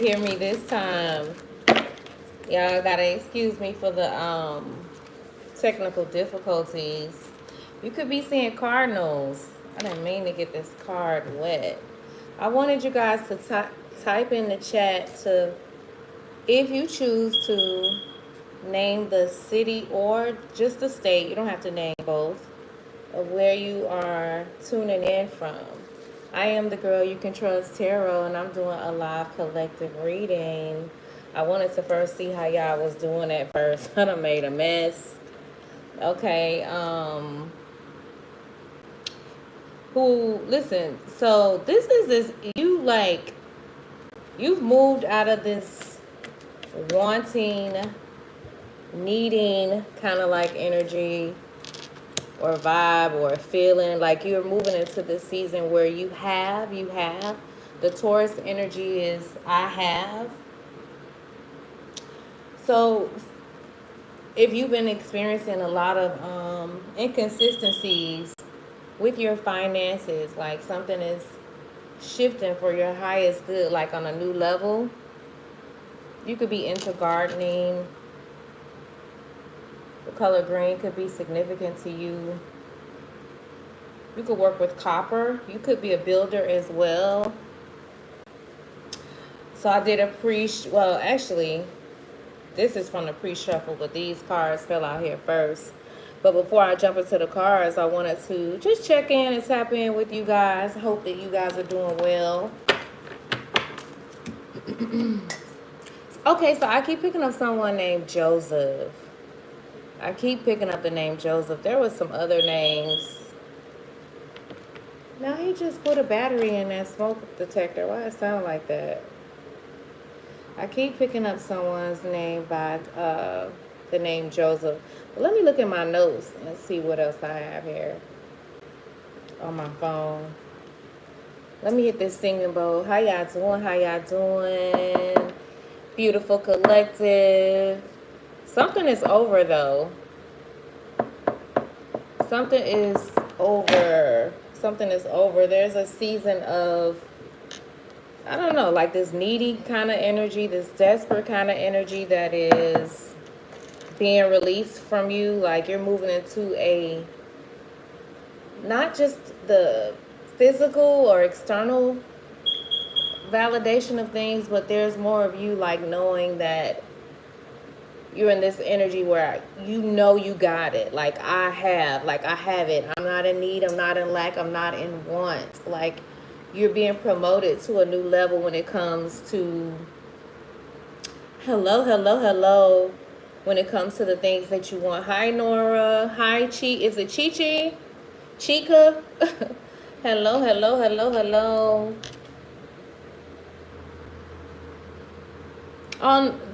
Hear me this time. Y'all gotta excuse me for the technical difficulties. You could be seeing cardinals. I didn't mean to get this card wet. I wanted you guys to type in the chat to, if you choose to, name the city or just the state. You don't have to name both, of where you are tuning in from. I am the girl you can trust, tarot, and I'm doing a live collective reading. I wanted to first see how y'all was doing at first. I done made a mess. Okay, listen, so you've moved out of this wanting, needing kind of like energy or vibe or feeling, like you're moving into this season where you have the Taurus energy is I have. So if you've been experiencing a lot of inconsistencies with your finances, like something is shifting for your highest good, like on a new level, you could be into gardening. The color green could be significant to you. You could work with copper. You could be a builder as well. So I did actually, this is from the pre-shuffle, but these cards fell out here first. But before I jump into the cards, I wanted to just check in and tap in with you guys. I hope that you guys are doing well. Okay, so I keep picking up someone named Joseph. I keep picking up the name Joseph. There was some other names. Now he just put a battery in that smoke detector. Why it sound like that? I keep picking up someone's name by the name Joseph. But let me look at my notes and see what else I have here on my phone. Let me hit this singing bowl. How y'all doing? How y'all doing? Beautiful collective. Something is over, though. Something is over. Something is over. There's a season of, I don't know, like this needy kind of energy, this desperate kind of energy that is being released from you. Like you're moving into a, not just the physical or external validation of things, but there's more of you like knowing that you're in this energy where you know you got it. Like I have it. I'm not in need. I'm not in lack. I'm not in want. Like you're being promoted to a new level when it comes to hello. When it comes to the things that you want. Hi Nora. Hi Chi. Is it Chi? Chica? Hello.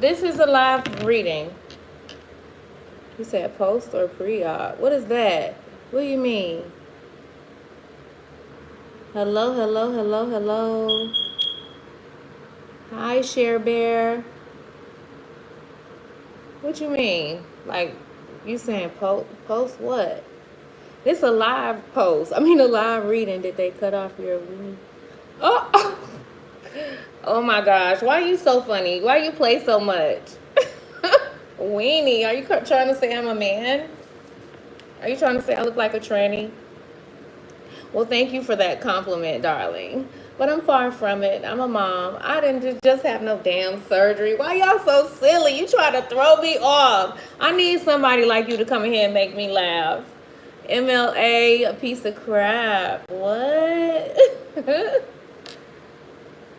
This is a live reading. You said post or pre-op. What is that? What do you mean? Hello. Hi, Share Bear. What you mean? Like, you saying post what? It's a live post. I mean, a live reading. Did they cut off your... Oh! Oh my gosh. Why are you so funny? Why you play so much? Weenie. Are you trying to say I'm a man? Are you trying to say I look like a tranny? Well, thank you for that compliment, darling. But I'm far from it. I'm a mom. I didn't just have no damn surgery. Why y'all so silly? You try to throw me off. I need somebody like you to come in here and make me laugh. MLA, a piece of crap. What?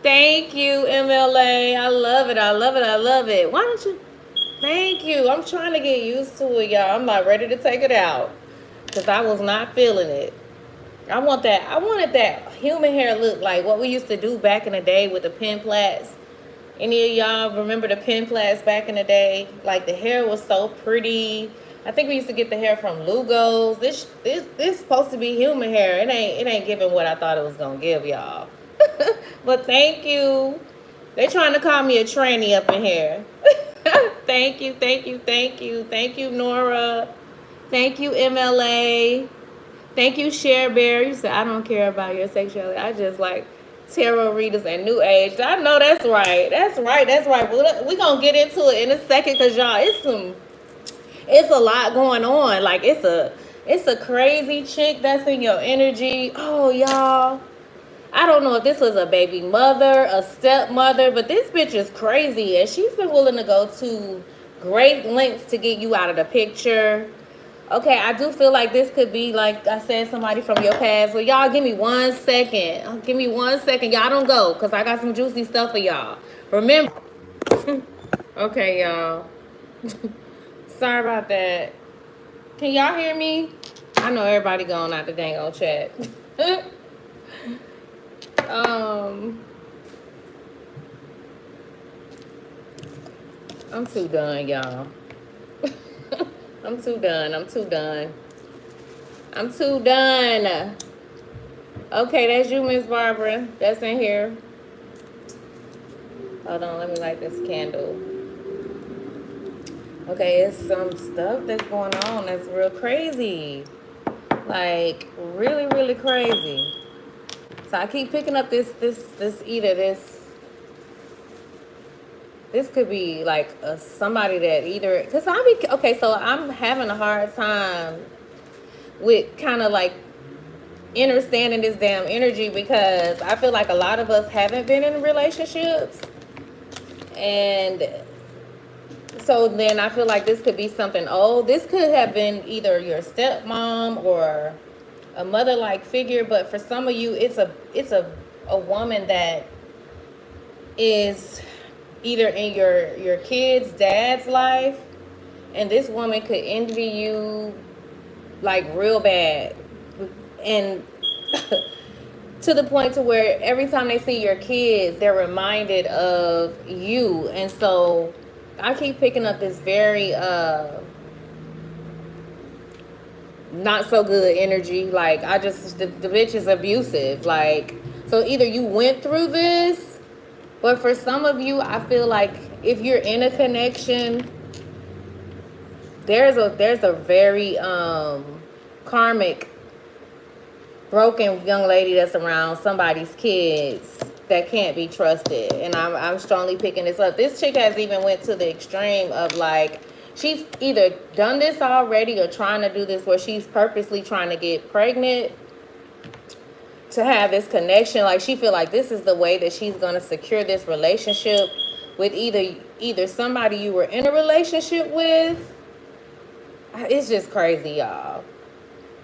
Thank you, MLA. I love it. Why don't you? Thank you. I'm trying to get used to it, y'all. I'm not ready to take it out because I was not feeling it. I wanted that human hair look like what we used to do back in the day with the pen plaits. Any of y'all remember the pen plaits back in the day? Like the hair was so pretty. I think we used to get the hair from Lugos. This supposed to be human hair. It ain't giving what I thought it was gonna give y'all. But thank you. They trying to call me a tranny up in here. Thank you, Nora. Thank you, MLA. Thank you, Share Bear. You said I don't care about your sexuality. I just like Tarot readers and new age. I know that's right. That's right. That's right. We're gonna get into it in a second because y'all, it's a lot going on. Like it's a crazy chick that's in your energy. Oh y'all. I don't know if this was a baby mother, a stepmother, but this bitch is crazy and she's been willing to go to great lengths to get you out of the picture. Okay, I do feel like this could be, like I said, somebody from your past. Well, y'all, give me 1 second. Give me 1 second. Y'all don't go, because I got some juicy stuff for y'all. Remember. Okay, y'all. Sorry about that. Can y'all hear me? I know everybody going out the dang old chat. I'm too done, y'all. I'm too done. I'm too done. I'm too done. Okay, that's you, Miss Barbara. That's in here. Hold on, let me light this candle. Okay, it's some stuff that's going on that's real crazy. Like, really, really crazy. So I keep picking up this could be like somebody that either, because okay, so I'm having a hard time with kind of like understanding this damn energy, because I feel like a lot of us haven't been in relationships, and so then I feel like this could be something old. This could have been either your stepmom or a mother-like figure, but for some of you, it's a woman that is either in your kid's dad's life, and this woman could envy you like real bad, and to the point to where every time they see your kids, they're reminded of you. And so I keep picking up this very not so good energy. Like, the bitch is abusive. Like, so either you went through this, but for some of you, I feel like if you're in a connection, there's a very karmic broken young lady that's around somebody's kids that can't be trusted. And I'm strongly picking this up. This chick has even went to the extreme of, like, she's either done this already or trying to do this, where she's purposely trying to get pregnant to have this connection. Like, she feel like this is the way that she's going to secure this relationship with either somebody you were in a relationship with. It's just crazy, y'all.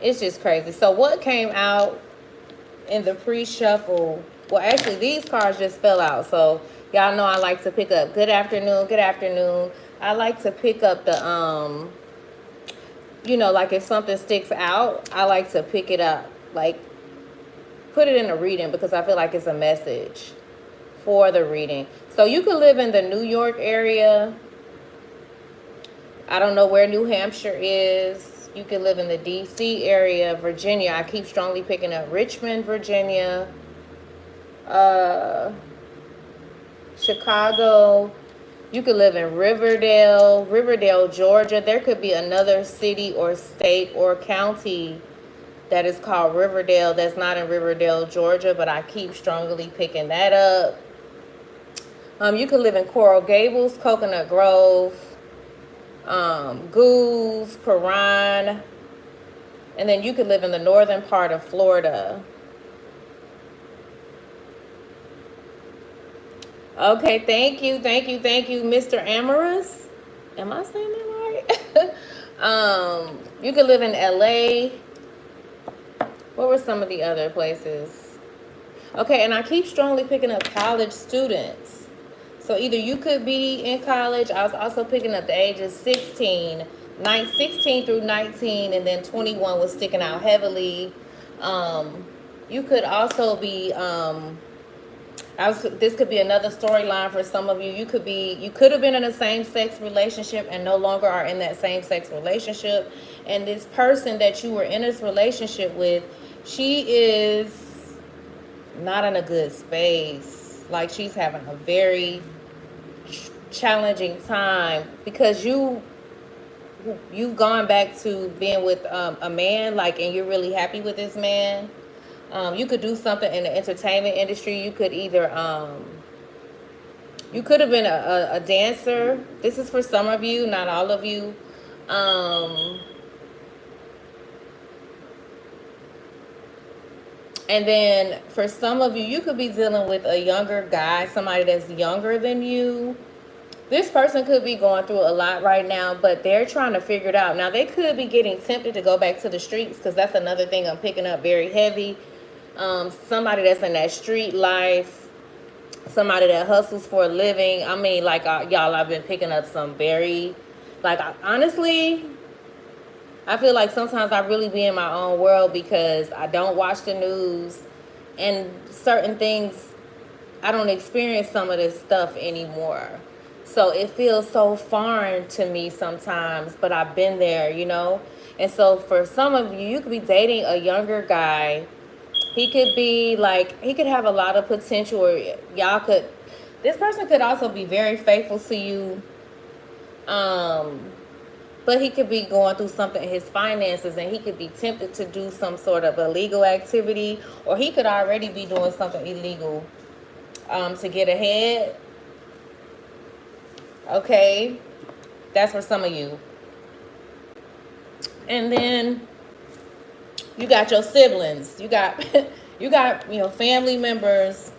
It's just crazy. So what came out in the pre-shuffle? Well, actually, these cards just fell out. So y'all know I like to pick up good afternoon, good afternoon. I like to pick up the, you know, like if something sticks out, I like to pick it up. Like, put it in a reading, because I feel like it's a message for the reading. So you could live in the New York area. I don't know where New Hampshire is. You can live in the D.C. area, Virginia. I keep strongly picking up Richmond, Virginia, Chicago. You could live in Riverdale, Georgia. There could be another city or state or county that is called Riverdale that's not in Riverdale, Georgia, but I keep strongly picking that up. You could live in Coral Gables, Coconut Grove, Goose, Paran, and then you could live in the northern part of Florida. Okay, thank you, Mr. Amorous. Am I saying that right? You could live in LA. What were some of the other places? Okay, and I keep strongly picking up college students. So either you could be in college. I was also picking up the ages 16 through 19, and then 21 was sticking out heavily. You could also be, this could be another storyline for some of you. You could have been in a same-sex relationship and no longer are in that same-sex relationship. And this person that you were in this relationship with, she is not in a good space. Like, she's having a very challenging time because you've gone back to being with a man, like, and you're really happy with this man. You could do something in the entertainment industry. You could either you could have been a dancer. This is for some of you, not all of you. And then for some of you, you could be dealing with a younger guy, somebody that's younger than you. This person could be going through a lot right now, but they're trying to figure it out. Now, they could be getting tempted to go back to the streets, because that's another thing I'm picking up very heavy. Somebody that's in that street life, somebody that hustles for a living. I mean, like, y'all, I've been picking up some very, like, honestly, I feel like sometimes I really be in my own world because I don't watch the news, and certain things, I don't experience some of this stuff anymore. So it feels so foreign to me sometimes, but I've been there, you know? And so for some of you, you could be dating a younger guy. He could be like, he could have a lot of potential, or y'all could, this person could also be very faithful to you. But he could be going through something in his finances, and he could be tempted to do some sort of illegal activity, or he could already be doing something illegal to get ahead. Okay, that's for some of you. And then you got your siblings. You got you got, you know, family members.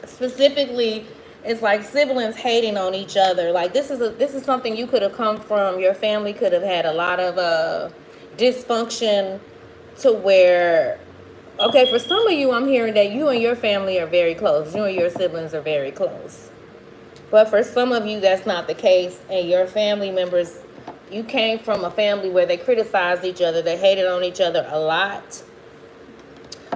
Specifically, it's like siblings hating on each other. Like, this is something you could have come from. Your family could have had a lot of dysfunction, to where, okay, for some of you, I'm hearing that you and your family are very close. You and your siblings are very close. But for some of you, that's not the case, and your family members, you came from a family where they criticized each other, they hated on each other a lot.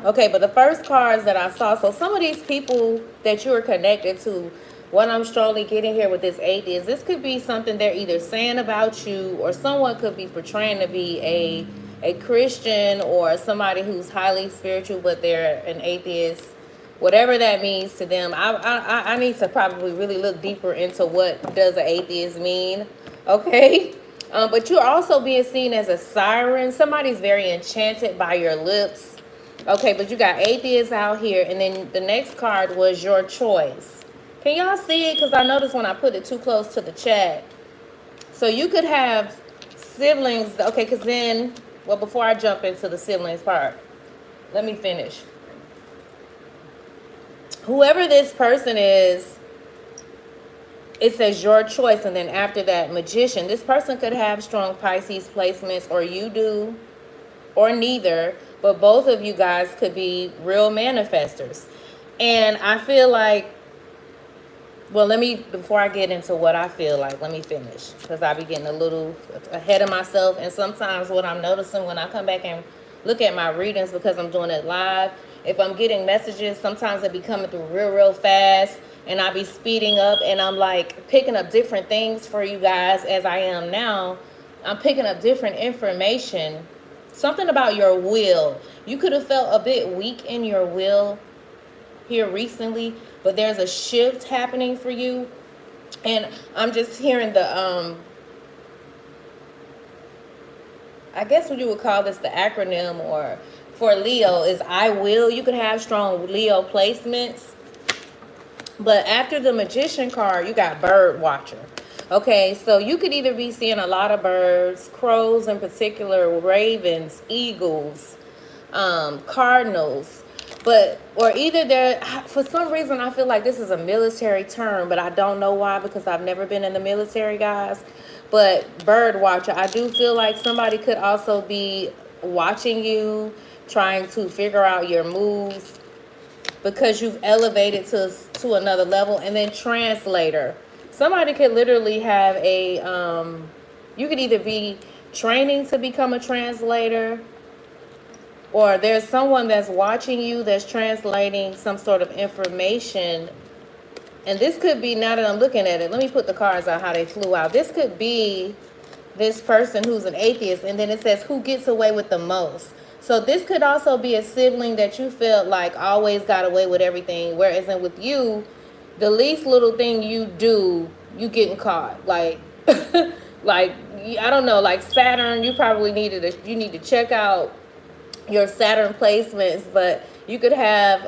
Okay, but the first cards that I saw, so some of these people that you are connected to, what I'm strongly getting here with this atheist, this could be something they're either saying about you, or someone could be portraying to be a Christian, or somebody who's highly spiritual, but they're an atheist. Whatever that means to them, I need to probably really look deeper into what does an atheist mean, okay? But you're also being seen as a siren. Somebody's very enchanted by your lips, okay? But you got atheists out here, and then the next card was your choice. Can y'all see it? Because I noticed when I put it too close to the chat. So you could have siblings, okay, because then, well, before I jump into the siblings part, let me finish. Whoever this person is, it says your choice, and then after that, magician. This person could have strong Pisces placements, or you do, or neither, but both of you guys could be real manifestors. And I feel like, well, before I get into what I feel like, let me finish, because I be getting a little ahead of myself. And sometimes what I'm noticing when I come back and look at my readings, because I'm doing it live, if I'm getting messages, sometimes they be coming through real fast, and I be speeding up, and I'm like picking up different things for you guys as I am now. I'm picking up different information. Something about your will. You could have felt a bit weak in your will here recently, but there's a shift happening for you. And I'm just hearing the I guess what you would call this, the acronym, or for Leo, is I will. You could have strong Leo placements. But after the magician card, you got bird watcher. Okay, so you could either be seeing a lot of birds, crows in particular, ravens, eagles, cardinals. But, or either they're, for some reason, I feel like this is a military term, but I don't know why, because I've never been in the military, guys. But bird watcher, I do feel like somebody could also be watching you, trying to figure out your moves, because you've elevated to another level. And then translator. Somebody could literally have a, you could either be training to become a translator, or there's someone that's watching you that's translating some sort of information. And this could be, now that I'm looking at it, let me put the cards out how they flew out. This could be this person who's an atheist, and then it says who gets away with the most. So this could also be a sibling that you felt like always got away with everything, whereas with you, the least little thing you do, you getting caught. Like, like, I don't know, like Saturn, you probably you need to check out your Saturn placements, but you could have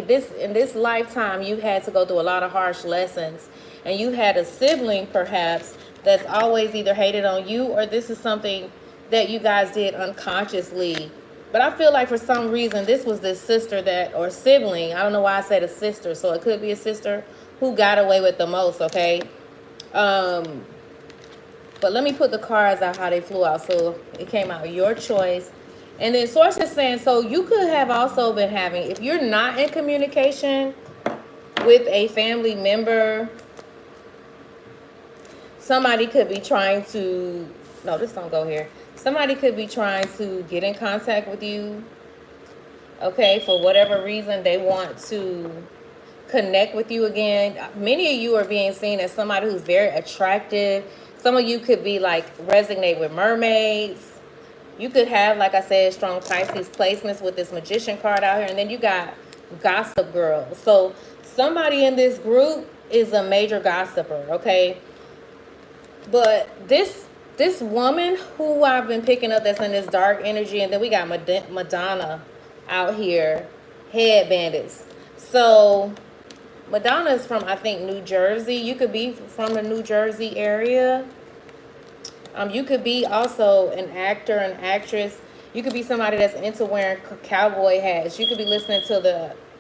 this in this lifetime. You had to go through a lot of harsh lessons, and you had a sibling perhaps that's always either hated on you, or this is something that you guys did unconsciously. But I feel like for some reason this was this sister that, or sibling. I don't know why I said a sister, so it could be a sister who got away with the most. Okay. But let me put the cards out how they flew out. So it came out your choice. And then Source is saying, so you could have also been having, if you're not in communication with a family member, somebody could be trying to, no, this don't go here. Somebody could be trying to get in contact with you. Okay, for whatever reason, they want to connect with you again. Many of you are being seen as somebody who's very attractive. Some of you could be like resonate with mermaids. You could have, like I said, strong Pisces placements with this Magician card out here. And then you got Gossip Girl. So somebody in this group is a major gossiper, okay? But this woman who I've been picking up that's in this dark energy, and then we got Madonna out here, head bandits. So Madonna is from, I think, New Jersey. You could be from the New Jersey area. You could be also an actor, an actress. You could be somebody that's into wearing cowboy hats. You could be listening to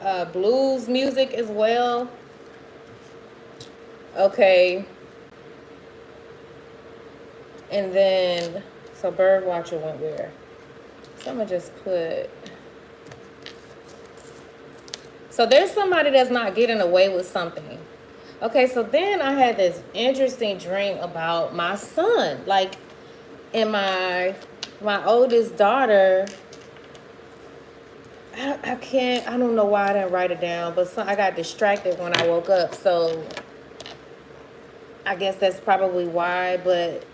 the blues music as well. Okay. And then, so Bird Watcher went where? So I'm going to just put... So there's somebody that's not getting away with something. Okay, so then I had this interesting dream about my son. Like, and my oldest daughter, I don't know why I didn't write it down, but I got distracted when I woke up. So I guess that's probably why, but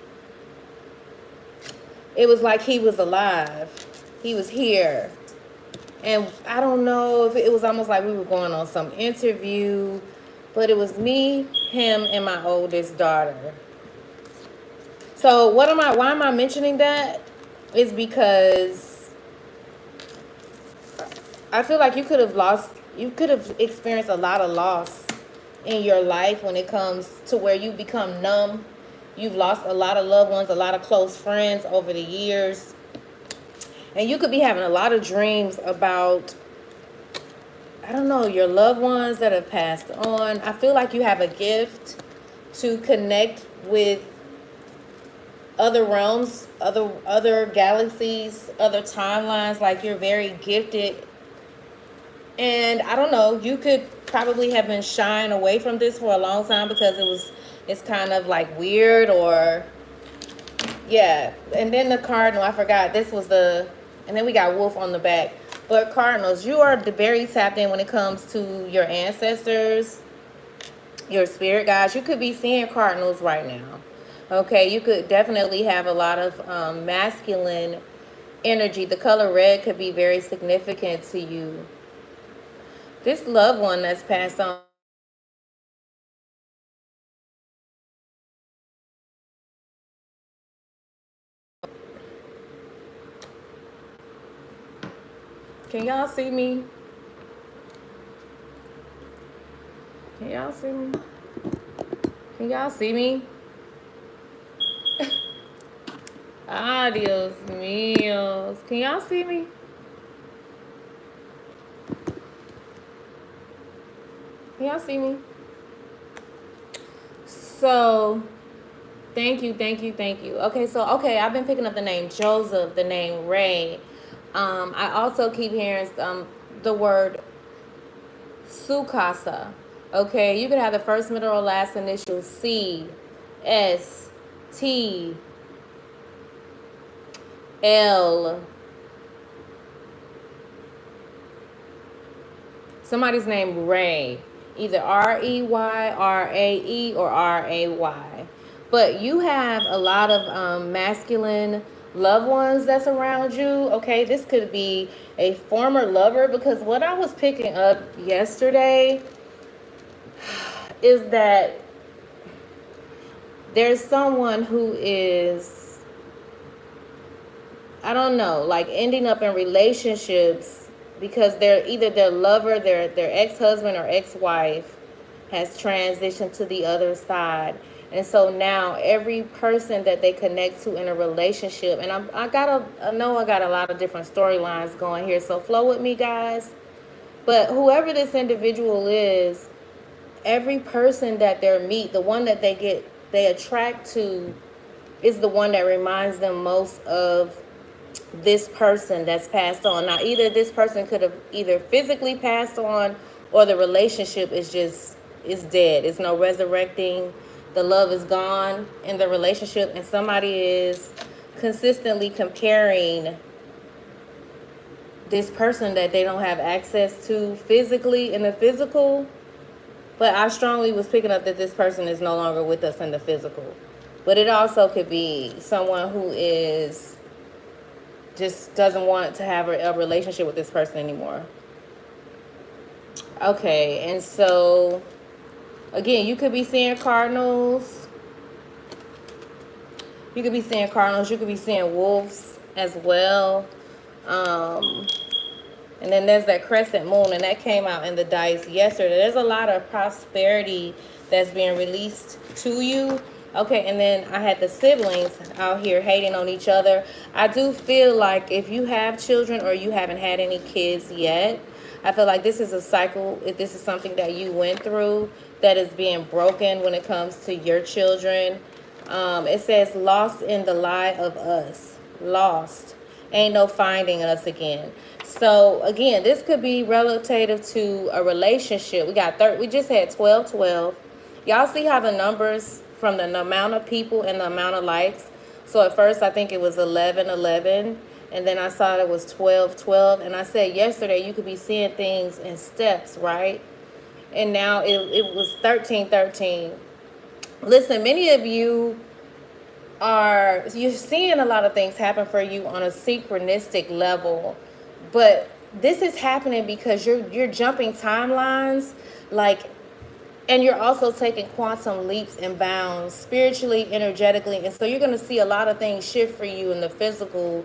it was like he was alive. He was here. And I don't know if it was almost like we were going on some interview, but it was me, him, and my oldest daughter. So why am I mentioning that? Is because I feel like you could have experienced a lot of loss in your life when it comes to where you become numb. You've lost a lot of loved ones, a lot of close friends over the years. And you could be having a lot of dreams about, I don't know, your loved ones that have passed on. I feel like you have a gift to connect with other realms, other galaxies, other timelines. Like you're very gifted. And I don't know, you could probably have been shying away from this for a long time because it's kind of like weird, or yeah. And then the cardinal, I forgot, this was and then we got wolf on the back. But Cardinals, you are very tapped in when it comes to your ancestors, your spirit guides. You could be seeing Cardinals right now. Okay, you could definitely have a lot of masculine energy. The color red could be very significant to you. This loved one that's passed on. Can y'all see me? Can y'all see me? Can y'all see me? Adios míos. Can y'all see me? Can y'all see me? So, thank you. Okay, I've been picking up the name Joseph, the name Ray. I also keep hearing the word Sukasa. Okay, you could have the first, middle, or last initial C, S, T, L. Somebody's name Ray. Either R-E-Y, R-A-E, or R-A-Y. But you have a lot of masculine loved ones that's around you. Okay, this could be a former lover, because what I was picking up yesterday is that there's someone who is I don't know, like ending up in relationships because they're either their lover, their ex-husband or ex-wife has transitioned to the other side. And so now every person that they connect to in a relationship, and I know I got a lot of different storylines going here, so flow with me, guys. But whoever this individual is, every person that they meet, the one that they attract to, is the one that reminds them most of this person that's passed on. Now, either this person could have either physically passed on, or the relationship is dead. It's no resurrecting. The love is gone in the relationship, and somebody is consistently comparing this person that they don't have access to physically in the physical. But I strongly was picking up that this person is no longer with us in the physical. But it also could be someone who is just doesn't want to have a relationship with this person anymore. Okay, and so again, you could be seeing cardinals. You could be seeing cardinals. You could be seeing wolves as well. And then there's that crescent moon, and that came out in the dice yesterday. There's a lot of prosperity that's being released to you. Okay, and then I had the siblings out here hating on each other. I do feel like if you have children or you haven't had any kids yet, I feel like this is a cycle. If this is something that you went through that is being broken when it comes to your children. It says, lost in the lie of us. Lost. Ain't no finding us again. So, again, this could be relative to a relationship. We just had 1212. Y'all see how the numbers from the amount of people and the amount of likes? So, at first, I think it was 1111. And then I saw it was 1212. And I said yesterday, you could be seeing things in steps, right? And now it was 1313. Listen, many of you you're seeing a lot of things happen for you on a synchronistic level. But this is happening because you're jumping timelines, and you're also taking quantum leaps and bounds spiritually, energetically. And so you're going to see a lot of things shift for you in the physical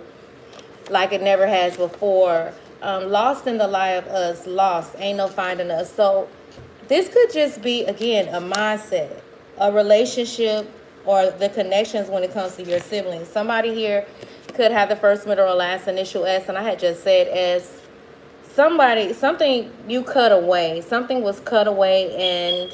like it never has before. Lost in the lie of us, lost, ain't no finding us. So this could just be, again, a mindset, a relationship, or the connections when it comes to your siblings. Somebody here could have the first, middle, or last initial S, and I had just said S. Something you cut away. Something was cut away, and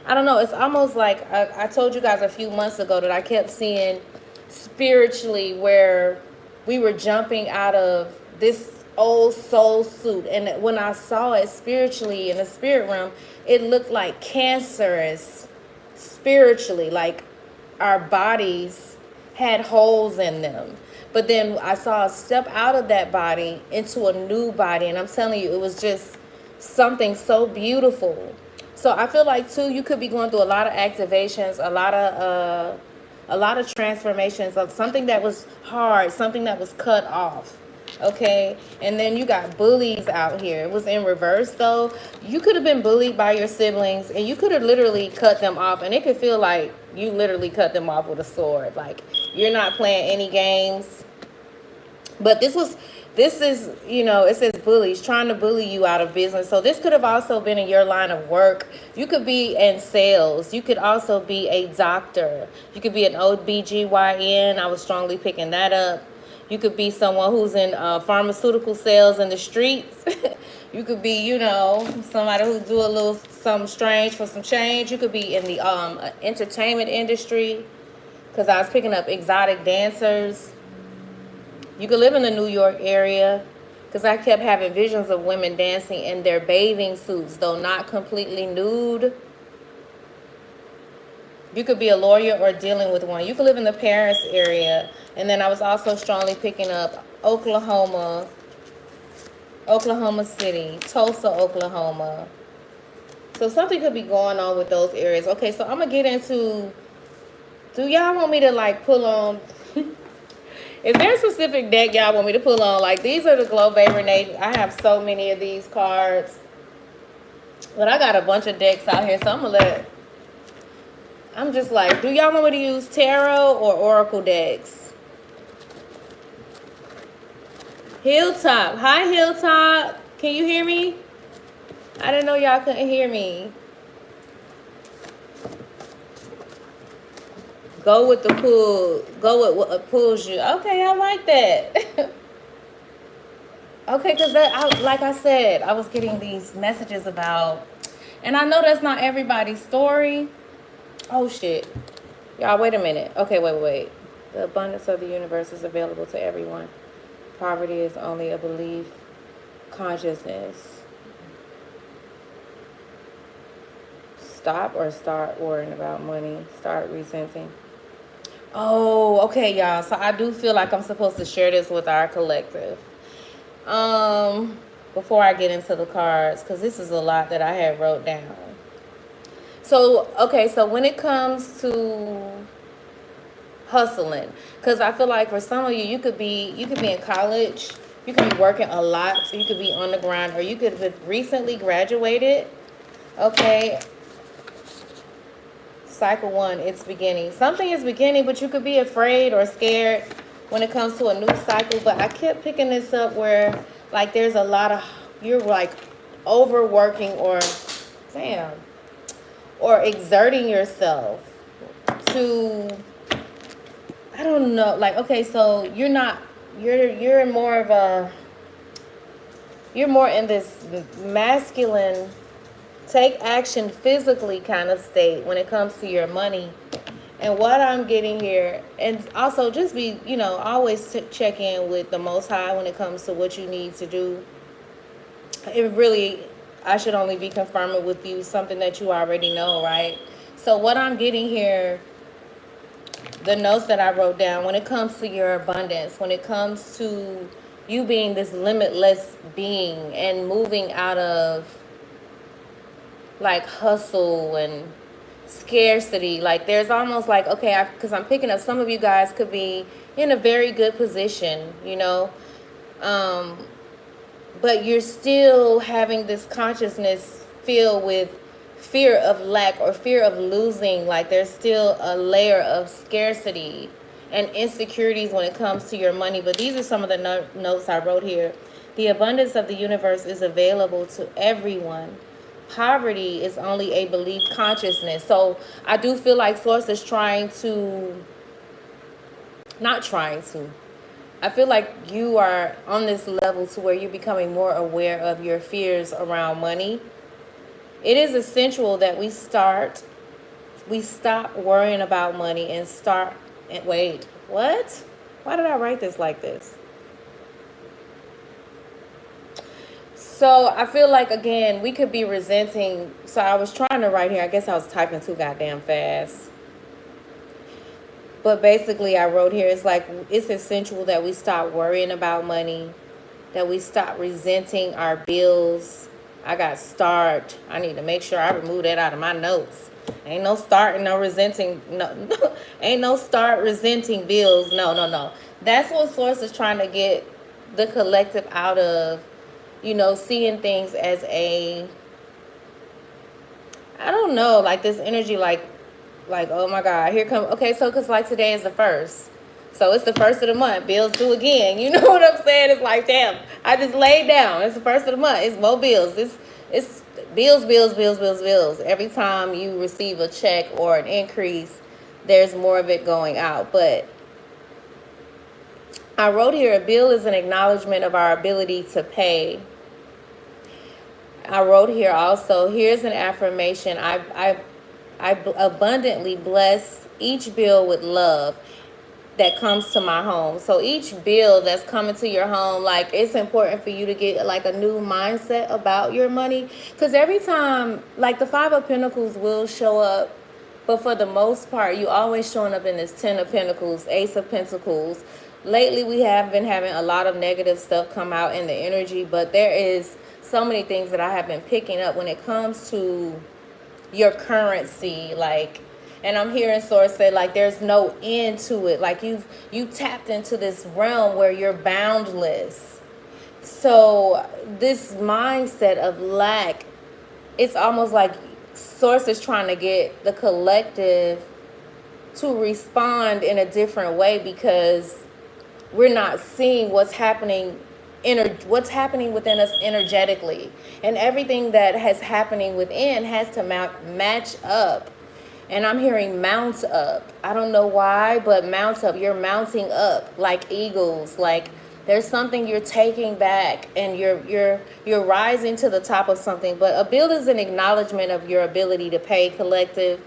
I don't know. It's almost like I told you guys a few months ago that I kept seeing spiritually where we were jumping out of this old soul suit. And when I saw it spiritually in the spirit realm, it looked like cancerous spiritually, like our bodies had holes in them. But then I saw a step out of that body into a new body. And I'm telling you, it was just something so beautiful. So I feel like, too, you could be going through a lot of activations, a lot of transformations of something that was hard, something that was cut off. Okay, and then you got bullies out here. It was in reverse, though. You could have been bullied by your siblings, and you could have literally cut them off, and it could feel like you literally cut them off with a sword. Like, you're not playing any games. But this is, it says bullies trying to bully you out of business. So this could have also been in your line of work. You could be in sales. You could also be a doctor. You could be an OBGYN. I was strongly picking that up. You could be someone who's in pharmaceutical sales in the streets. You could be, somebody who do a little something strange for some change. You could be in the entertainment industry, because I was picking up exotic dancers. You could live in the New York area, because I kept having visions of women dancing in their bathing suits, though not completely nude. You could be a lawyer or dealing with one. You could live in the Paris area. And then I was also strongly picking up Oklahoma City, Tulsa, Oklahoma. So something could be going on with those areas. Okay, so I'm going to get into, do y'all want me to pull on, is there a specific deck y'all want me to pull on? These are the Glow Baby Nate. I have so many of these cards. But I got a bunch of decks out here, so I'm just do y'all want me to use tarot or oracle decks? Hilltop. Hi, Hilltop. Can you hear me? I didn't know y'all couldn't hear me. Go with the pull. Go with what pulls you. Okay, I like that. Okay, because like I said, I was getting these messages about, and I know that's not everybody's story. Oh, shit. Y'all, wait a minute. Okay, wait. The abundance of the universe is available to everyone. Poverty is only a belief, consciousness. Stop or start worrying about money. Start resenting. Oh, okay, y'all. So I do feel like I'm supposed to share this with our collective. Before I get into the cards, because this is a lot that I had wrote down. So, okay, so when it comes to hustling, because I feel like for some of you, you could be in college, you could be working a lot, so you could be on the grind, or you could have recently graduated. Okay. Cycle 1, it's beginning. Something is beginning, but you could be afraid or scared when it comes to a new cycle. But I kept picking this up where, like, there's a lot of, you're like overworking or exerting yourself to, I don't know, like, okay, so you're more in this masculine, take action physically kind of state when it comes to your money. And what I'm getting here, and also just be, always check in with the Most High when it comes to what you need to do. It really, I should only be confirming with you something that you already know, right? So what I'm getting here, the notes that I wrote down, when it comes to your abundance, when it comes to you being this limitless being and moving out of like hustle and scarcity, like there's almost like, okay, because I'm picking up some of you guys could be in a very good position, but you're still having this consciousness filled with fear of lack or fear of losing. Like there's still a layer of scarcity and insecurities when it comes to your money. But these are some of the notes I wrote here. The abundance of the universe is available to everyone. Poverty is only a belief, consciousness. So I do feel like Source is I feel like you are on this level to where you're becoming more aware of your fears around money. It is essential that we stop worrying about money and wait, what? Why did I write this like this? So I feel like, again, we could be resenting. So I was trying to write here. I guess I was typing too goddamn fast. But basically I wrote here, it's like, it's essential that we stop worrying about money, that we stop resenting our bills. I got start. I need to make sure I remove that out of my notes. Ain't no start and no resenting. No, ain't no start resenting bills. No. That's what Source is trying to get the collective out of, seeing things as I don't know, like this energy, like, oh my God, here come, okay, so, because like today is the 1st. So it's the 1st of the month. Bills due again. You know what I'm saying? It's like, damn, I just laid down. It's the 1st of the month. It's more bills. It's bills. Every time you receive a check or an increase, there's more of it going out. But I wrote here, a bill is an acknowledgement of our ability to pay. I wrote here also, here's an affirmation. I abundantly bless each bill with love that comes to my home. So each bill that's coming to your home, like, it's important for you to get like a new mindset about your money. Because every time, like, the 5 of Pentacles will show up, but for the most part, you always showing up in this 10 of Pentacles, Ace of Pentacles. Lately, we have been having a lot of negative stuff come out in the energy, but there is so many things that I have been picking up when it comes to your currency, like, and I'm hearing Source say, like, there's no end to it. Like, you tapped into this realm where you're boundless. So this mindset of lack, it's almost like Source is trying to get the collective to respond in a different way, because we're not seeing what's happening what's happening within us energetically, and everything that has happening within has to match up. And I'm hearing mount up. I don't know why, but mount up. You're mounting up like eagles. Like there's something you're taking back, and you're rising to the top of something. But a bill is an acknowledgement of your ability to pay, collective.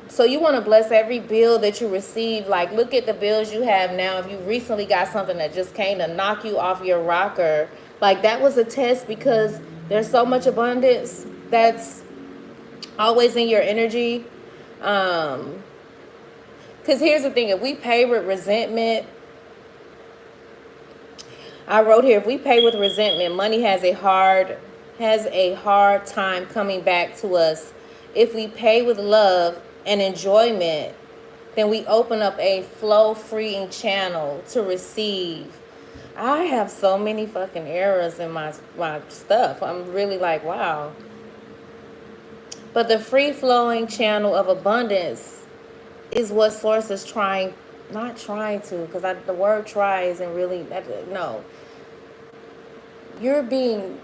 So you want to bless every bill that you receive. Like, look at the bills you have now. If you recently got something that just came to knock you off your rocker, like that was a test, because there's so much abundance that's always in your energy. Because here's the thing, if we pay with resentment, I wrote here, if we pay with resentment, money has a hard time coming back to us. If we pay with love and enjoyment, then we open up a flow-freeing channel to receive. I have so many fucking errors in my stuff. I'm really like, wow. But the free-flowing channel of abundance is what Source is not trying to, because the word try isn't really, no. You're being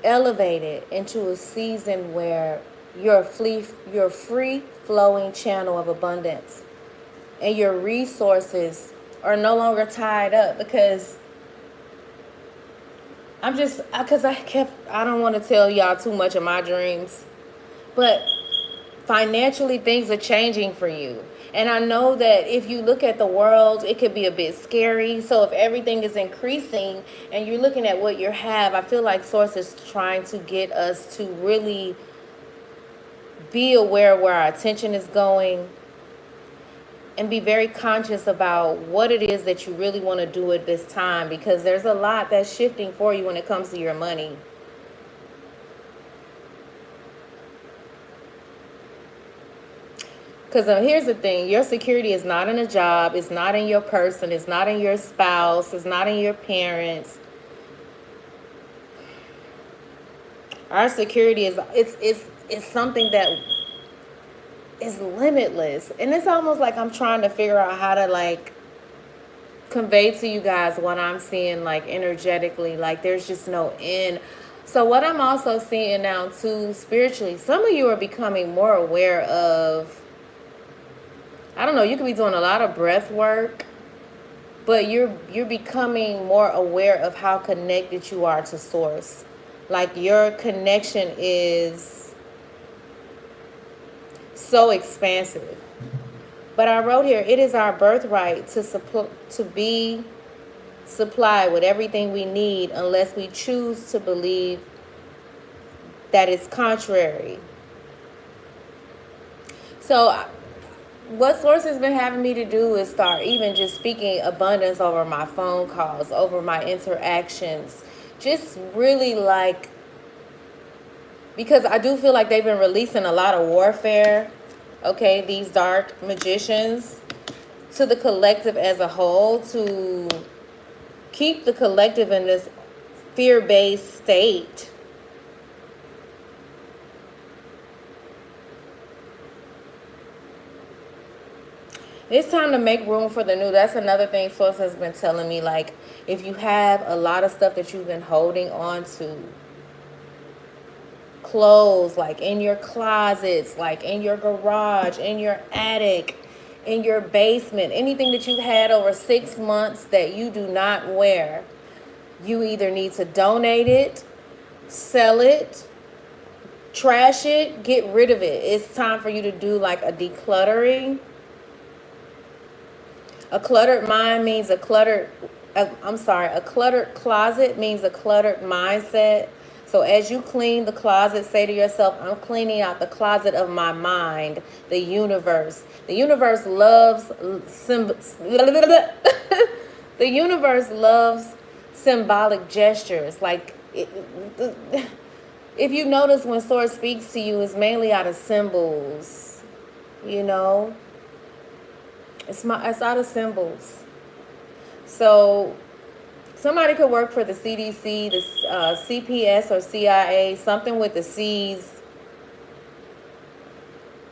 elevated into a season where your free-flowing channel of abundance and your resources are no longer tied up, because I don't want to tell y'all too much of my dreams, but financially things are changing for you. And I know that if you look at the world, it could be a bit scary. So if everything is increasing and you're looking at what you have, I feel like Source is trying to get us to really be aware of where our attention is going, and be very conscious about what it is that you really want to do at this time, because there's a lot that's shifting for you when it comes to your money. Because here's the thing, your security is not in a job, it's not in your person, it's not in your spouse, it's not in your parents. Our security is it's something that is limitless. And it's almost like I'm trying to figure out how to like convey to you guys what I'm seeing, like energetically, like there's just no end. So what I'm also seeing now too, spiritually, some of you are becoming more aware of, I don't know, you could be doing a lot of breath work, but you're becoming more aware of how connected you are to Source. Like your connection is so expansive. But I wrote here, it is our birthright to be supplied with everything we need, unless we choose to believe that it's contrary. So what Source has been having me to do is start even just speaking abundance over my phone calls, over my interactions. Just really like, because I do feel like they've been releasing a lot of warfare, okay, these dark magicians, to the collective as a whole, to keep the collective in this fear-based state. It's time to make room for the new. That's another thing Source has been telling me. Like, if you have a lot of stuff that you've been holding on to, clothes, like in your closets, like in your garage, in your attic, in your basement, anything that you've had over 6 months that you do not wear, you either need to donate it, sell it, trash it, get rid of it. It's time for you to do like a decluttering. A cluttered mind means a cluttered closet means a cluttered mindset. So as you clean the closet, say to yourself, I'm cleaning out the closet of my mind, the universe. The universe loves the universe loves symbolic gestures. Like, if you notice, when Source speaks to you, it's mainly out of symbols, you know? It's out of symbols. So somebody could work for the CDC, the CPS, or CIA, something with the C's.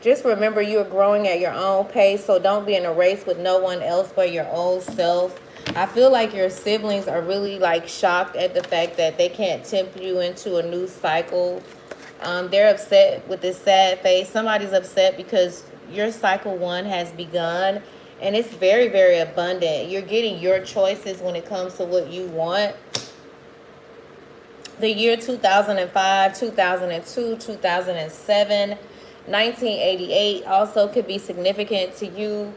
Just remember, you're growing at your own pace, so don't be in a race with no one else but your own self. I feel like your siblings are really like shocked at the fact that they can't tempt you into a new cycle. They're upset with this sad face. Somebody's upset because your cycle 1 has begun, and it's very, very abundant. You're getting your choices when it comes to what you want. The year 2005, 2002, 2007, 1988 also could be significant to you.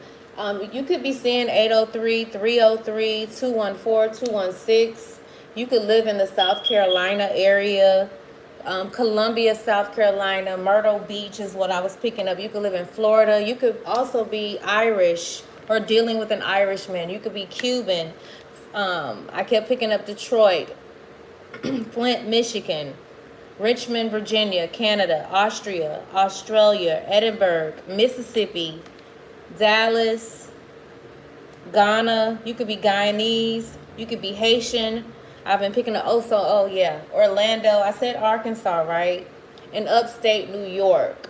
You could be seeing 803, 303, 214, 216. You could live in the South Carolina area. Columbia, South Carolina, Myrtle Beach is what I was picking up. You could live in Florida. You could also be Irish or dealing with an Irishman. You could be Cuban. I kept picking up Detroit, Flint, Michigan, Richmond, Virginia, Canada, Austria, Australia, Edinburgh, Mississippi, Dallas, Ghana. You could be Guyanese. You could be Haitian. I've been picking up Orlando. I said Arkansas, right? And upstate New York.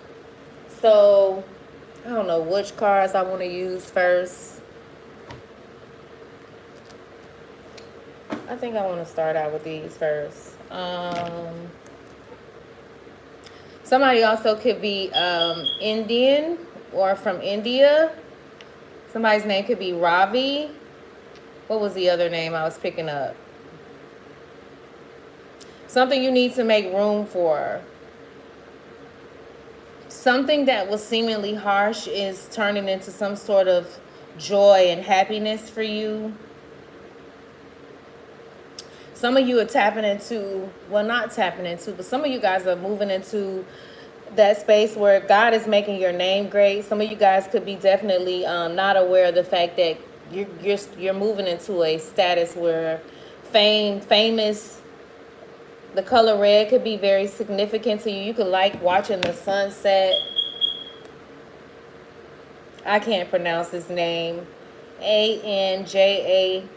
So, I don't know which cards I want to use first. I think I want to start out with these first. Somebody also could be Indian or from India. Somebody's name could be Ravi. What was the other name I was picking up? Something you need to make room for. Something that was seemingly harsh is turning into some sort of joy and happiness for you. Some of you are tapping into, well, not tapping into, but some of you guys are moving into that space where God is making your name great. Some of you guys could be definitely not aware of the fact that you're moving into a status where famous, the color red could be very significant to you. You could like watching the sunset. I can't pronounce his name. Anjali.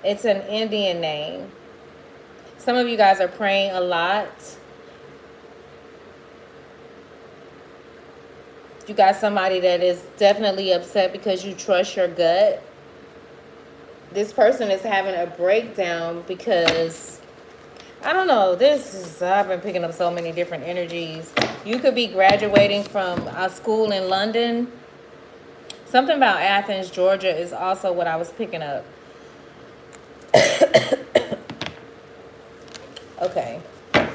It's an Indian name. Some of you guys are praying a lot. You got somebody that is definitely upset because you trust your gut. This person is having a breakdown because, I don't know, I've been picking up so many different energies. You could be graduating from a school in London. Something about Athens, Georgia is also what I was picking up. Okay,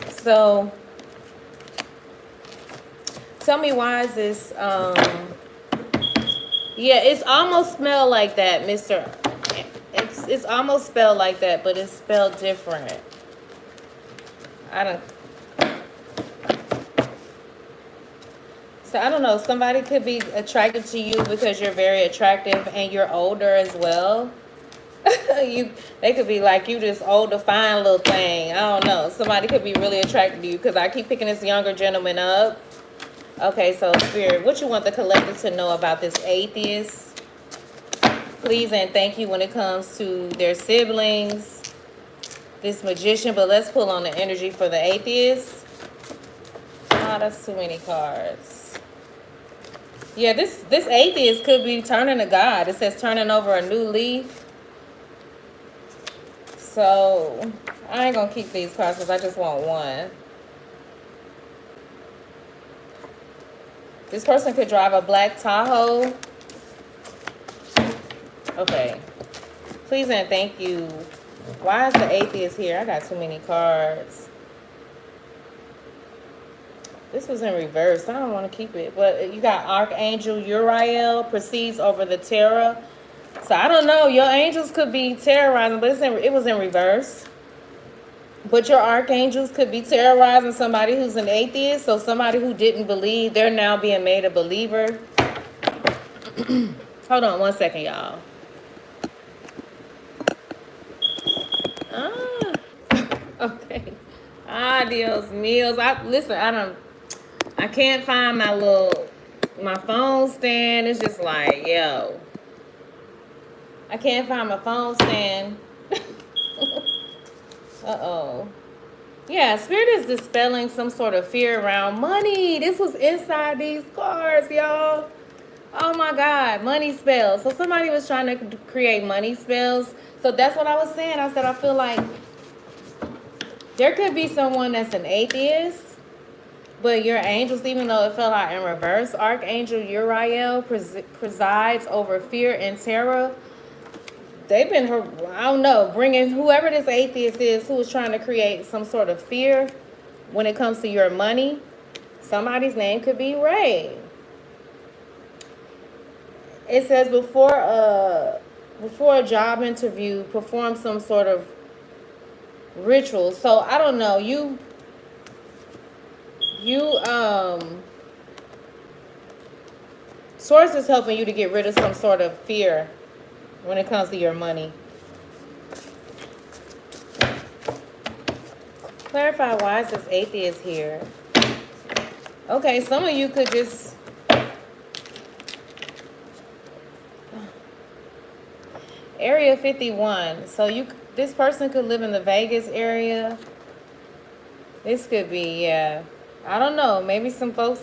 so tell me, why is this, yeah, it's almost spelled like that, Mr. It's almost spelled like that, but it's spelled different. So I don't know, somebody could be attracted to you because you're very attractive and you're older as well. They could be like, you just old to fine little thing. I don't know. Somebody could be really attracted to you because I keep picking this younger gentleman up. Okay, so Spirit, what you want the collective to know about this atheist? Please and thank you when it comes to their siblings, this magician, but let's pull on the energy for the atheist. Oh, that's too many cards. Yeah, this atheist could be turning to God. It says turning over a new leaf. So, I ain't going to keep these cards because I just want one. This person could drive a black Tahoe. Okay. Please and thank you. Why is the atheist here? I got too many cards. This was in reverse. I don't want to keep it. But you got Archangel Uriel proceeds over the terror. So I don't know. Your angels could be terrorizing, but it was in reverse. But your archangels could be terrorizing somebody who's an atheist. So somebody who didn't believe, they're now being made a believer. Hold on one second, y'all. Okay. Dios míos. I can't find my phone stand. It's just like, yo. I can't find my phone stand. Uh-oh. Yeah, Spirit is dispelling some sort of fear around money. This was inside these cards, y'all. Oh my God, money spells. So somebody was trying to create money spells. So that's what I was saying. I said I feel like there could be someone that's an atheist, but your angels, even though it fell out in reverse, Archangel Uriel presides over fear and terror. They've been, I don't know, bringing whoever this atheist is who is trying to create some sort of fear when it comes to your money. Somebody's name could be Ray. It says before a job interview, perform some sort of ritual. So I don't know, source is helping you to get rid of some sort of fear when it comes to your money. Clarify, why is this atheist here? Okay, some of you could just Area 51. So this person could live in the Vegas area. This could be, yeah. I don't know. Maybe some folks.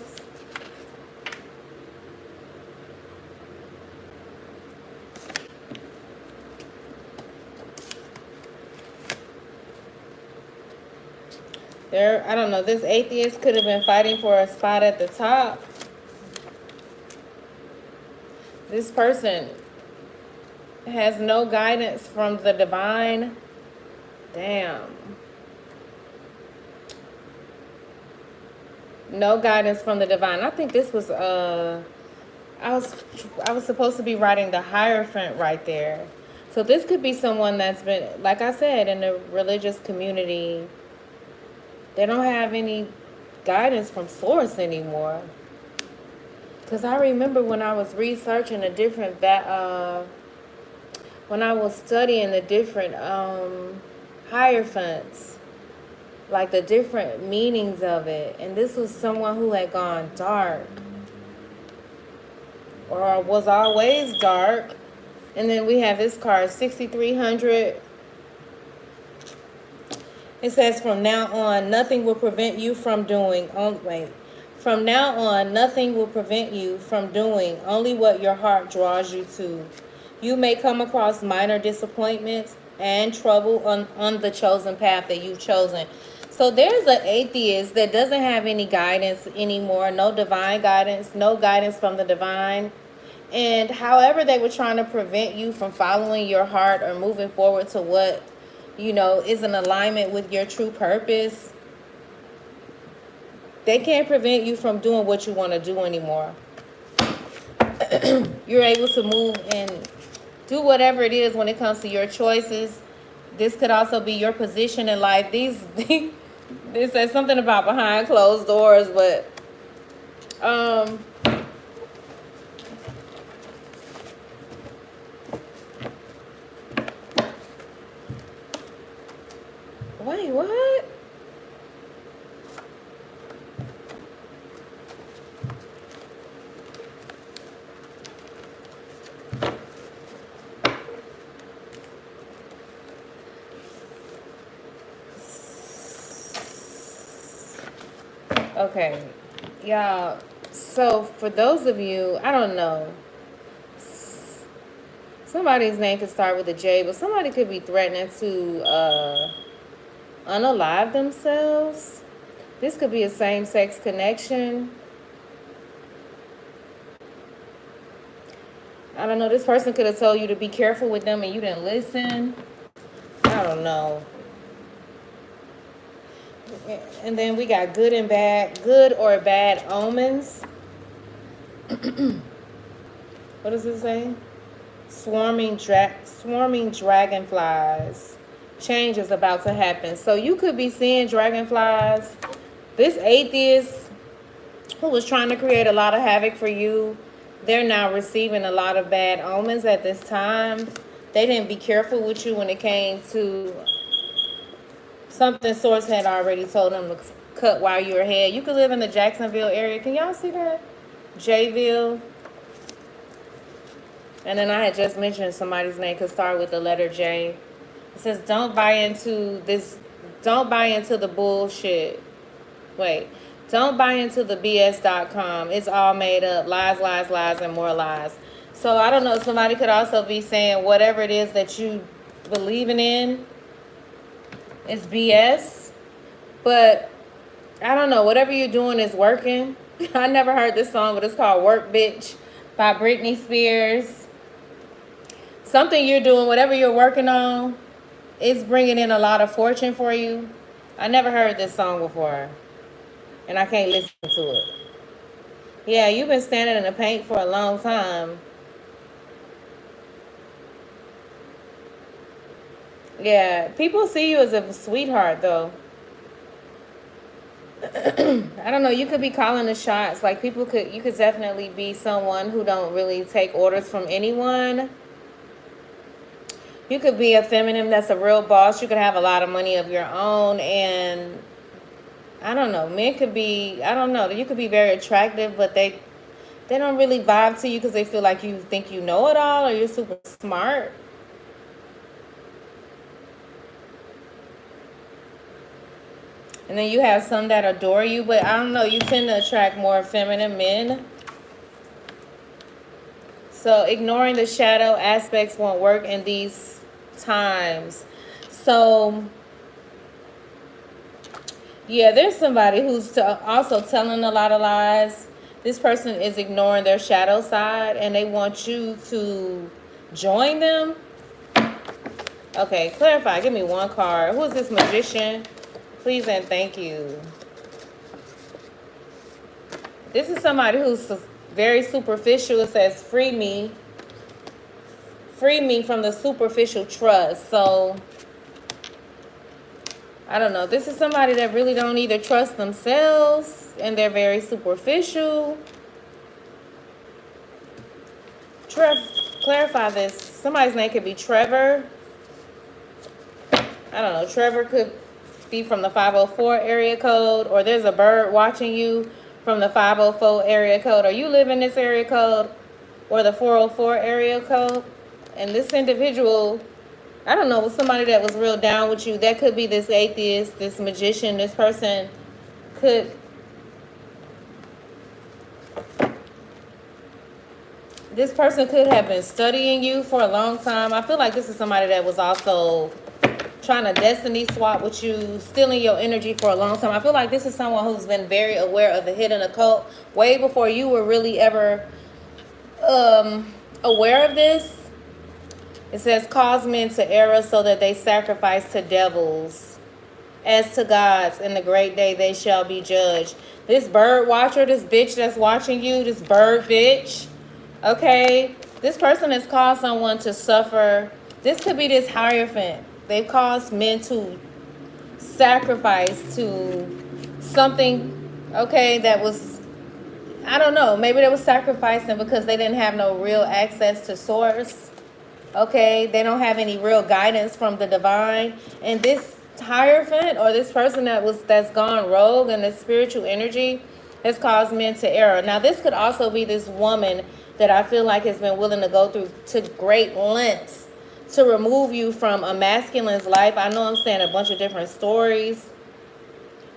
I don't know. This atheist could have been fighting for a spot at the top. This person has no guidance from the divine. Damn. No guidance from the divine. I think this was I was supposed to be writing the Hierophant right there. So this could be someone that's been, like I said, in the religious community. They don't have any guidance from source anymore. Because I remember when I was researching the different when I was studying the different hierophants, like the different meanings of it, and this was someone who had gone dark or was always dark. And then we have this card, 6300. It says, from now on, nothing will prevent you from doing, from now on, nothing will prevent you from doing only what your heart draws you to. You may come across minor disappointments and trouble on the chosen path that you've chosen. So there's an atheist that doesn't have any guidance anymore, no divine guidance, no guidance from the divine. And however they were trying to prevent you from following your heart or moving forward to what, is in alignment with your true purpose, they can't prevent you from doing what you want to do anymore. You're able to move and do whatever it is when it comes to your choices. This could also be your position in life. This says something about behind closed doors, but wait, what? Okay, y'all, so for those of you, I don't know, somebody's name could start with a J, but somebody could be threatening to unalive themselves. This could be a same-sex connection. I don't know, this person could have told you to be careful with them and you didn't listen. I don't know. And then we got good and bad, good or bad omens. What does it say? Swarming dragonflies. Change is about to happen. So you could be seeing dragonflies. This atheist who was trying to create a lot of havoc for you, they're now receiving a lot of bad omens at this time. They didn't be careful with you when it came to something source had already told them to cut while you were ahead. You could live in the Jacksonville area. Can y'all see that? Jayville. And then I had just mentioned somebody's name could start with the letter J. It says, don't buy into the bullshit. Wait. Don't buy into the BS.com. It's all made up. Lies, lies, lies, and more lies. So I don't know. Somebody could also be saying whatever it is that you believing in is BS. But I don't know. Whatever you're doing is working. I never heard this song, but it's called Work Bitch by Britney Spears. Something you're doing, whatever you're working on, is bringing in a lot of fortune for you. I never heard this song before, and I can't listen to it. Yeah, you've been standing in the paint for a long time. Yeah, people see you as a sweetheart, though. I don't know, you could be calling the shots. Like, you could definitely be someone who don't really take orders from anyone. You could be a feminine that's a real boss. You could have a lot of money of your own. And I don't know, men could be, I don't know, you could be very attractive, but they don't really vibe to you because they feel like you think you know it all or you're super smart. And then you have some that adore you, but I don't know, you tend to attract more feminine men. So ignoring the shadow aspects won't work in these times. So yeah, there's somebody who's also telling a lot of lies. This person is ignoring their shadow side and they want you to join them. Okay, clarify. Give me one card. Who is this magician? Please and thank you. This is somebody who's very superficial. It says, free me. Free me from the superficial trust. So, I don't know. This is somebody that really don't either trust themselves and they're very superficial. Clarify this. Somebody's name could be Trevor. I don't know. Trevor could be from the 504 area code, or there's a bird watching you from the 504 area code, or you live in this area code or the 404 area code. And this individual, I don't know, was somebody that was real down with you. That could be this atheist, this magician. This person could have been studying you for a long time. I feel like this is somebody that was also trying to destiny swap with you, stealing your energy for a long time. I feel like this is someone who's been very aware of the hidden occult way before you were really ever aware of this. It says, cause men to err so that they sacrifice to devils as to gods. In the great day they shall be judged. This bird watcher, this bitch that's watching you, this bird bitch, okay? This person has caused someone to suffer. This could be this Hierophant. They've caused men to sacrifice to something, okay, that was, I don't know, maybe they were sacrificing because they didn't have no real access to source, okay? They don't have any real guidance from the divine. And this Hierophant, or this person that's gone rogue in the spiritual energy, has caused men to err. Now, this could also be this woman that I feel like has been willing to go through to great lengths to remove you from a masculine's life. I know I'm saying a bunch of different stories,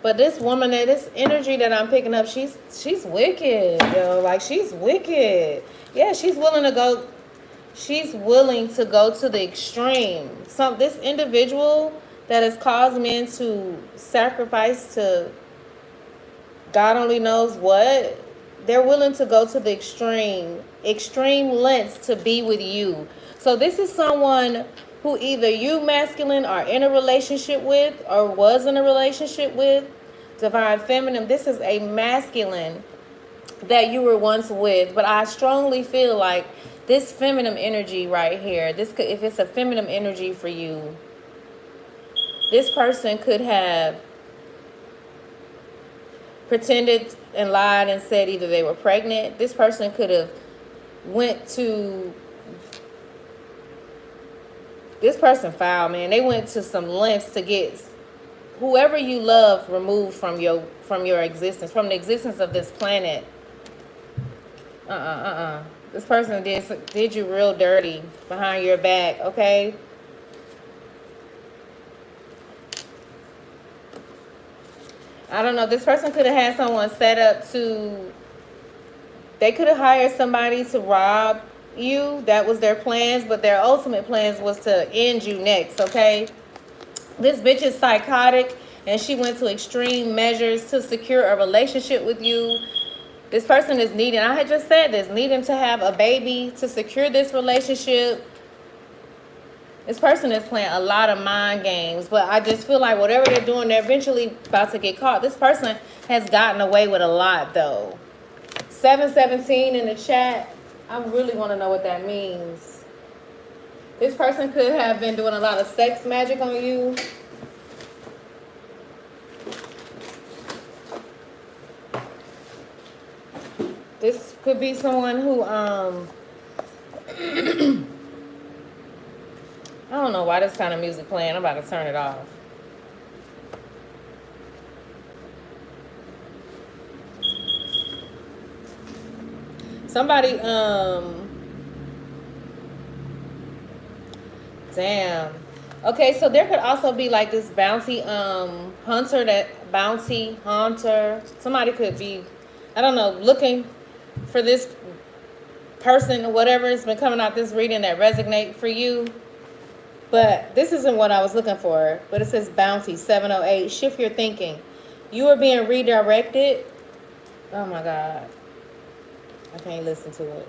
but this woman, this energy that I'm picking up, she's wicked, yo. Like, she's wicked. Yeah, she's willing to go to the extreme. This individual that has caused men to sacrifice to God only knows what, they're willing to go to the extreme lengths to be with you. So this is someone who either you masculine are in a relationship with or was in a relationship with. Divine feminine, this is a masculine that you were once with. But I strongly feel like this feminine energy right here, if it's a feminine energy for you, this person could have pretended and lied and said either they were pregnant. This person could have this person foul, man. They went to some lengths to get whoever you love removed from your existence, from the existence of this planet. This person did you real dirty behind your back, okay? I don't know. This person could have had someone set up to, they could have hired somebody to rob you. That was their plans, but their ultimate plans was to end you next, okay? This bitch is psychotic, and she went to extreme measures to secure a relationship with you. This person is needing, I had just said this, needing to have a baby to secure this relationship. This person is playing a lot of mind games, but I just feel like whatever they're doing, they're eventually about to get caught. This person has gotten away with a lot, though. 717 in the chat. I really want to know what that means. This person could have been doing a lot of sex magic on you. This could be someone who, I don't know why this kind of music playing. I'm about to turn it off. Somebody, damn. Okay, so there could also be like this bounty, bounty hunter. Somebody could be, I don't know, looking for this person or whatever has been coming out this reading that resonate for you. But this isn't what I was looking for. But it says bounty, 708. Shift your thinking. You are being redirected. Oh my God. I can't listen to it.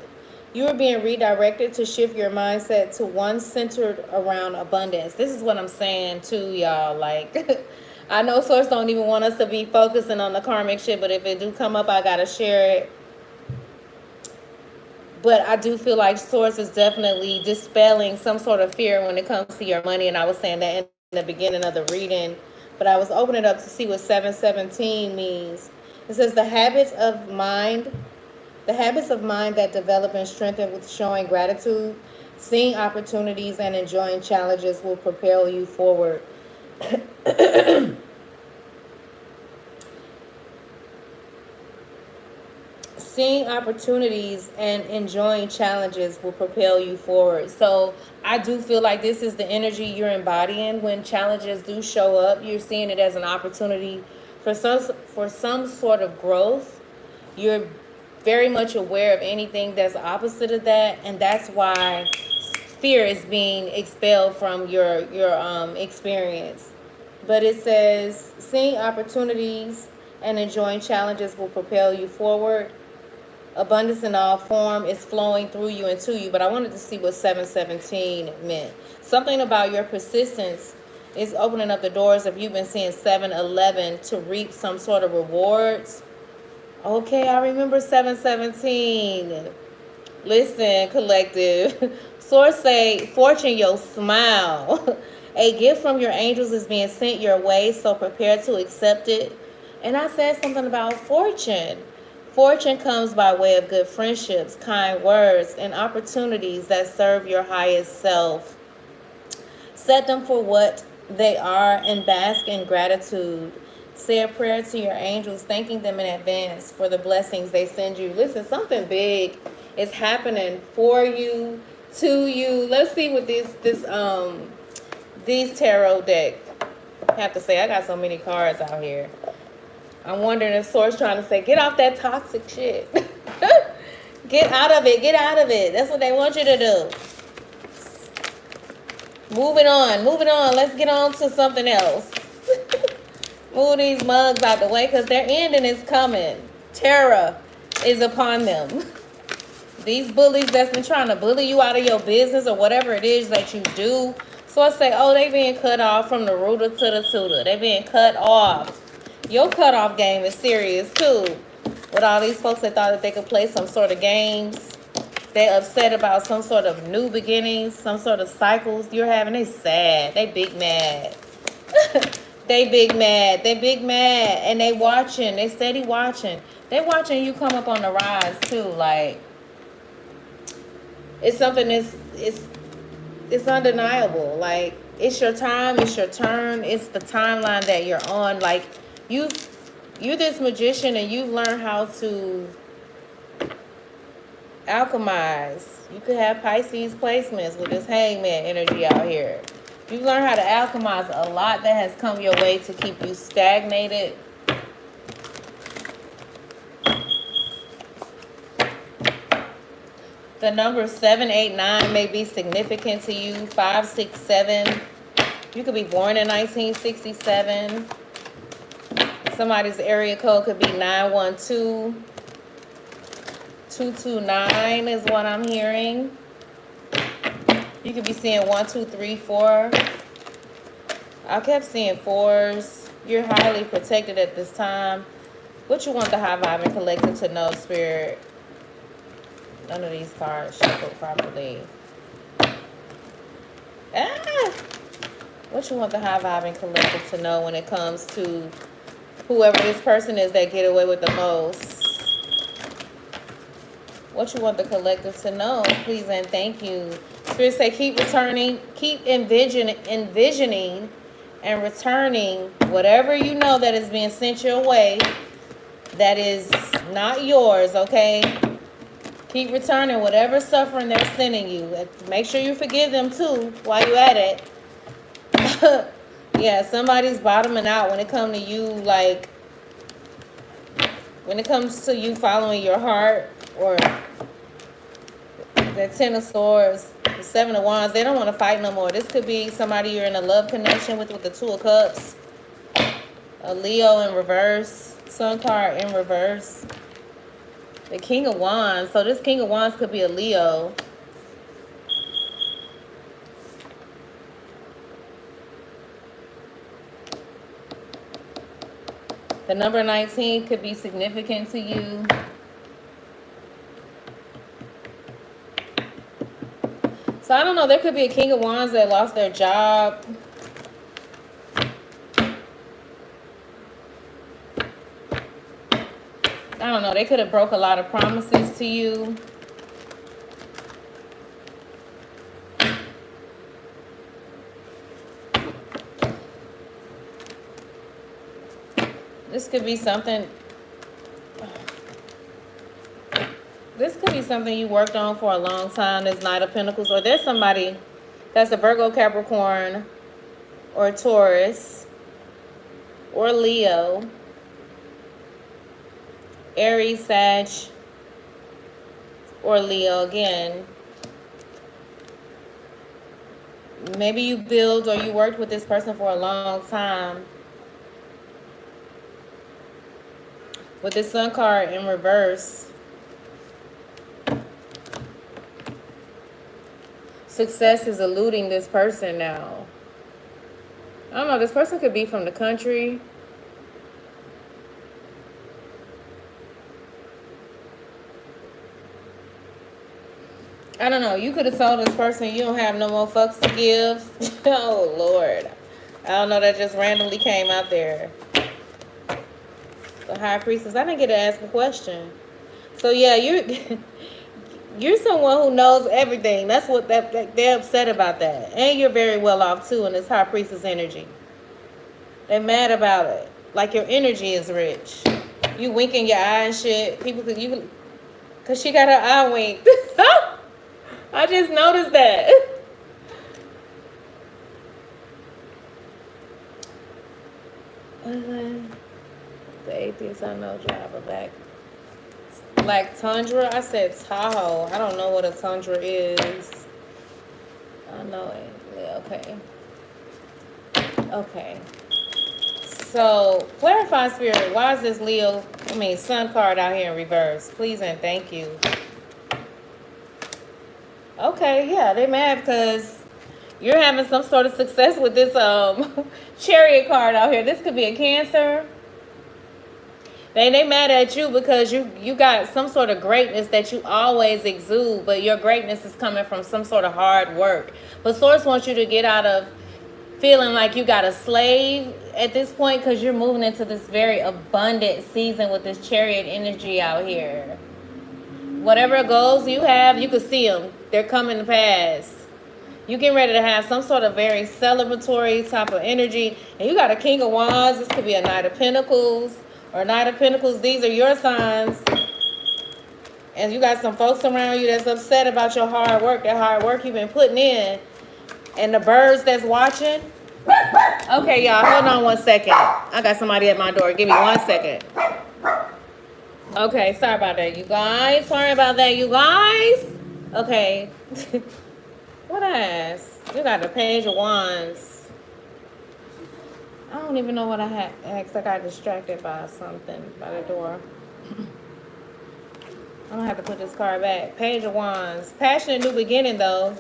You are being redirected to shift your mindset to one centered around abundance. This is what I'm saying too, y'all. Like, I know Source don't even want us to be focusing on the karmic shit, but if it do come up, I gotta share it. But I do feel like Source is definitely dispelling some sort of fear when it comes to your money. And I was saying that in the beginning of the reading. But I was opening it up to see what 717 means. It says the habits of mind that develop and strengthen with showing gratitude, seeing opportunities, and enjoying challenges will propel you forward. Seeing opportunities and enjoying challenges will propel you forward. So I do feel like this is the energy you're embodying. When challenges do show up, you're seeing it as an opportunity for some sort of growth. You're very much aware of anything that's opposite of that, and that's why fear is being expelled from your experience. But it says seeing opportunities and enjoying challenges will propel you forward. Abundance in all form is flowing through you and to you. But I wanted to see what 717 meant. Something about your persistence is opening up the doors. If you've been seeing 711 to reap some sort of rewards. Okay, I remember 717. Listen, collective. Source say, fortune your smile. A gift from your angels is being sent your way, so prepare to accept it. And I said something about fortune. Fortune comes by way of good friendships, kind words, and opportunities that serve your highest self. Set them for what they are and bask in gratitude. Say a prayer to your angels, thanking them in advance for the blessings they send you. Listen, something big is happening for you, to you. Let's see what these tarot deck have to say. I got so many cards out here. I'm wondering if Source trying to say, get off that toxic shit. Get out of it. Get out of it. That's what they want you to do. Moving on. Moving on. Let's get on to something else. Move these mugs out the way because their ending is coming. Terror is upon them. These bullies that's been trying to bully you out of your business or whatever it is that you do. So I say, oh, they being cut off from the rooter to the tutor. They being cut off. Your cutoff game is serious too. With all these folks that thought that they could play some sort of games. They upset about some sort of new beginnings, some sort of cycles you're having. They sad. They big mad. They big mad. They big mad. And they watching. They steady watching. They watching you come up on the rise too. Like, it's something that's, it's undeniable. Like, it's your time. It's your turn. It's the timeline that you're on. Like, you're this magician and you've learned how to alchemize. You could have Pisces placements with this hangman energy out here. You've learned how to alchemize a lot that has come your way to keep you stagnated. The number 789 may be significant to you. 567. You could be born in 1967. Somebody's area code could be 912. 229 is what I'm hearing. You could be seeing 1, 2, 3, 4. I kept seeing 4s. You're highly protected at this time. What you want the high vibe and collective to know, Spirit? None of these cards shuffled properly. What you want the high vibe and collective to know when it comes to whoever this person is that get away with the most? What you want the collective to know, please and thank you. Spirit say keep returning, keep envisioning and returning whatever you know that is being sent your way that is not yours, okay? Keep returning whatever suffering they're sending you. Make sure you forgive them too while you're at it. Yeah, somebody's bottoming out when it comes to you, like, when it comes to you following your heart, or the 10 of Swords, the 7 of Wands. They don't want to fight no more. This could be somebody you're in a love connection with the 2 of Cups. A Leo in reverse. Sun card in reverse. The King of Wands. So this King of Wands could be a Leo. The number 19 could be significant to you. So I don't know, there could be a King of Wands that lost their job. I don't know, they could have broke a lot of promises to you. This could be something. This could be something you worked on for a long time, this Knight of Pentacles. Or there's somebody that's a Virgo, Capricorn, or Taurus, or Leo, Aries, Sag, or Leo again. Maybe you build or you worked with this person for a long time. With this Sun card in reverse, success is eluding this person now. I don't know, this person could be from the country. I don't know, you could have told this person you don't have no more fucks to give. Oh, Lord. I don't know, that just randomly came out there. The High Priestess. I didn't get to ask a question. So, yeah, you're someone who knows everything. That's what they're upset about that. And you're very well off, too, in this High Priestess energy. They're mad about it. Like your energy is rich. You winking your eye and shit. People could, you, because she got her eye winked. I just noticed that. The atheist I know drive a black Tundra. I said Tahoe. I don't know what a Tundra is. I know it. Yeah, okay. Okay. So, clarify, Spirit. Why is this Sun card out here in reverse? Please and thank you. Okay, yeah, they mad because you're having some sort of success with this Chariot card out here. This could be a Cancer. They mad at you because you got some sort of greatness that you always exude, but your greatness is coming from some sort of hard work. But Source wants you to get out of feeling like you got a slave at this point, because you're moving into this very abundant season with this Chariot energy out here. Whatever goals you have, you can see them. They're coming to pass. You getting ready to have some sort of very celebratory type of energy. And you got a King of Wands. This could be a Knight of Pentacles or Knight of Pentacles. These are your signs. And you got some folks around you that's upset about your hard work, that hard work you've been putting in. And the birds that's watching. Okay, y'all, hold on 1 second. I got somebody at my door. Give me 1 second. Okay, sorry about that, you guys. Sorry about that, you guys. Okay. What I asked? You got the Page of Wands. I don't even know what I had asked. I got distracted by something by the door. I'm gonna have to put this card back. Page of Wands. Passionate new beginning though.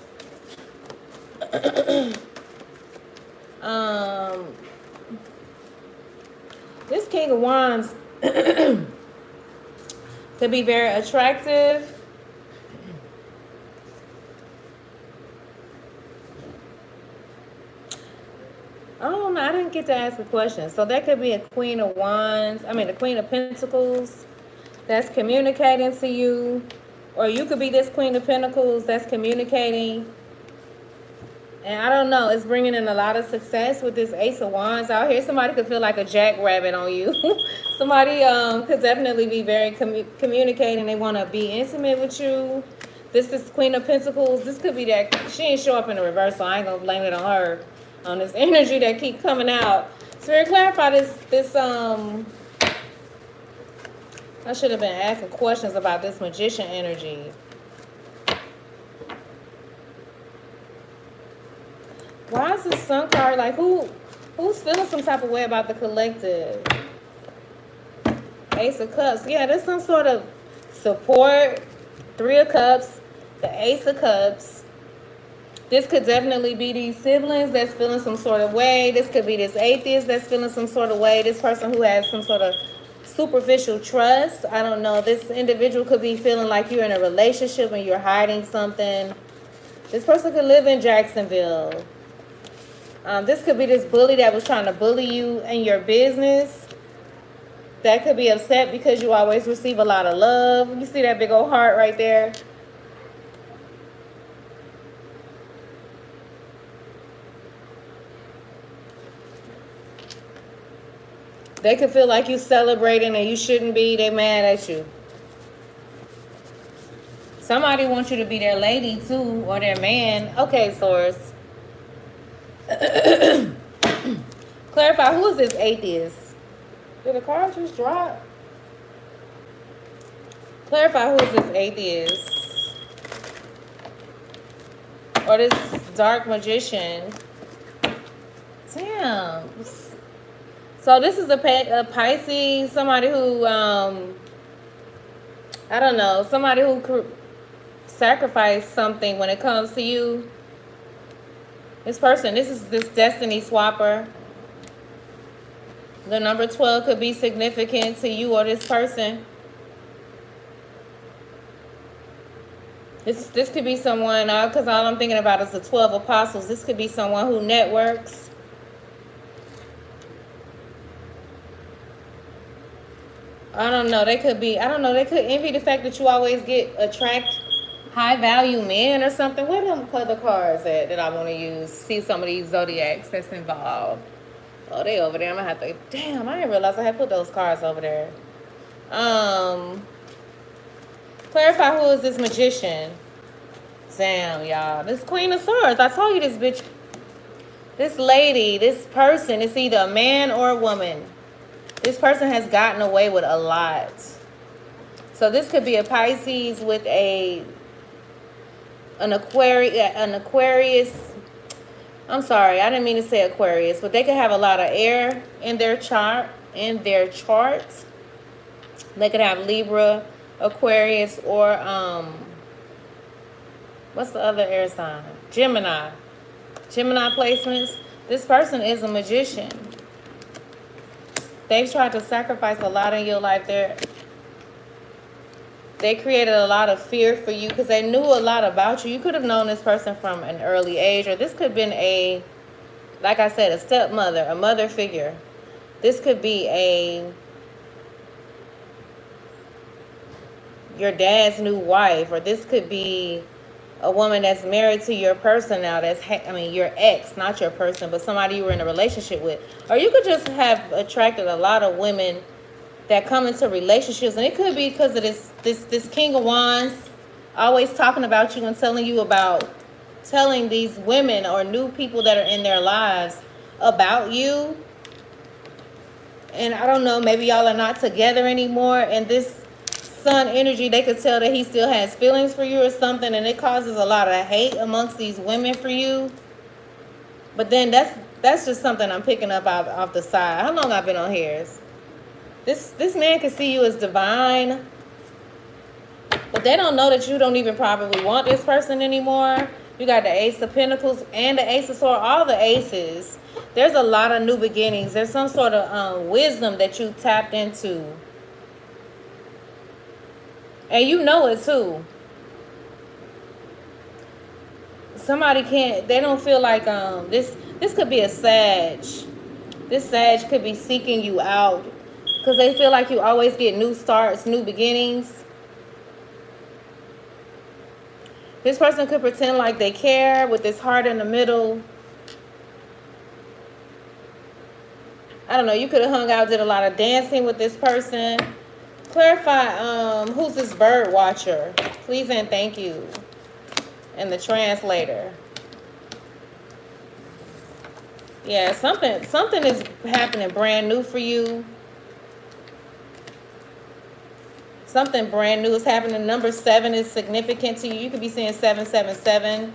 This King of Wands could be very attractive. I don't know. I didn't get to ask a question. So that could be a Queen of Wands. I mean, the Queen of Pentacles that's communicating to you. Or you could be this Queen of Pentacles that's communicating. And I don't know. It's bringing in a lot of success with this Ace of Wands out here. Somebody could feel like a jackrabbit on you. Somebody could definitely be very communicating. They want to be intimate with you. This is Queen of Pentacles. This could be that. She ain't show up in the reverse, so I ain't going to blame it on her. On this energy that keep coming out. Spirit, clarify this I should have been asking questions about this Magician energy. Why is this Sun card like who's feeling some type of way about the collective? Ace of Cups. Yeah, there's some sort of support. Three of Cups, the Ace of Cups. This could definitely be these siblings that's feeling some sort of way. This could be this atheist that's feeling some sort of way. This person who has some sort of superficial trust. I don't know. This individual could be feeling like you're in a relationship and you're hiding something. This person could live in Jacksonville. This could be this bully that was trying to bully you in your business. That could be upset because you always receive a lot of love. You see that big old heart right there? They could feel like you celebrating and you shouldn't be. They mad at you. Somebody wants you to be their lady too, or their man. Okay, Source. Clarify, who is this atheist? Did the card just drop? Clarify, who is this atheist? Or this dark magician? Damn. So this is a Pisces, somebody who, I don't know, somebody who could sacrifice something when it comes to you. This person, this is this destiny swapper. The number 12 could be significant to you or this person. This could be someone, because all I'm thinking about is the 12 apostles. This could be someone who networks. I don't know. They could be, I don't know. They could envy the fact that you always attract high value men or something. Where them other cards at that I want to use? See some of these zodiacs that's involved. Oh, they over there. I'm going to have to, damn, I didn't realize I had put those cards over there. Clarify, who is this magician? Damn, y'all. This Queen of Swords. I told you this bitch, this lady, this person, it's either a man or a woman. This person has gotten away with a lot. So this could be a Pisces with an Aquarius. I'm sorry, I didn't mean to say Aquarius, but they could have a lot of air in their chart. They could have Libra, Aquarius, or what's the other air sign? Gemini. Gemini placements. This person is a magician. They've tried to sacrifice a lot in your life. They created a lot of fear for you because they knew a lot about you. You could have known this person from an early age, or this could have been like I said, a stepmother, a mother figure. This could be your dad's new wife, or this could be a woman that's married to your person now. Your ex, not your person, but somebody you were in a relationship with. Or you could just have attracted a lot of women that come into relationships, and it could be because of this King of Wands always talking about you and telling these women or new people that are in their lives about you. And I don't know, maybe y'all are not together anymore, and this sun energy, they could tell that he still has feelings for you or something, and it causes a lot of hate amongst these women for you. But then that's just something I'm picking up off the side. How long I've been on here? This man can see you as divine, but they don't know that you don't even probably want this person anymore. You got the Ace of Pentacles and the Ace of Swords, all the aces. There's a lot of new beginnings. There's some sort of wisdom that you tapped into. And you know it too. Somebody they don't feel like this could be a Sag. This Sag could be seeking you out because they feel like you always get new starts, new beginnings. This person could pretend like they care with this heart in the middle. I don't know, you could have hung out, did a lot of dancing with this person. Clarify who's this bird watcher, please and thank you. And the translator. Yeah, something is happening brand new for you. Something brand new is happening. Number 7 is significant to you. You could be seeing 777.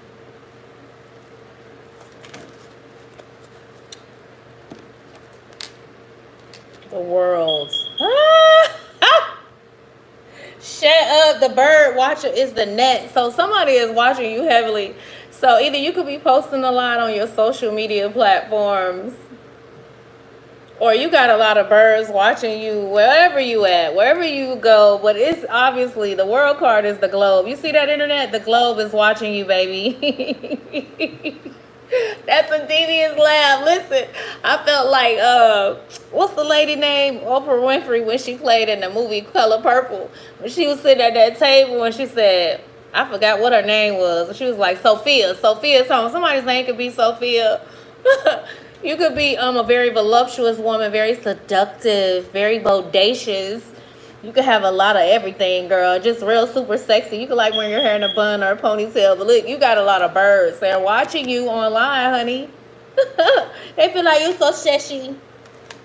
The world. Shut up. The bird watcher is the net. So somebody is watching you heavily. So either you could be posting a lot on your social media platforms, or you got a lot of birds watching you wherever you at, wherever you go. But it's obviously the world card is the globe. You see that, internet? The globe is watching you, baby. That's a devious laugh. Listen, I felt like what's the lady name? Oprah Winfrey, when she played in the movie Color Purple, when she was sitting at that table and she said, I forgot what her name was. She was like, Sophia's home. Somebody's name could be Sophia. You could be a very voluptuous woman, very seductive, very bodacious. You could have a lot of everything, girl. Just real super sexy. You could like wearing your hair in a bun or a ponytail. But look, you got a lot of birds. They're watching you online, honey. They feel like you so sexy.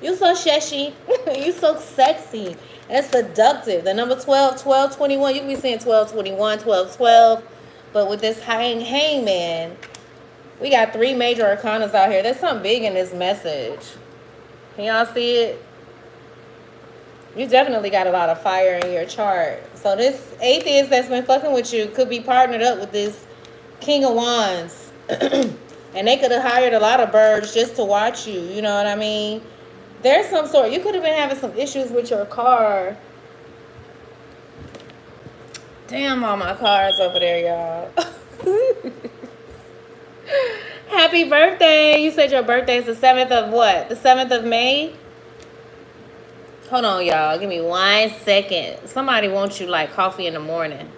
You so sexy. You so sexy and seductive. The number 12, 1221. You can be seeing 1221, 1212. But with this hangman, we got 3 major arcanas out here. There's something big in this message. Can y'all see it? You definitely got a lot of fire in your chart. So this atheist that's been fucking with you could be partnered up with this King of Wands. And they could have hired a lot of birds just to watch you. You know what I mean? There's some sort. You could have been having some issues with your car. Damn, all my cars over there, y'all. Happy birthday. You said your birthday is the 7th of what? The 7th of May? Hold on, y'all. Give me 1 second. Somebody wants you like coffee in the morning.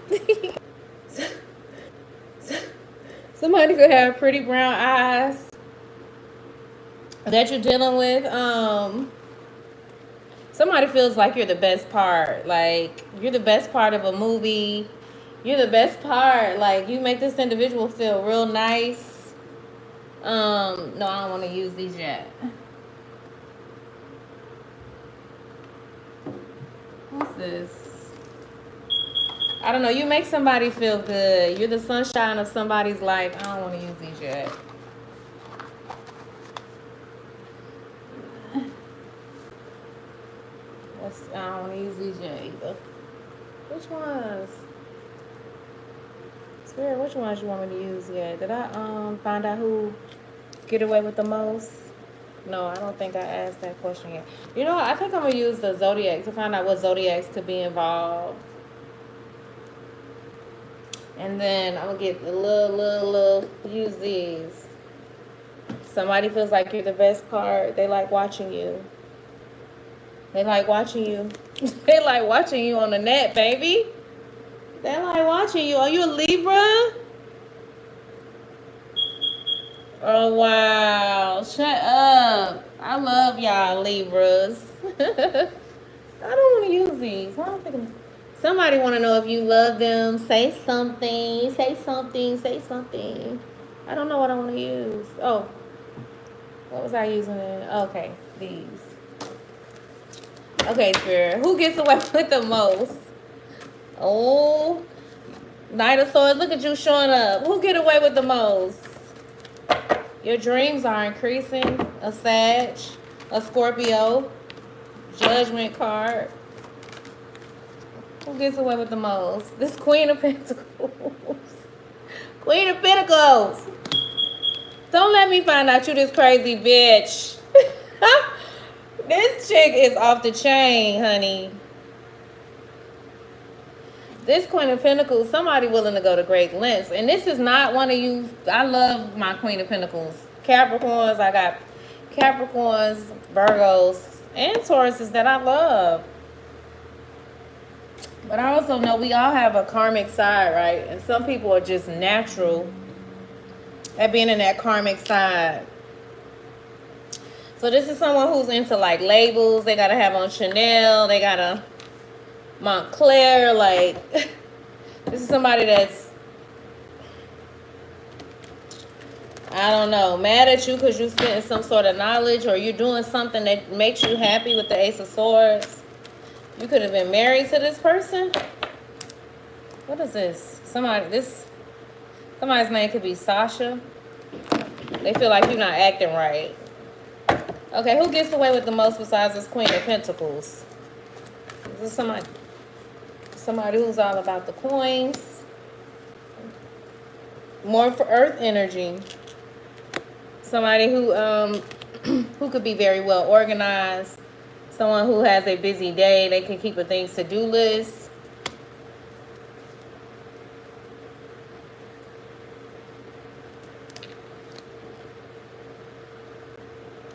Somebody could have pretty brown eyes that you're dealing with. Somebody feels like you're the best part. Like, you're the best part of a movie. You're the best part. Like, you make this individual feel real nice. No, I don't want to use these yet. What's this? I don't know. You make somebody feel good. You're the sunshine of somebody's life. I don't want to use these yet. I don't want to use these yet either. Which ones? Spirit, which ones you want me to use yet? Did I find out who get away with the most? No, I don't think I asked that question yet. You know, I think I'm going to use the Zodiac to find out what Zodiacs could be involved. And then I'm going to get the little, use these. Somebody feels like you're the best part. They like watching you. They like watching you. They like watching you on the net, baby. They like watching you. Are you a Libra? Oh, wow. Shut up. I love y'all Libras. I don't want to use these. I don't think somebody want to know if you love them. Say something. Say something. Say something. I don't know what I want to use. Oh. What was I using? Okay. These. Okay, Spirit. Who gets away with the most? Oh, Knight of Swords, look at you showing up. Who get away with the most? Your dreams are increasing. A Sag, a Scorpio, Judgment card. Who gets away with the most? This Queen of Pentacles. Queen of Pentacles. Don't let me find out you this crazy bitch. This chick is off the chain, honey. This Queen of Pentacles, somebody willing to go to great lengths. And this is not one of you. I love my Queen of Pentacles. Capricorns, I got Capricorns, Virgos, and Tauruses that I love. But I also know we all have a karmic side, right? And some people are just natural at being in that karmic side. So this is someone who's into like labels. They gotta have on Chanel. They gotta Montclair. Like this is somebody that's, I don't know, mad at you because you're spending some sort of knowledge or you're doing something that makes you happy with the Ace of Swords. You could have been married to this person. What is this? Somebody's name could be Sasha. They feel like you're not acting right. Okay, who gets away with the most besides this Queen of Pentacles? This is somebody who's all about the coins. More for earth energy. Somebody who who could be very well organized. Someone who has a busy day. They can keep a things to-do list.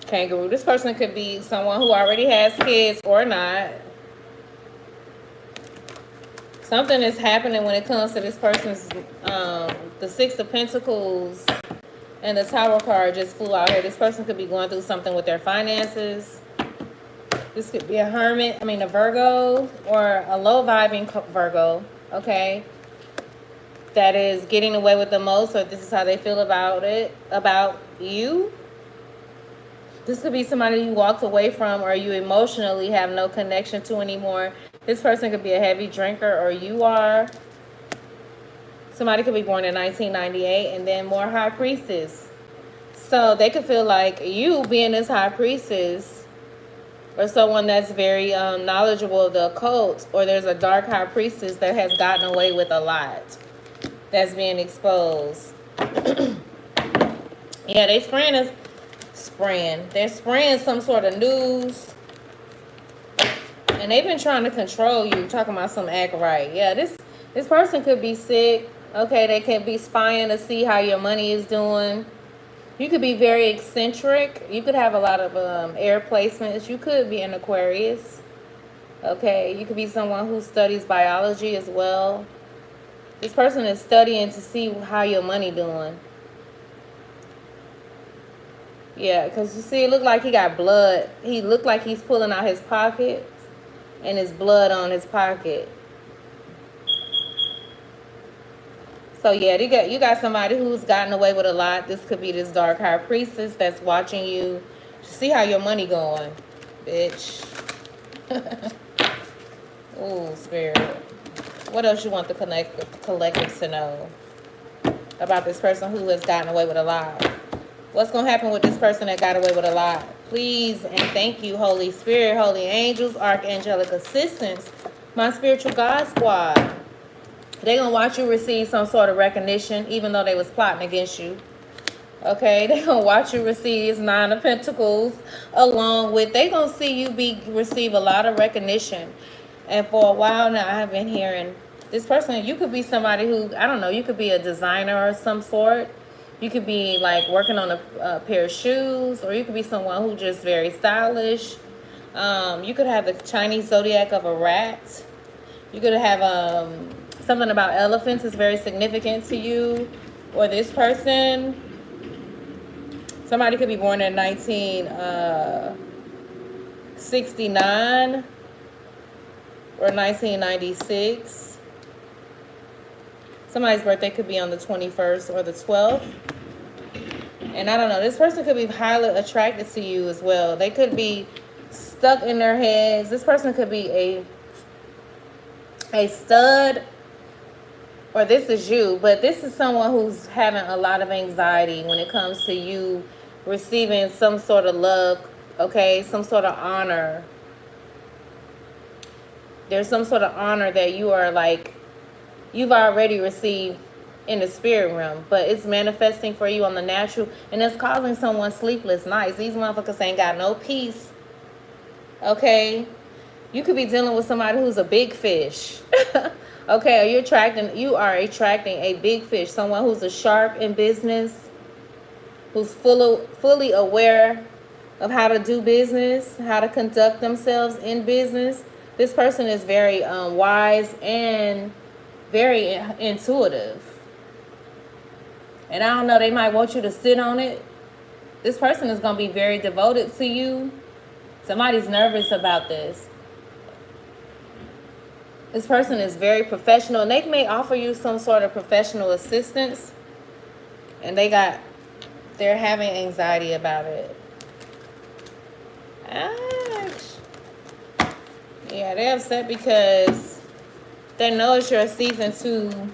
Kangaroo. This person could be someone who already has kids or not. Something is happening when it comes to this person's, the Six of Pentacles and the Tower card just flew out here. This person could be going through something with their finances. This could be a Virgo or a low vibing Virgo, okay? That is getting away with the most, or this is how they feel about you. This could be somebody you walked away from or you emotionally have no connection to anymore. This person could be a heavy drinker, or you are. Somebody could be born in 1998, and then more High Priestess. So they could feel like you being this High Priestess or someone that's very knowledgeable of the occult, or there's a dark High Priestess that has gotten away with a lot that's being exposed. Yeah, they're spraying some sort of news. And they've been trying to control you, talking about some act right. Yeah, this person could be sick. Okay, they can be spying to see how your money is doing. You could be very eccentric. You could have a lot of air placements. You could be an Aquarius. Okay, you could be someone who studies biology as well. This person is studying to see how your money doing. Yeah, because you see, it looked like he got blood. He looked like he's pulling out his pocket, and his blood on his pocket. So yeah, you got somebody who's gotten away with a lot. This could be this dark High Priestess that's watching you to see how your money going, bitch. Ooh, Spirit. What else you want the collectives to know about this person who has gotten away with a lot? What's going to happen with this person that got away with a lot? Please and thank you, Holy Spirit, Holy Angels, Archangelic Assistants, my spiritual God squad. They're going to watch you receive some sort of recognition, even though they was plotting against you. Okay, they're going to watch you receive Nine of Pentacles along with, they're going to see you receive a lot of recognition. And for a while now, I have been hearing this person, you could be somebody who, I don't know, you could be a designer of some sort. You could be like working on a pair of shoes, or you could be someone who just very stylish. You could have the Chinese zodiac of a rat. You could have something about elephants is very significant to you or this person. Somebody could be born in 1969 or 1996. Somebody's birthday could be on the 21st or the 12th. And I don't know, this person could be highly attracted to you as well. They could be stuck in their heads. This person could be a stud, or this is you, but this is someone who's having a lot of anxiety when it comes to you receiving some sort of love, okay, some sort of honor. There's some sort of honor that you are like, you've already received in the spirit realm, but it's manifesting for you on the natural, and it's causing someone sleepless nights. These motherfuckers ain't got no peace, okay? You could be dealing with somebody who's a big fish. Okay, you are attracting a big fish, someone who's a shark in business, who's fully aware of how to do business, how to conduct themselves in business. This person is very wise and very intuitive. And I don't know, they might want you to sit on it. This person is going to be very devoted to you. Somebody's nervous about this. This person is very professional, and they may offer you some sort of professional assistance, and they're having anxiety about it. Ouch. Yeah, they're upset because they know it's your season to.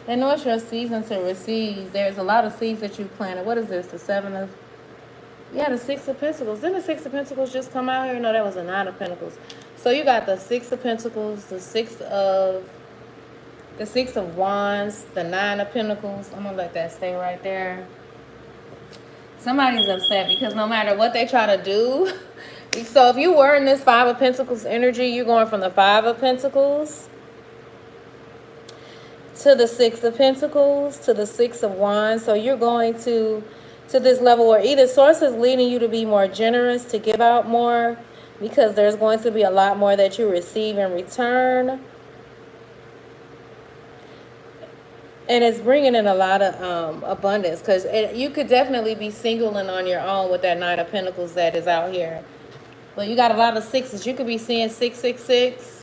They know it's your season to receive. There's a lot of seeds that you planted. What is this? The the 6 of Pentacles. Didn't the 6 of Pentacles just come out here? No, that was the 9 of Pentacles. So you got the 6 of Pentacles, the 6 of Wands, the 9 of Pentacles. I'm gonna let that stay right there. Somebody's upset because no matter what they try to do. So if you were in this 5 of Pentacles energy, you're going from the 5 of Pentacles to the 6 of Pentacles to the 6 of Wands. So you're going to this level where either source is leading you to be more generous, to give out more, because there's going to be a lot more that you receive in return. And it's bringing in a lot of abundance, because you could definitely be singling on your own with that 9 of Pentacles that is out here. But you got a lot of 6s. You could be seeing 666.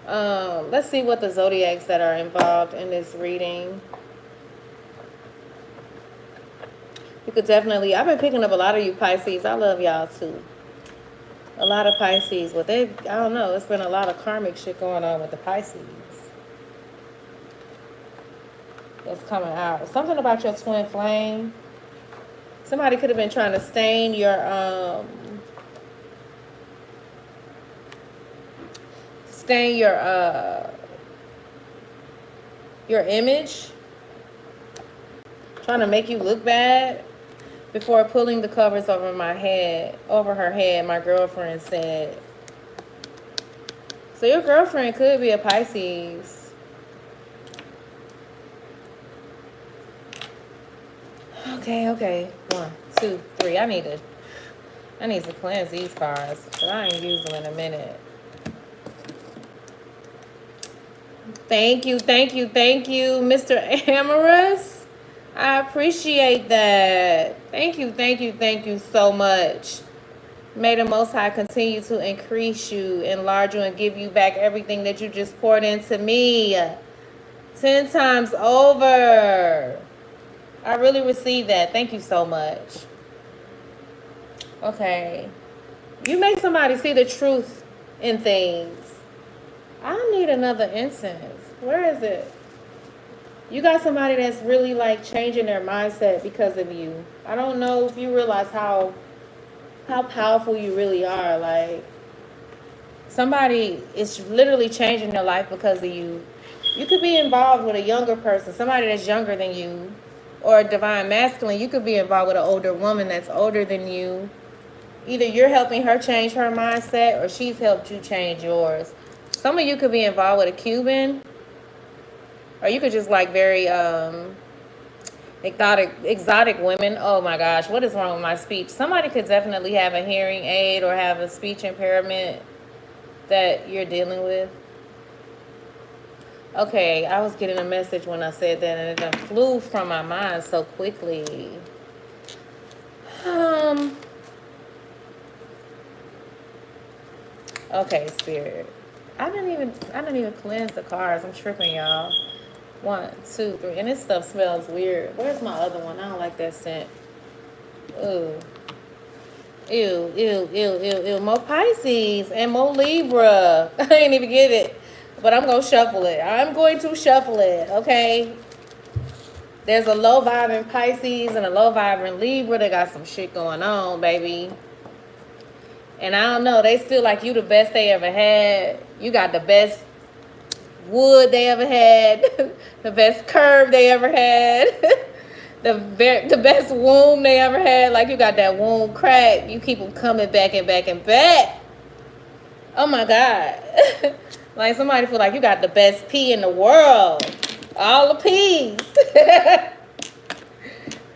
Let's see what the zodiacs that are involved in this reading. You could definitely, I've been picking up a lot of you Pisces. I love y'all too. A lot of Pisces. But I don't know, it's been a lot of karmic shit going on with the Pisces. That's coming out. Something about your twin flame. Somebody could have been trying to stain your image, trying to make you look bad. Before pulling the covers over her head, my girlfriend said. So your girlfriend could be a Pisces. Okay. 1, 2, 3. I need to cleanse these cards, but I ain't used them in a minute. Thank you, Mr. Amorous. I appreciate that. Thank you so much. May the Most High continue to increase you, enlarge you, and give you back everything that you just poured into me 10 times over. I really received that. Thank you so much. Okay. You make somebody see the truth in things. I need another incense. Where is it? You got somebody that's really like changing their mindset because of you. I don't know if you realize how powerful you really are. Like, somebody is literally changing their life because of you. You could be involved with a younger person, somebody that's younger than you, or a divine masculine. You could be involved with an older woman that's older than you. Either you're helping her change her mindset, or she's helped you change yours. Some of you could be involved with a Cuban, or you could just like very exotic women. Oh my gosh, what is wrong with my speech? Somebody could definitely have a hearing aid or have a speech impairment that you're dealing with. Okay, I was getting a message when I said that, and it flew from my mind so quickly. Okay, Spirit. I didn't even cleanse the cards. I'm tripping, y'all. 1, 2, 3. And this stuff smells weird. Where's my other one? I don't like that scent. Ooh. Ew, ew, ew, ew, ew. More Pisces and more Libra. I ain't even get it. But I'm going to shuffle it. I'm going to shuffle it, okay? There's a low vibing Pisces and a low vibing Libra. They got some shit going on, baby. And I don't know. They feel like you the best they ever had. You got the best wood they ever had. The best curve they ever had. The best womb they ever had. Like you got that womb crack. You keep them coming back and back and back. Oh my God. Like somebody feel like you got the best pee in the world. All the peas.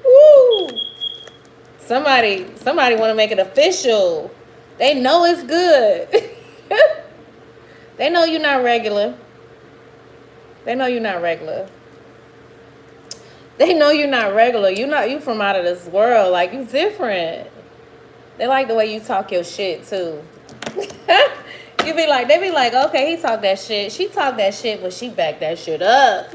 Woo. Somebody want to make it official. They know it's good. They know you're not regular. They know you're not regular. They know you're not regular. You from out of this world. Like you different. They like the way you talk your shit too. They be like, okay, he talk that shit. She talk that shit, but she back that shit up.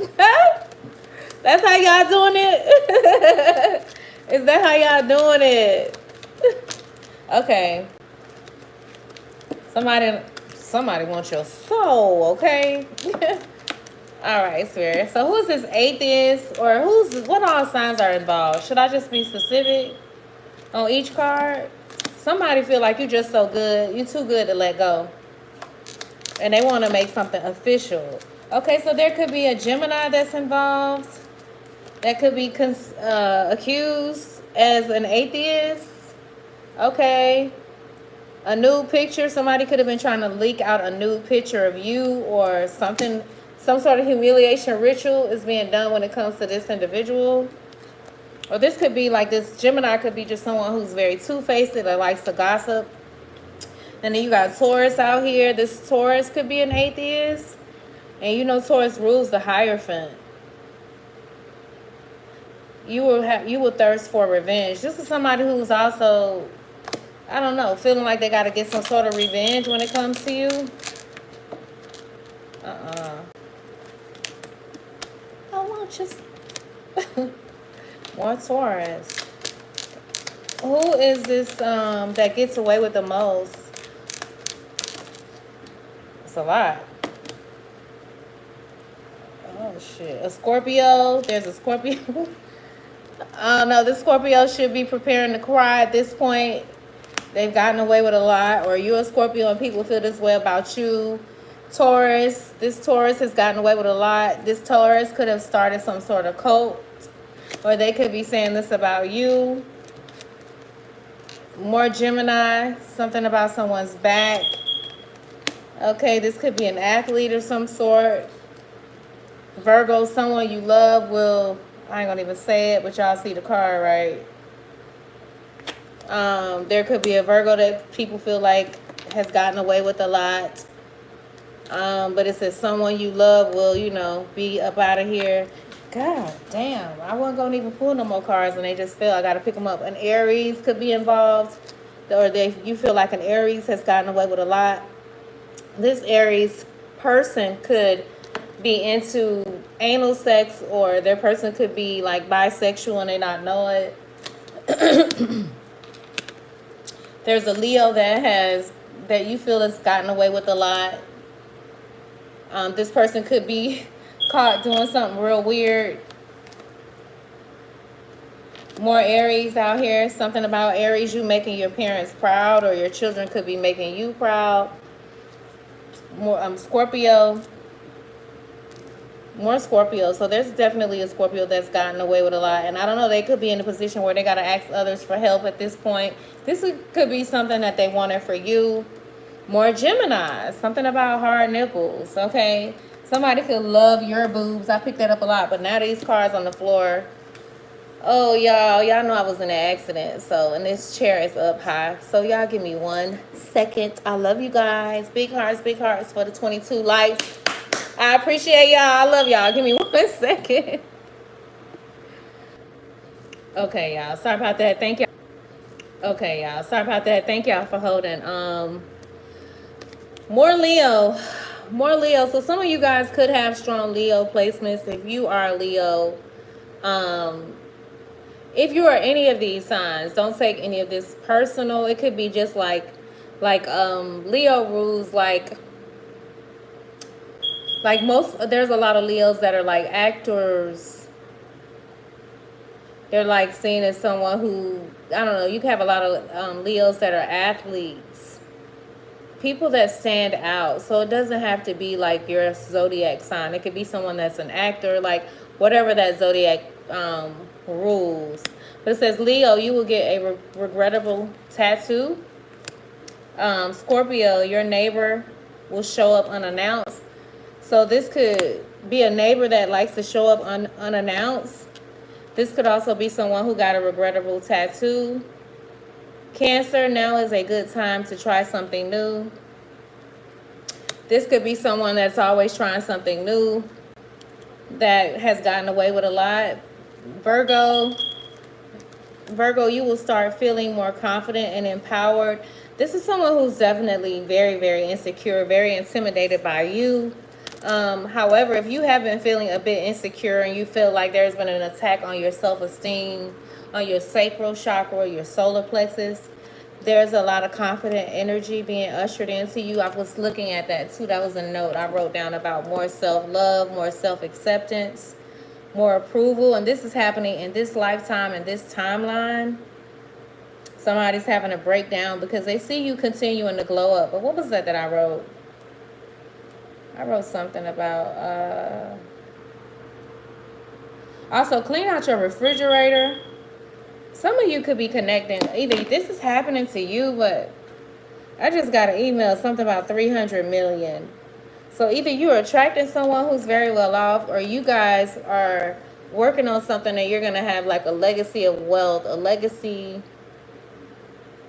That's how y'all doing it? Is that how y'all doing it? Okay. Somebody wants your soul, okay? All right, Spirit. So who's this atheist or what all signs are involved? Should I just be specific on each card? Somebody feel like you just so good. You too good to let go. And they want to make something official. Okay, so there could be a Gemini that's involved. That could be accused as an atheist. Okay. A nude picture. Somebody could have been trying to leak out a nude picture of you or something. Some sort of humiliation ritual is being done when it comes to this individual. Or this could be like this Gemini could be just someone who's very two-faced that likes to gossip. And then you got Taurus out here. This Taurus could be an atheist. And you know Taurus rules the Hierophant. You will thirst for revenge. This is somebody who's also, I don't know, feeling like they got to get some sort of revenge when it comes to you. I won't just... More Taurus. Who is this that gets away with the most? It's a lot. Oh, shit. A Scorpio. There's a Scorpio. I don't know. This Scorpio should be preparing to cry at this point. They've gotten away with a lot. Or you're a Scorpio and people feel this way about you. Taurus. This Taurus has gotten away with a lot. This Taurus could have started some sort of cult. Or they could be saying this about you. More Gemini. Something about someone's back. Okay, this could be an athlete of some sort. Virgo, someone you love will... I ain't gonna even say it, but y'all see the card, right? There could be a Virgo that people feel like has gotten away with a lot. But it says someone you love will, you know, be up out of here. God damn, I wasn't gonna even pull no more cards and they just fell. I gotta pick them up. An Aries could be involved. Or you feel like an Aries has gotten away with a lot. This Aries person could be into anal sex, or their person could be like bisexual and they not know it. There's a Leo that you feel has gotten away with a lot. This person could be caught doing something real weird. More Aries out here. Something about Aries, you making your parents proud, or your children could be making you proud. More Scorpio. More Scorpio. So there's definitely a Scorpio that's gotten away with a lot. And I don't know, they could be in a position where they got to ask others for help at this point. This could be something that they wanted for you. More Gemini. Something about hard nipples. Okay. Somebody could love your boobs. I picked that up a lot. But now these cards on the floor. Oh, y'all know I was in an accident. So, and this chair is up high. So y'all give me 1 second. I love you guys. Big hearts for the 22 likes. I appreciate y'all. I love y'all. Give me 1 second. Okay, y'all. Sorry about that. Thank y'all. Okay, y'all. Sorry about that. Thank y'all for holding. More Leo. More Leo. So some of you guys could have strong Leo placements. If you are a Leo, if you are any of these signs, don't take any of this personal. It could be just like Leo rules, like most, there's a lot of Leos that are like actors. They're like seen as someone who, I don't know, you can have a lot of Leos that are athletes, people that stand out. So it doesn't have to be like your zodiac sign. It could be someone that's an actor, like whatever that zodiac rules. But it says, Leo, you will get a regrettable tattoo. Scorpio, your neighbor will show up unannounced. So this could be a neighbor that likes to show up unannounced. This could also be someone who got a regrettable tattoo. Cancer, now is a good time to try something new. This could be someone that's always trying something new, that has gotten away with a lot. Virgo, you will start feeling more confident and empowered. This is someone who's definitely very, very insecure, very intimidated by you. However, if you have been feeling a bit insecure and you feel like there's been an attack on your self-esteem, on your sacral chakra, your solar plexus, there's a lot of confident energy being ushered into you. I was looking at that too. That was a note I wrote down about more self-love, more self-acceptance, more approval. And this is happening in this lifetime, in this timeline. Somebody's having a breakdown because they see you continuing to glow up. But what was that I wrote? I wrote something about also clean out your refrigerator. Some of you could be connecting. Either this is happening to you, but I just got an email, something about 300 million. So either you're attracting someone who's very well off, or you guys are working on something and you're going to have like a legacy of wealth, a legacy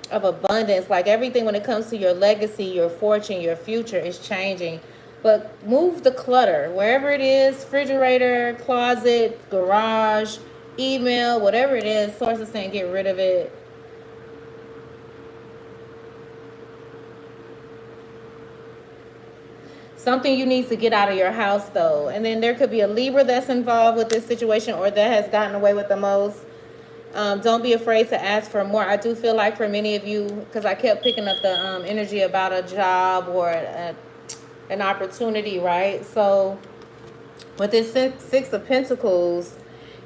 of abundance. Like everything when it comes to your legacy, your fortune, your future is changing. But move the clutter, wherever it is, refrigerator, closet, garage, email, whatever it is, source is saying get rid of it. Something you need to get out of your house though. And then there could be a Libra that's involved with this situation or that has gotten away with the most. Don't be afraid to ask for more. I do feel like for many of you, because I kept picking up the energy about a job or an opportunity, right? So with this Six of Pentacles,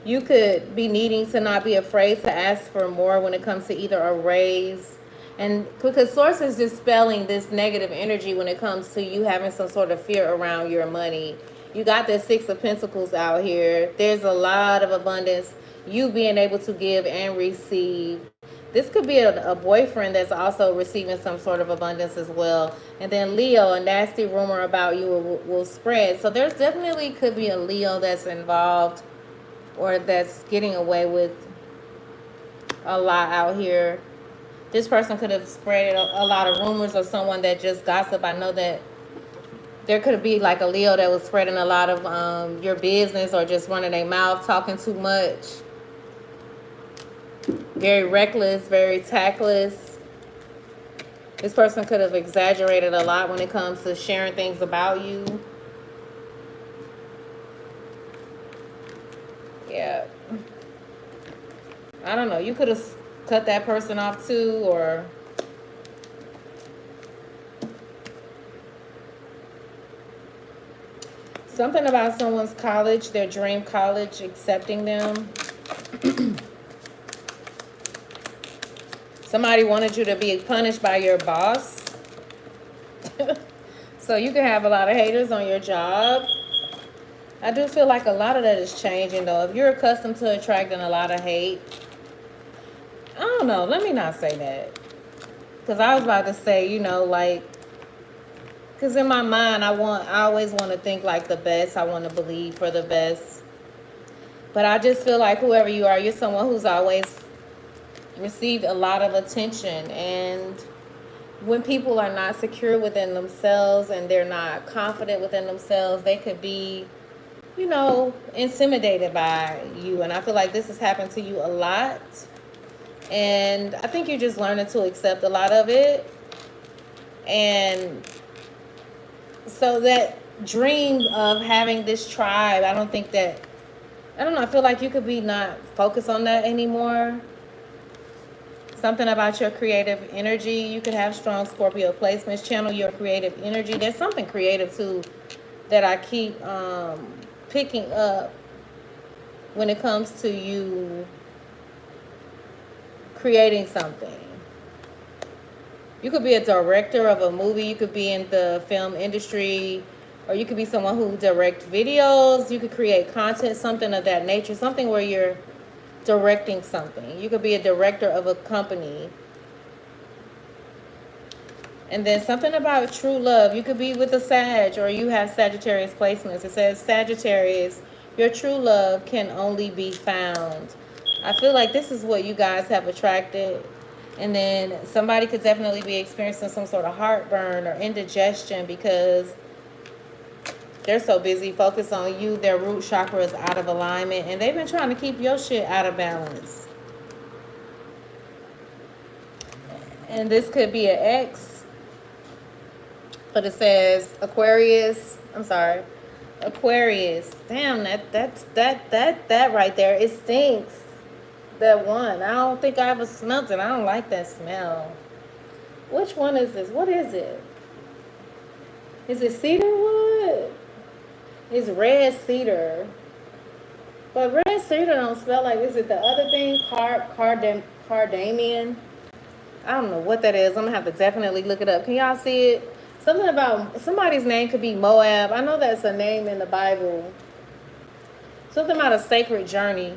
you could be needing to not be afraid to ask for more when it comes to either a raise. And because source is dispelling this negative energy when it comes to you having some sort of fear around your money. You got this Six of Pentacles out here. There's a lot of abundance. You being able to give and receive. This could be a boyfriend that's also receiving some sort of abundance as well. And then Leo, a nasty rumor about you will spread. So there's definitely could be a Leo that's involved or that's getting away with a lot out here. This person could have spread a lot of rumors or someone that just gossip. I know that there could be like a Leo that was spreading a lot of your business or just running their mouth, talking too much. Very reckless, very tactless. This person could have exaggerated a lot when it comes to sharing things about you. Yeah. I don't know. You could have cut that person off too, or something about someone's college, their dream college, accepting them. Somebody wanted you to be punished by your boss. So you can have a lot of haters on your job. I do feel like a lot of that is changing though. If you're accustomed to attracting a lot of hate, I don't know, let me not say that. Because I was about to say, you know, like, because in my mind, I always want to think like the best. I want to believe for the best. But I just feel like whoever you are, you're someone who's always received a lot of attention. And when people are not secure within themselves and they're not confident within themselves, they could be, you know, intimidated by you. And I feel like this has happened to you a lot. And I think you're just learning to accept a lot of it. And so that dream of having this tribe, I don't think that I don't know, I feel like you could be not focused on that anymore. Something about your creative energy. You could have strong Scorpio placements. Channel your creative energy. There's something creative too that I keep picking up when it comes to you creating something. You could be a director of a movie. You could be in the film industry. Or you could be someone who directs videos. You could create content, something of that nature. Something where you're directing something. You could be a director of a company. And then something about true love. You could be with a Sag, or you have Sagittarius placements. It says, Sagittarius, your true love can only be found. I feel like this is what you guys have attracted. And then somebody could definitely be experiencing some sort of heartburn or indigestion because they're so busy focused on you. Their root chakra is out of alignment. And they've been trying to keep your shit out of balance. And this could be an ex. But it says Aquarius. I'm sorry. Aquarius. Damn, that right there. It stinks. That one. I don't think I ever smelled it. I don't like that smell. Which one is this? What is it? Is it cedar wood? It's red cedar. But red cedar don't smell like, is it the other thing? Cardamian? I don't know what that is. I'm going to have to definitely look it up. Can y'all see it? Something about, somebody's name could be Moab. I know that's a name in the Bible. Something about a sacred journey.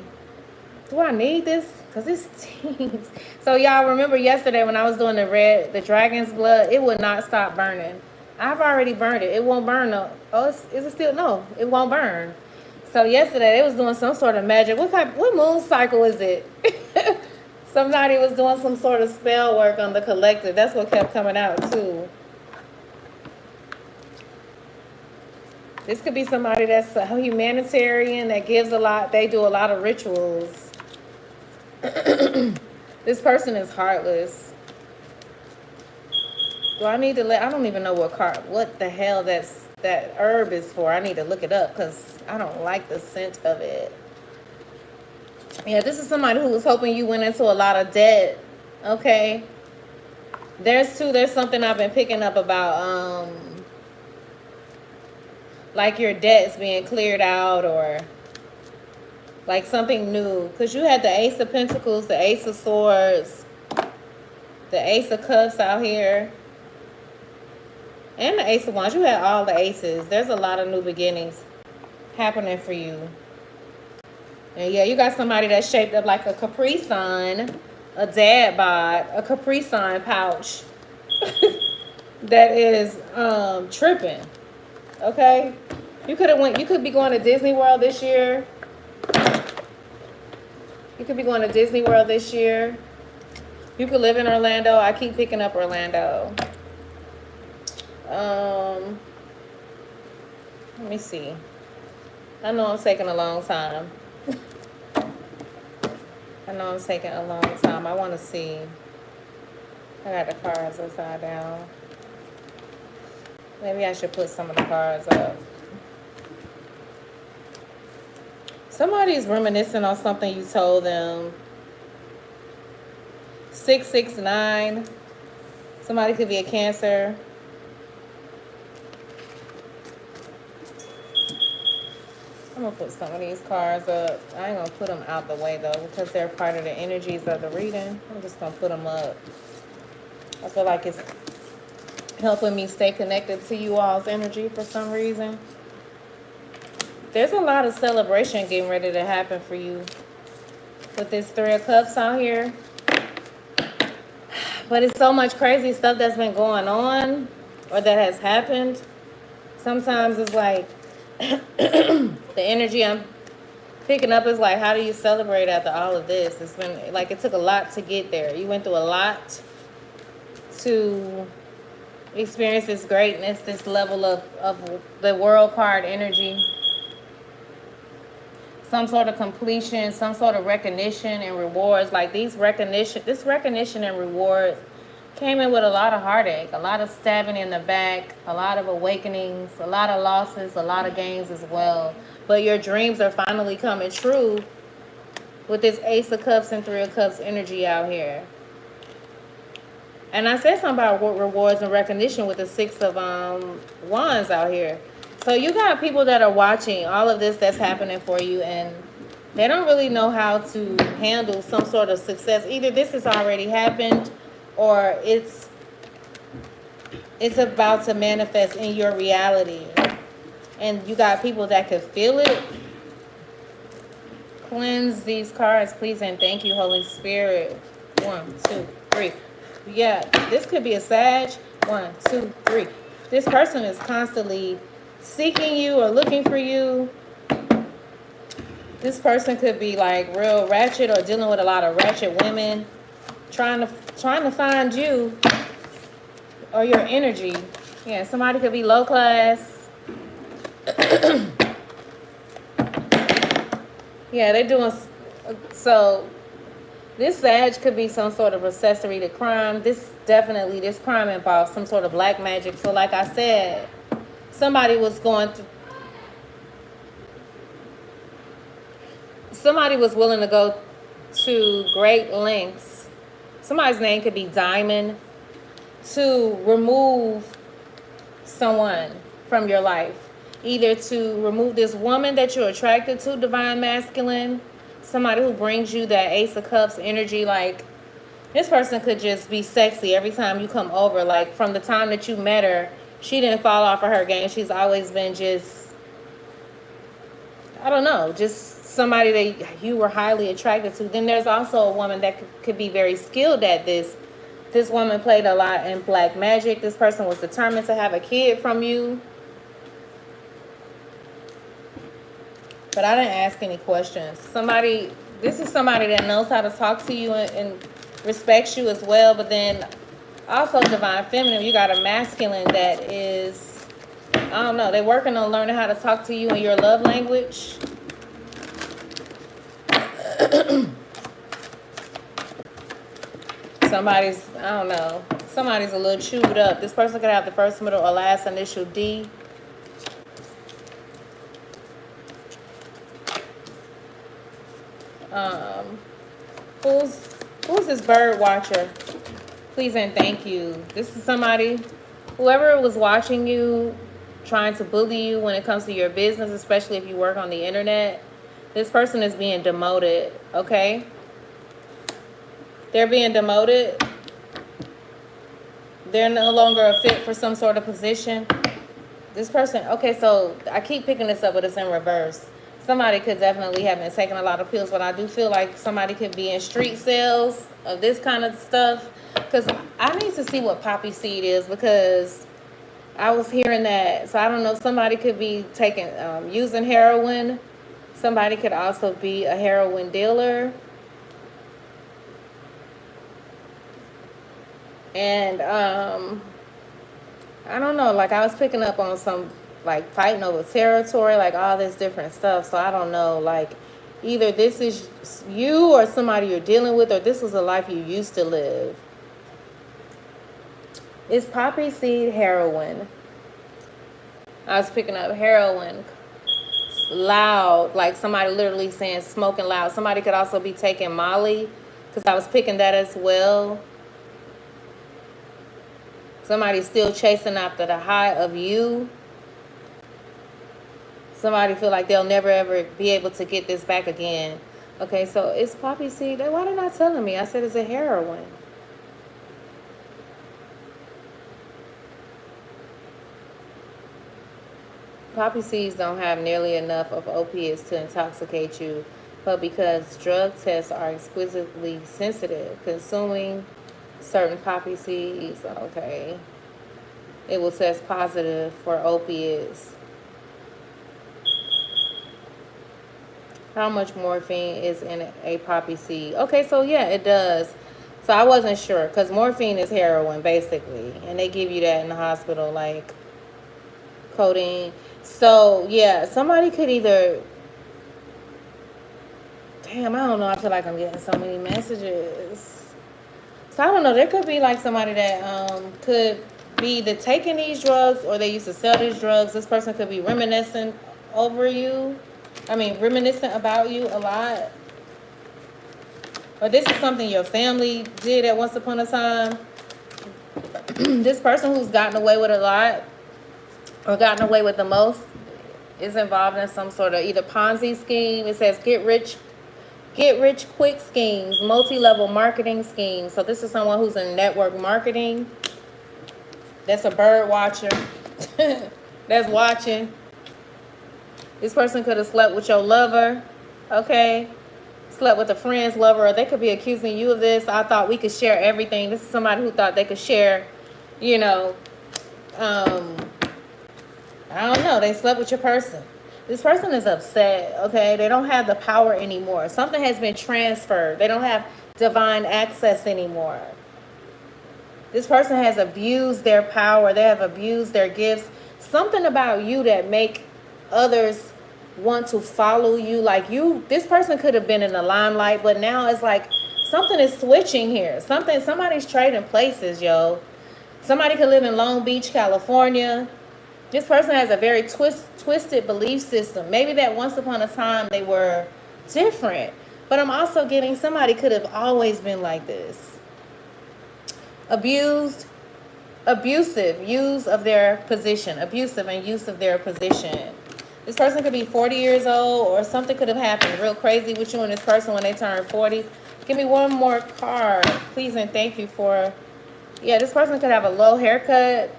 Do I need this? Because it stinks. So y'all remember yesterday when I was doing the dragon's blood, it would not stop burning. I've already burned it. It won't burn. No. Oh, is it still? No, it won't burn. So yesterday they was doing some sort of magic. What moon cycle is it? Somebody was doing some sort of spell work on the collective. That's what kept coming out too. This could be somebody that's a humanitarian that gives a lot. They do a lot of rituals. This person is heartless. Do I need to I don't even know what the hell that herb is for. I need to look it up because I don't like the scent of it. Yeah, this is somebody who was hoping you went into a lot of debt. Okay. There's something I've been picking up about like your debts being cleared out or like something new. Because you had the Ace of Pentacles, the Ace of Swords, the Ace of Cups out here. And the Ace of Wands. You had all the aces. There's a lot of new beginnings happening for you. And yeah, you got somebody that's shaped up like a Capri Sun, a dad bod, a Capri Sun pouch that is tripping. Okay? You could be going to Disney World this year. You could be going to Disney World this year. You could live in Orlando. I keep picking up Orlando. Let me see. I know I'm taking a long time. I want to see. I got the cards upside down. Maybe I should put some of the cards up. Somebody's reminiscing on something you told them. 669. Somebody could be a Cancer. I'm going to put some of these cards up. I ain't going to put them out the way, though, because they're part of the energies of the reading. I'm just going to put them up. I feel like it's helping me stay connected to you all's energy for some reason. There's a lot of celebration getting ready to happen for you with this Three of Cups out here. But it's so much crazy stuff that's been going on or that has happened. Sometimes it's like the energy I'm picking up is like, how do you celebrate after all of this? It's been like it took a lot to get there. You went through a lot to experience this greatness, this level of the world card energy. Some sort of completion, some sort of recognition and rewards. Like this recognition and rewards came in with a lot of heartache, a lot of stabbing in the back, a lot of awakenings, a lot of losses, a lot of gains as well. But your dreams are finally coming true with this Ace of Cups and Three of Cups energy out here. And I said something about rewards and recognition with the Six of Wands out here. So you got people that are watching all of this that's happening for you, and they don't really know how to handle some sort of success. Either this has already happened, or it's about to manifest in your reality. And you got people that could feel it. Cleanse these cards, please, and thank you, Holy Spirit. 1, 2, 3. Yeah, this could be a Sag. 1, 2, 3. This person is constantly seeking you or looking for you. This person could be like real ratchet or dealing with a lot of ratchet women, trying to find you or your energy. Yeah, somebody could be low class. Yeah, they're doing so. This Sag could be some sort of accessory to crime. This crime involves some sort of black magic. So like I said, somebody was willing to go to great lengths. Somebody's name could be Diamond, to remove someone from your life. Either to remove this woman that you're attracted to, divine masculine, somebody who brings you that Ace of Cups energy. Like, this person could just be sexy every time you come over. Like, from the time that you met her, she didn't fall off of her game. She's always been just, I don't know, just somebody that you were highly attracted to. Then there's also a woman that could be very skilled at this. This woman played a lot in black magic. This person was determined to have a kid from you. But I didn't ask any questions. This is somebody that knows how to talk to you and respects you as well. But then also divine feminine, you got a masculine that is, I don't know, they're working on learning how to talk to you in your love language. Somebody's a little chewed up. This person could have the first, middle, or last initial D. Who's this bird watcher? Please and thank you. This is somebody, whoever was watching you, trying to bully you when it comes to your business, especially if you work on the internet. This person is being demoted, okay? They're being demoted. They're no longer a fit for some sort of position. This person, okay, so I keep picking this up, but it's in reverse. Somebody could definitely have been taking a lot of pills, but I do feel like somebody could be in street sales of this kind of stuff. Because I need to see what poppy seed is, because I was hearing that. So I don't know, somebody could be taking, using heroin. Somebody could also be a heroin dealer. And I don't know, like I was picking up on some, like fighting over territory, like all this different stuff. So I don't know, like either this is you or somebody you're dealing with, or this was a life you used to live. It's poppy seed heroin. I was picking up heroin, loud, like somebody literally saying smoking loud. Somebody could also be taking Molly, because I was picking that as well. Somebody's still chasing after the high of you. Somebody feel like they'll never ever be able to get this back again. Okay, so it's poppy seed. Why they not telling me? I said it's a heroin. Poppy seeds don't have nearly enough of opiates to intoxicate you, but because drug tests are exquisitely sensitive, consuming certain poppy seeds, okay, it will test positive for opiates. How much morphine is in a poppy seed? Okay, so yeah, it does. So I wasn't sure, because morphine is heroin, basically. And they give you that in the hospital, like codeine. So, yeah, somebody could either... Damn, I don't know. I feel like I'm getting so many messages. So, I don't know. There could be, like, somebody that could be either taking these drugs or they used to sell these drugs. This person could be reminiscing over you. reminiscent about you a lot. Or this is something your family did at once upon a time. This person who's gotten away with a lot or gotten away with the most is involved in some sort of either Ponzi scheme. It says get rich quick schemes, multi-level marketing schemes. So this is someone who's in network marketing. That's a bird watcher. That's watching. This person could have slept with your lover, okay? Slept with a friend's lover, or they could be accusing you of this. I thought we could share everything. This is somebody who thought they could share, you know, I don't know. They slept with your person. This person is upset, okay? They don't have the power anymore. Something has been transferred. They don't have divine access anymore. This person has abused their power. They have abused their gifts. Something about you that make others want to follow you. Like this person could have been in the limelight, but now it's like something is switching here. Somebody's trading places, yo. Somebody could live in Long Beach, California. This person has a very twisted belief system. Maybe that once upon a time they were different. But I'm also getting somebody could have always been like this. Abusive use of their position. Abusive and use of their position. This person could be 40 years old, or something could have happened real crazy with you and this person when they turn 40. Give me one more card, please and thank you for... Yeah, this person could have a low haircut,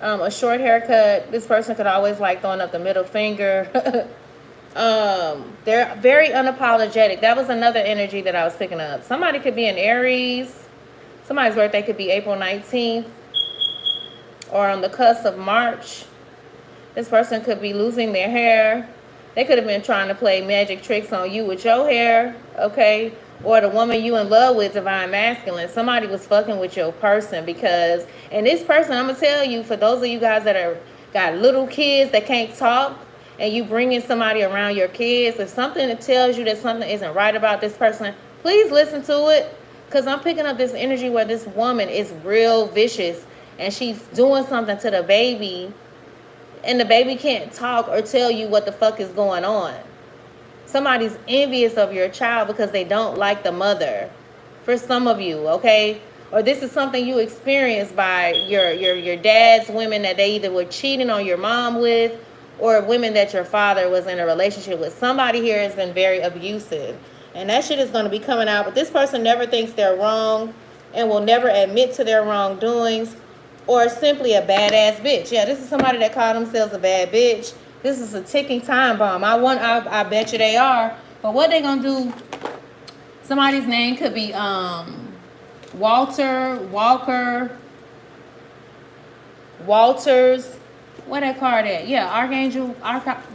a short haircut. This person could always like throwing up the middle finger. They're very unapologetic. That was another energy that I was picking up. Somebody could be an Aries. Somebody's birthday could be April 19th or on the cusp of March. This person could be losing their hair. They could have been trying to play magic tricks on you with your hair, okay? Or the woman you in love with, divine masculine. Somebody was fucking with your person because... And this person, I'm going to tell you, for those of you guys that got little kids that can't talk, and you bringing somebody around your kids, if something tells you that something isn't right about this person, please listen to it. Because I'm picking up this energy where this woman is real vicious and she's doing something to the baby, and the baby can't talk or tell you what the fuck is going on. Somebody's envious of your child because they don't like the mother. For some of you, okay? Or this is something you experienced by your dad's women that they either were cheating on your mom with, or women that your father was in a relationship with. Somebody here has been very abusive. And that shit is going to be coming out. But this person never thinks they're wrong and will never admit to their wrongdoings, or simply a badass bitch. Yeah, this is somebody that called themselves a bad bitch. This is a ticking time bomb. I bet you they are. But what they going to do, somebody's name could be Walter, Walker, Walters. Where that card at? Yeah, Archangel.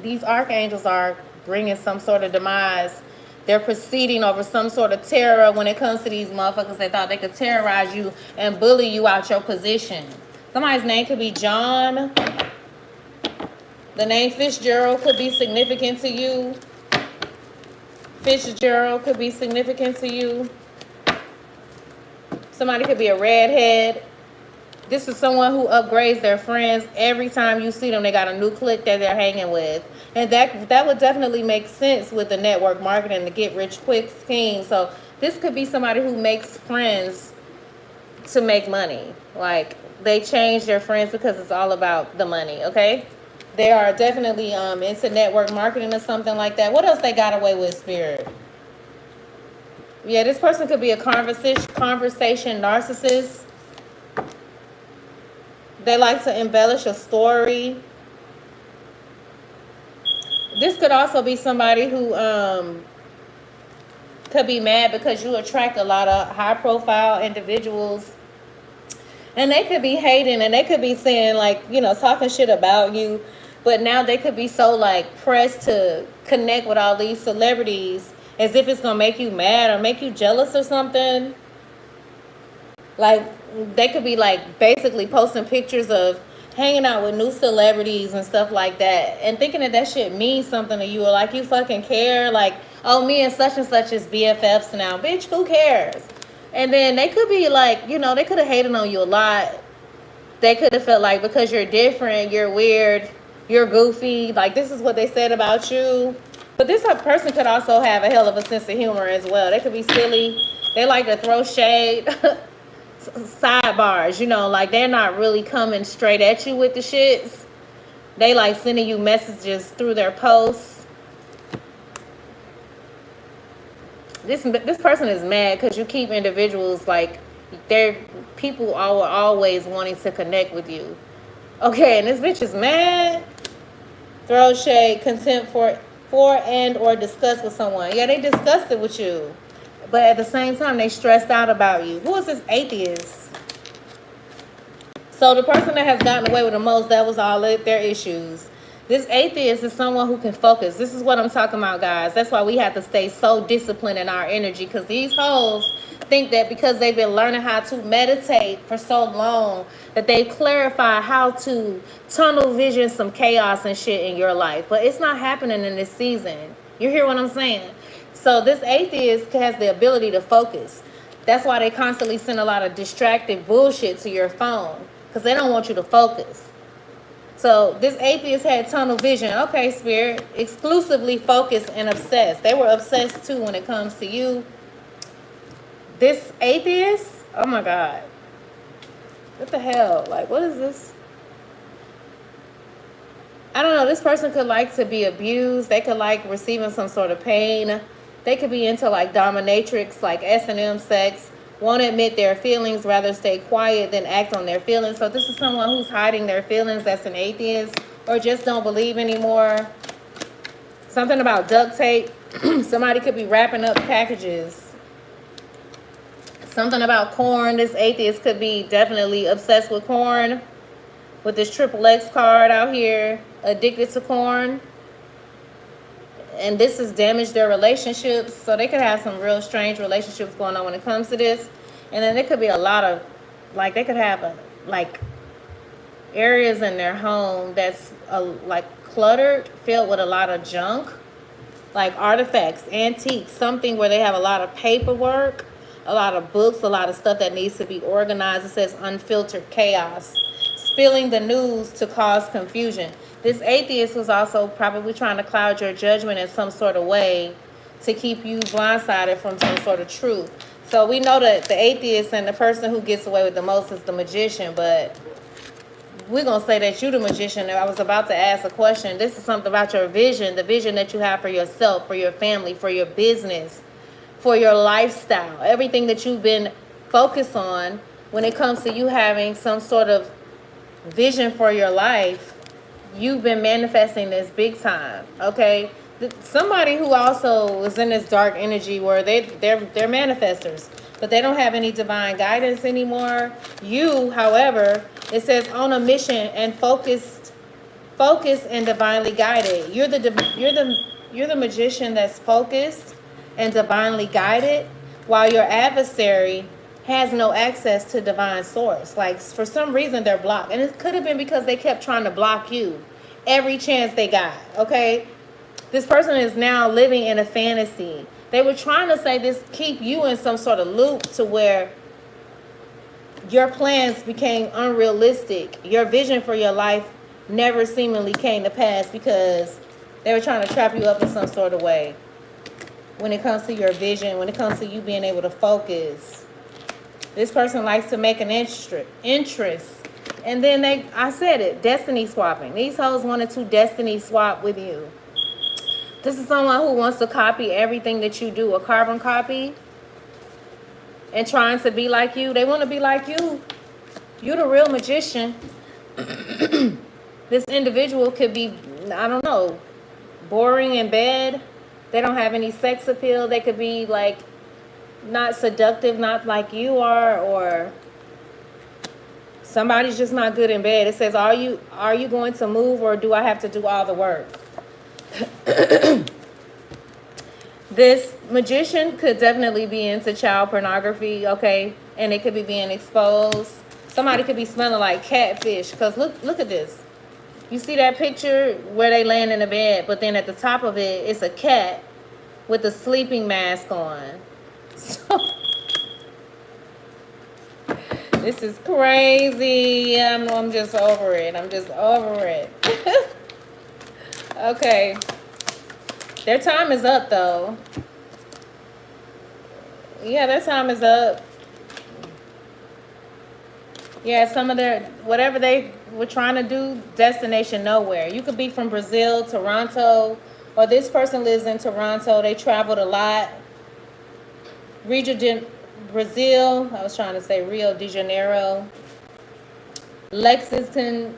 These archangels are bringing some sort of demise. They're proceeding over some sort of terror when it comes to these motherfuckers. They thought they could terrorize you and bully you out your position. Somebody's name could be John. The name Fitzgerald could be significant to you. Fitzgerald could be significant to you. Somebody could be a redhead. This is someone who upgrades their friends. Every time you see them, they got a new clique that they're hanging with. And that would definitely make sense with the network marketing, the get rich quick scheme. So this could be somebody who makes friends to make money. Like, they change their friends because it's all about the money, okay? They are definitely into network marketing or something like that. What else they got away with, Spirit? Yeah, this person could be a conversation narcissist. They like to embellish a story. This could also be somebody who could be mad because you attract a lot of high-profile individuals. And they could be hating, and they could be saying, like, you know, talking shit about you. But now they could be so, like, pressed to connect with all these celebrities as if it's going to make you mad or make you jealous or something. Like, they could be, like, basically posting pictures of hanging out with new celebrities and stuff like that, and thinking that that shit means something to you, or like you fucking care. Like, oh, me and such is BFFs now. Bitch, who cares? And then they could be like, you know, they could have hated on you a lot. They could have felt like because you're different, you're weird, You're goofy. Like, this is what they said about you. But this person could also have a hell of a sense of humor as well. They could be silly. They like to throw shade. Sidebars, you know, like they're not really coming straight at you with the shits. They like sending you messages through their posts. This person is mad because you keep individuals like people are always wanting to connect with you. Okay, and this bitch is mad. Throw shade, contempt for and or discuss with someone. Yeah, they discussed it with you. But at the same time, they stressed out about you. Who is this atheist? So the person that has gotten away with the most, that was all their issues. This atheist is someone who can focus. This is what I'm talking about, guys. That's why we have to stay so disciplined in our energy, because these hoes think that because they've been learning how to meditate for so long that they clarify how to tunnel vision some chaos and shit in your life. But it's not happening in this season. You hear what I'm saying? So this atheist has the ability to focus. That's why they constantly send a lot of distracted bullshit to your phone, because they don't want you to focus. So this atheist had tunnel vision. Okay, spirit, exclusively focused and obsessed. They were obsessed too when it comes to you. This atheist, oh my God. What the hell? Like, what is this? I don't know. This person could like to be abused. They could like receiving some sort of pain. They could be into like dominatrix, like S&M sex. Won't admit their feelings, rather stay quiet than act on their feelings. So this is someone who's hiding their feelings, that's an atheist, or just don't believe anymore. Something about duct tape. Somebody could be wrapping up packages. Something about corn. This atheist could be definitely obsessed with corn. With this XXX card out here, addicted to corn. And this has damaged their relationships. So they could have some real strange relationships going on when it comes to this. And then there could be a lot of, like, they could have like areas in their home that's like cluttered, filled with a lot of junk, like artifacts, antiques, something where they have a lot of paperwork, a lot of books, a lot of stuff that needs to be organized. It says unfiltered chaos, spilling the news to cause confusion. This atheist was also probably trying to cloud your judgment in some sort of way to keep you blindsided from some sort of truth. So we know that the atheist and the person who gets away with the most is the magician, but we're going to say that you're the magician. I was about to ask a question. This is something about your vision, the vision that you have for yourself, for your family, for your business, for your lifestyle, everything that you've been focused on when it comes to you having some sort of vision for your life. You've been manifesting this big time, okay? Somebody who also is in this dark energy where they're manifestors, but they don't have any divine guidance anymore. You, however, it says on a mission and focused and divinely guided. You're the magician that's focused and divinely guided, while your adversary has no access to divine source. Like, for some reason they're blocked, and it could have been because they kept trying to block you every chance they got. Okay, this person is now living in a fantasy. They were trying to say this, keep you in some sort of loop to where your plans became unrealistic. Your vision for your life never seemingly came to pass because they were trying to trap you up in some sort of way when it comes to your vision, when it comes to you being able to focus. This person likes to make an interest. And then I said it, destiny swapping. These hoes wanted to destiny swap with you. This is someone who wants to copy everything that you do, a carbon copy, and trying to be like you. They want to be like you. You're the real magician. This individual could be, I don't know, boring in bed. They don't have any sex appeal. They could be like not seductive, not like you are, or somebody's just not good in bed. It says, are you going to move, or do I have to do all the work? This magician could definitely be into child pornography, okay? And it could be being exposed. Somebody could be smelling like catfish, because look at this. You see that picture where they laying in the bed, but then at the top of it, it's a cat with a sleeping mask on. So this is crazy. I'm just over it. I'm just over it. Okay. Their time is up, though. Yeah, their time is up. Yeah, some of their, whatever they were trying to do, destination nowhere. You could be from Brazil, Toronto, or this person lives in Toronto. They traveled a lot. Brazil, I was trying to say Rio de Janeiro. Lexington,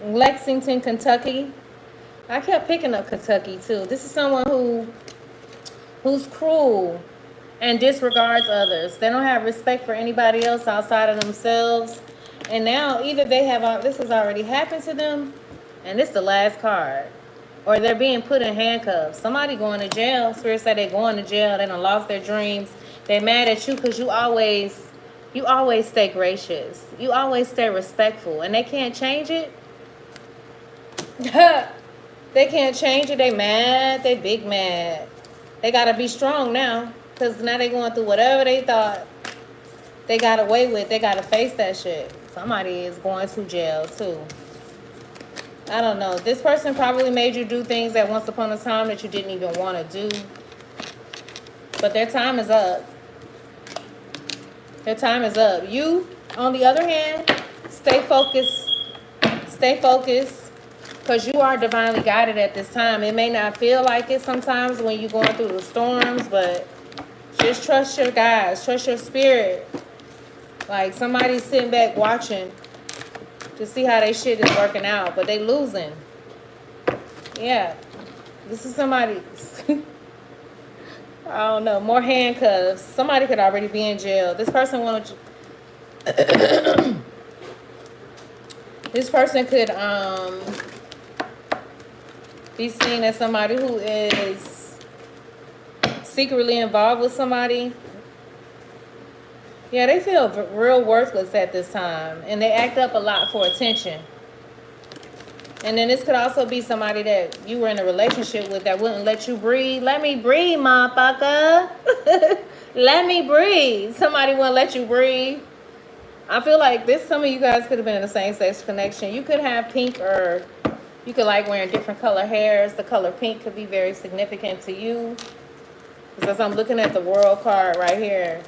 Kentucky. I kept picking up Kentucky too. This is someone who's cruel and disregards others. They don't have respect for anybody else outside of themselves. And now either they have, this has already happened to them, and this is the last card, or they're being put in handcuffs. Somebody going to jail. Spirit said they're going to jail. They done lost their dreams. They're mad at you because you always stay gracious. You always stay respectful, and they can't change it. They can't change it. They mad. They big mad. They got to be strong now, because now they going through whatever they thought they got away with. They got to face that shit. Somebody is going to jail, too. I don't know. This person probably made you do things at once upon a time that you didn't even want to do. But their time is up. Their time is up. You, on the other hand, stay focused. Stay focused. Because you are divinely guided at this time. It may not feel like it sometimes when you're going through the storms, but just trust your guides. Trust your spirit. Like somebody's sitting back watching to see how they shit is working out, but they losing. Yeah. This is somebody. I don't know. More handcuffs. Somebody could already be in jail. This person wanted you. This person could be seen as somebody who is secretly involved with somebody. Yeah, they feel real worthless at this time, and they act up a lot for attention. And then this could also be somebody that you were in a relationship with that wouldn't let you breathe. Let me breathe, motherfucker. Let me breathe. Somebody wouldn't let you breathe. I feel like some of you guys could have been in a same-sex connection. You could have pink, or you could like wearing different color hairs. The color pink could be very significant to you. Because I'm looking at the world card right here,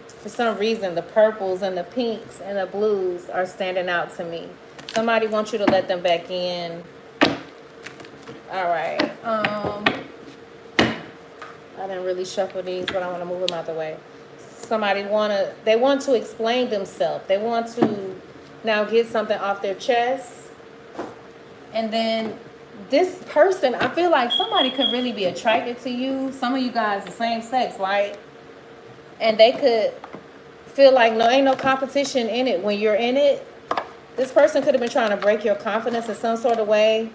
for some reason, the purples and the pinks and the blues are standing out to me. Somebody wants you to let them back in. All right. I didn't really shuffle these, but I want to move them out the way. Somebody they want to explain themselves. They want to now get something off their chest. And then this person, I feel like somebody could really be attracted to you. Some of you guys the same sex, right? And they could feel like ain't no competition in it when you're in it. This person could have been trying to break your confidence in some sort of way.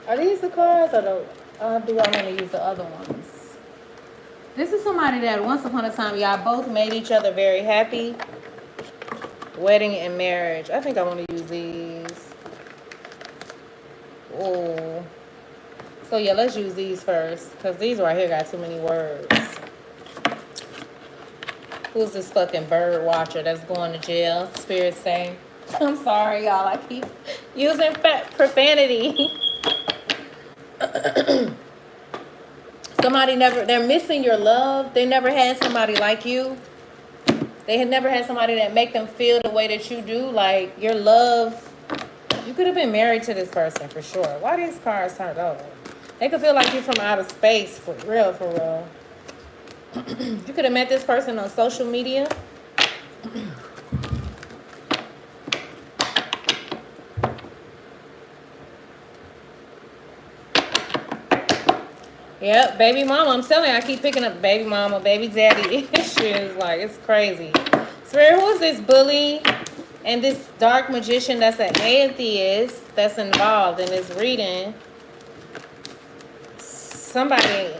Are these the cards, or do I want to use the other ones? This is somebody that once upon a time y'all both made each other very happy. Wedding and marriage. I think I want to use these. Oh. So yeah, let's use these first, because these right here got too many words. Who's this fucking bird watcher that's going to jail? Spirit saying, I'm sorry, y'all. I keep using profanity. They're missing your love. They never had somebody like you. They had never had somebody that make them feel the way that you do. Like your love. You could have been married to this person for sure. Why these cards turned over? They could feel like you're from outer space, for real, for real. You could have met this person on social media. Yep, baby mama. I'm telling you, I keep picking up baby mama, baby daddy issues. Like, it's crazy. Spirit, who is this bully and this dark magician that's an atheist that's involved in this reading? Somebody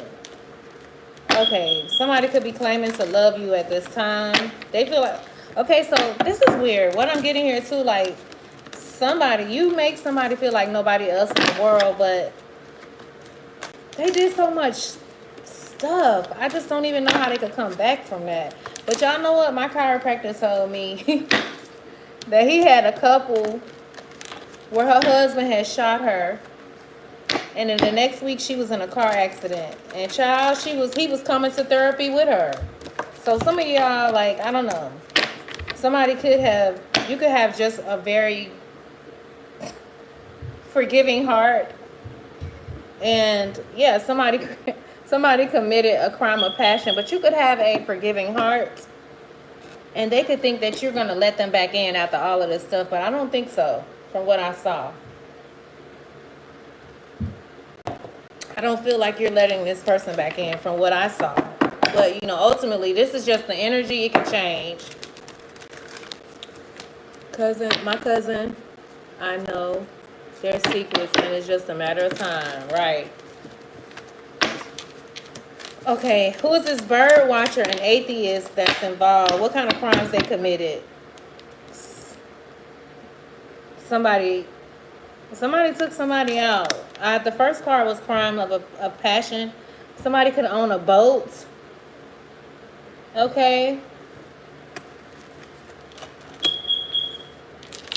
could be claiming to love you at this time. They feel like, okay, so this is weird. What I'm getting here too, like, you make somebody feel like nobody else in the world, but they did so much stuff. I just don't even know how they could come back from that. But y'all know what? My chiropractor told me that he had a couple where her husband had shot her. And then the next week she was in a car accident. And child, he was coming to therapy with her. So some of y'all, like, I don't know. You could have just a very forgiving heart. And yeah, somebody committed a crime of passion, but you could have a forgiving heart. And they could think that you're going to let them back in after all of this stuff, but I don't think so from what I saw. I don't feel like you're letting this person back in from what I saw. But, you know, ultimately, this is just the energy. It can change. My cousin, I know their secrets, and it's just a matter of time, right? Okay, who is this bird watcher and atheist that's involved? What kind of crimes they committed? Somebody took somebody out. The first card was crime of passion. Somebody could own a boat. Okay.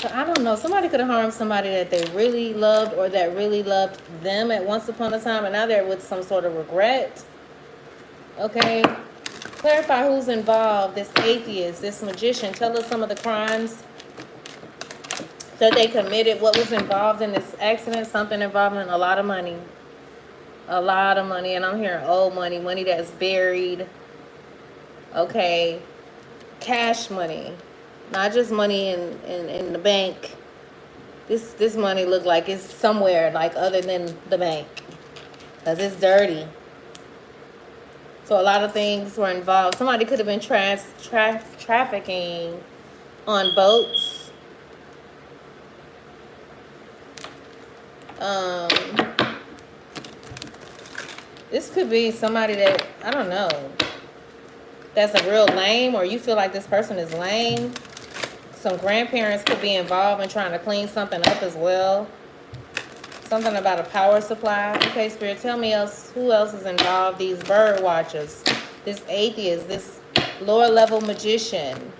So I don't know. Somebody could have harmed somebody that they really loved or that really loved them at once upon a time, and now they're with some sort of regret. Okay. Clarify who's involved. This atheist, this magician. Tell us some of the crimes that they committed. What was involved in this accident? Something involving a lot of money. A lot of money. And I'm hearing old money. Money that's buried. Okay. Cash money. Not just money in the bank. This money look like it's somewhere like other than the bank. Because it's dirty. So a lot of things were involved. Somebody could have been trafficking on boats. This could be somebody that, I don't know, that's a real lame, or you feel like this person is lame. Some grandparents could be involved in trying to clean something up as well. Something about a power supply. Okay, Spirit, tell me who else is involved. These bird watchers, this atheist, this lower level magician,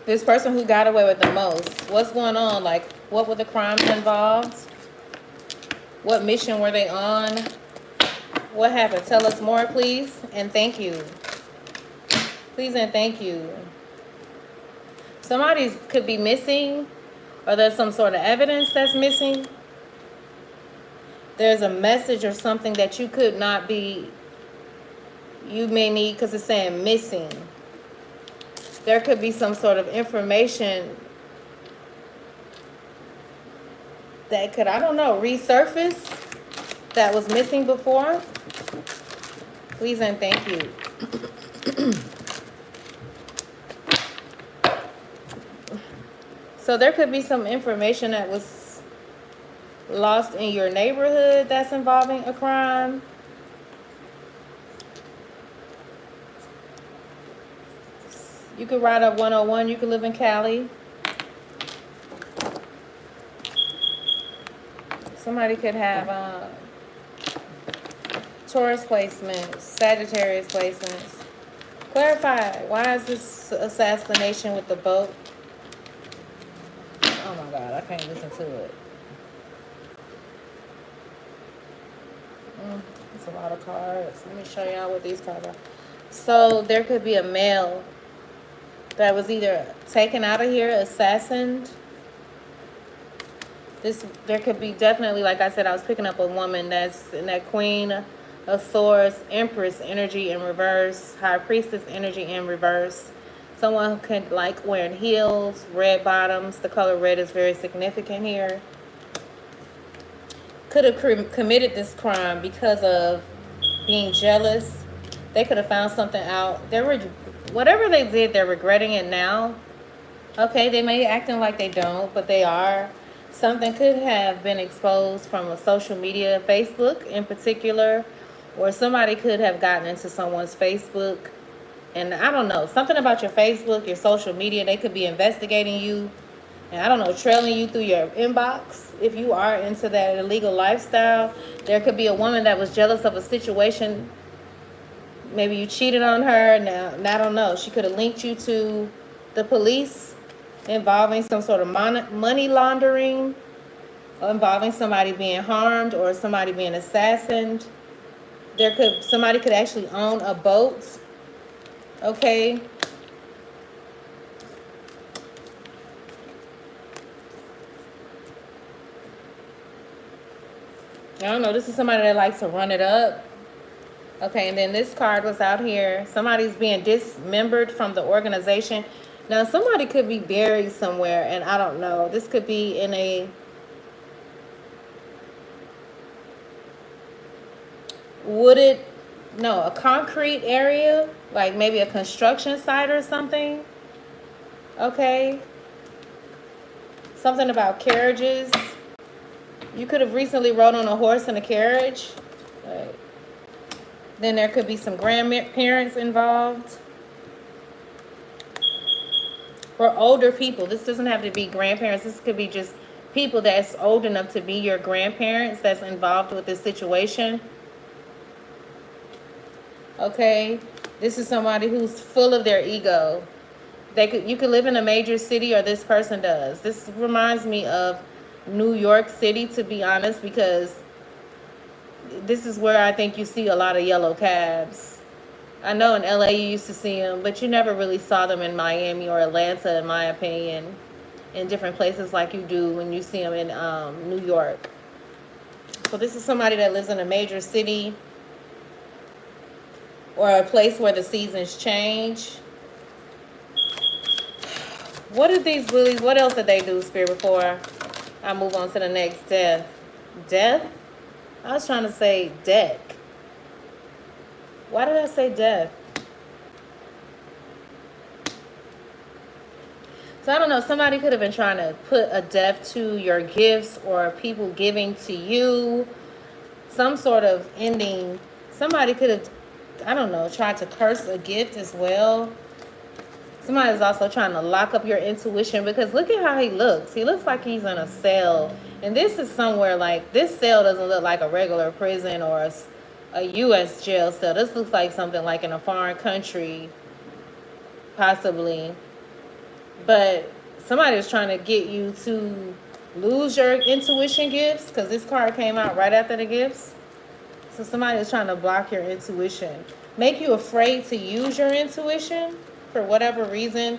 this person who got away with the most. What's going on? Like, what were the crimes involved? What mission were they on? What happened? Tell us more, please, and thank you. Please and thank you. Somebody could be missing, or there's some sort of evidence that's missing. There's a message or something that you could not be, you may need, because it's saying missing. There could be some sort of information that could, I don't know, resurface that was missing before. Please and thank you. So there could be some information that was lost in your neighborhood that's involving a crime. You could ride up 101. You could live in Cali. Somebody could have Taurus placements, Sagittarius placements. Clarify, why is this assassination with the boat? Oh my God, I can't listen to it. It's a lot of cards. Let me show y'all what these cards are. So there could be a male that was either taken out of here, assassinated. There could be definitely, like I said, I was picking up a woman that's in that Queen of Swords, Empress energy in reverse, High Priestess energy in reverse. Someone who could like wearing heels, red bottoms. The color red is very significant here. Could have committed this crime because of being jealous. They could have found something out. Whatever they did, they're regretting it now. Okay, they may be acting like they don't, but they are. Something could have been exposed from a social media, Facebook in particular, or somebody could have gotten into someone's Facebook. And I don't know, something about your Facebook, your social media, they could be investigating you. And I don't know, trailing you through your inbox. If you are into that illegal lifestyle, there could be a woman that was jealous of a situation. Maybe you cheated on her. Now I don't know. She could have linked you to the police. involving some sort of money laundering, involving somebody being harmed or somebody being assassinated. Somebody could actually own a boat. Okay. I don't know. This is somebody that likes to run it up. Okay, and then this card was out here. Somebody's being dismembered from the organization. Now, somebody could be buried somewhere, and I don't know. This could be in a a concrete area, like maybe a construction site or something. Okay. Something about carriages. You could have recently rode on a horse in a carriage. Right. Then there could be some grandparents involved. Or older people. This doesn't have to be grandparents. This could be just people that's old enough to be your grandparents that's involved with this situation. Okay. This is somebody who's full of their ego. You could live in a major city, or this person does. This reminds me of New York City, to be honest, because this is where I think you see a lot of yellow cabs. I know in LA you used to see them, but you never really saw them in Miami or Atlanta, in my opinion, in different places like you do when you see them in New York. So this is somebody that lives in a major city or a place where the seasons change. What did these bullies, what else did they do, Spirit, before I move on to the next? Death. Death? I was trying to say deck. Why did I say death? So I don't know. Somebody could have been trying to put a death to your gifts or people giving to you. Some sort of ending. Somebody could have, I don't know, tried to curse a gift as well. Somebody's also trying to lock up your intuition, because look at how he looks. He looks like he's in a cell. And this is somewhere like, this cell doesn't look like a regular prison or a U.S. jail cell. This looks like something like in a foreign country, possibly. But somebody is trying to get you to lose your intuition gifts, because this card came out right after the gifts. So somebody is trying to block your intuition. Make you afraid to use your intuition for whatever reason.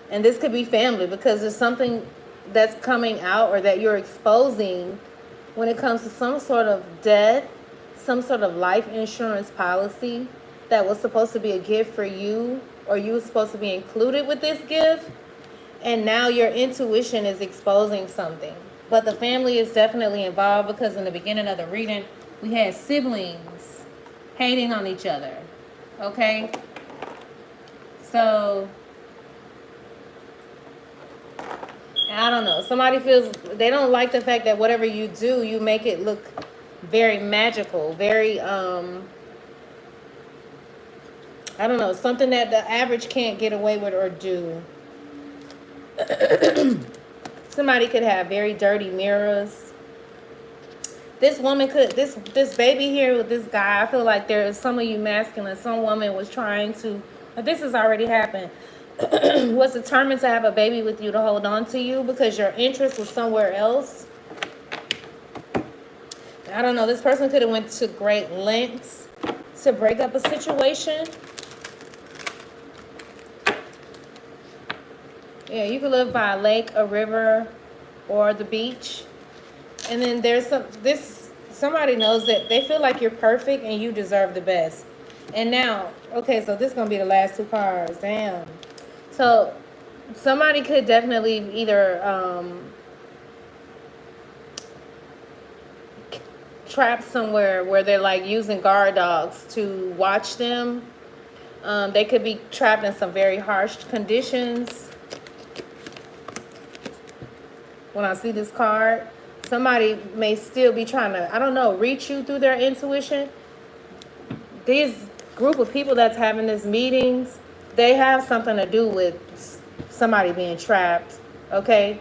And this could be family, because there's something that's coming out or that you're exposing when it comes to some sort of death, some sort of life insurance policy that was supposed to be a gift for you, or you were supposed to be included with this gift, and now your intuition is exposing something. But the family is definitely involved, because in the beginning of the reading, we had siblings hating on each other. Okay? So, I don't know. Somebody feels they don't like the fact that whatever you do, you make it look very magical, very, I don't know, something that the average can't get away with or do. Somebody could have very dirty mirrors. This woman could, this baby here with this guy, I feel like there is some of you masculine, some woman was trying to, but this has already happened, was determined to have a baby with you to hold on to you, because your interest was somewhere else. I don't know, this person could have went to great lengths to break up a situation. Yeah, you could live by a lake, a river, or the beach. And then there's somebody knows that they feel like you're perfect and you deserve the best. And now, okay, so this is going to be the last two cards. Damn. So somebody could definitely either trapped somewhere where they're like using guard dogs to watch them. They could be trapped in some very harsh conditions. When I see this card, somebody may still be trying to, I don't know, reach you through their intuition. These group of people that's having these meetings, they have something to do with somebody being trapped, okay?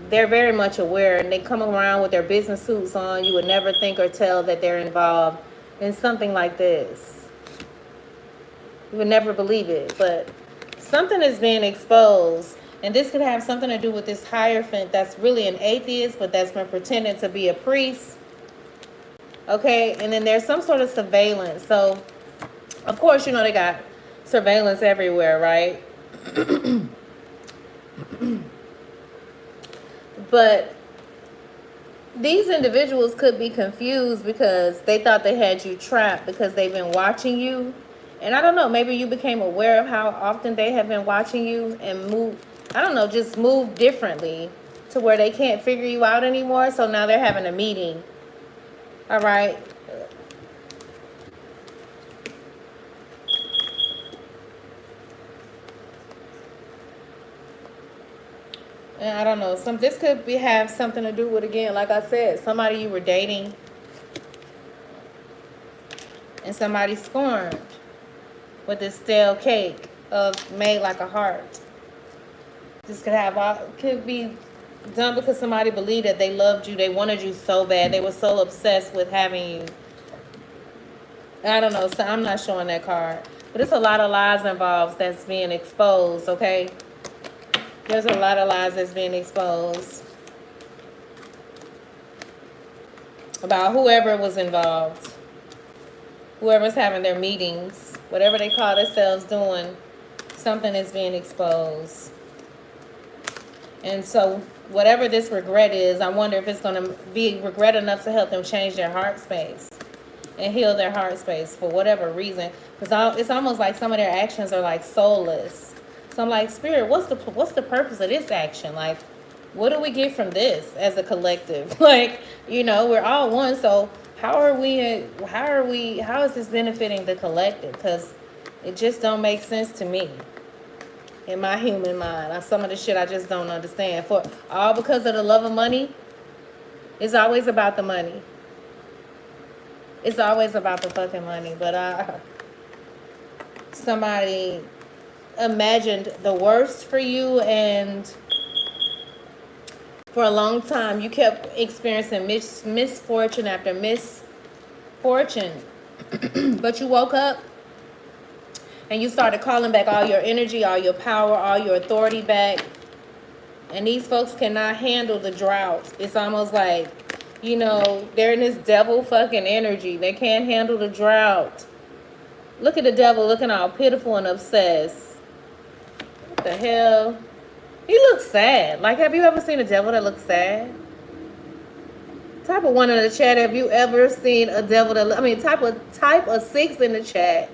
They're very much aware, and they come around with their business suits on. You would never think or tell that they're involved in something like this. You would never believe it. But something is being exposed. And this could have something to do with this Hierophant that's really an atheist, but that's been pretending to be a priest. Okay, and then there's some sort of surveillance. So, of course, you know they got surveillance everywhere, right? But these individuals could be confused because they thought they had you trapped because they've been watching you. And I don't know, maybe you became aware of how often they have been watching you and move, I don't know, just move differently to where they can't figure you out anymore. So now they're having a meeting. All right. And I don't know, this could have something to do with, again, like I said, somebody you were dating and somebody scorned with this stale cake made like a heart. This could be done because somebody believed that they loved you, they wanted you so bad, they were so obsessed with having you. I don't know, so I'm not showing that card. But it's a lot of lies involved that's being exposed, okay? There's a lot of lies that's being exposed about whoever was involved. Whoever's having their meetings, whatever they call themselves doing, something is being exposed. And so whatever this regret is, I wonder if it's going to be regret enough to help them change their heart space and heal their heart space for whatever reason. Because it's almost like some of their actions are like soulless. So I'm like, Spirit, what's the purpose of this action? Like, what do we get from this as a collective? Like, you know, we're all one. So how is this benefiting the collective? Because it just don't make sense to me in my human mind. Some of the shit I just don't understand. For all because of the love of money. It's always about the money. It's always about the fucking money. But somebody imagined the worst for you, and for a long time you kept experiencing misfortune after misfortune. But you woke up and you started calling back all your energy, all your power, all your authority back. And these folks cannot handle the drought. It's almost like, you know, they're in this devil fucking energy. They can't handle the drought. Look at the devil looking all pitiful and obsessed. What the hell? He looks sad. Like, have you ever seen a devil that looks sad? Type a 1 in the chat. Have you ever seen a devil that... type a 6 in the chat.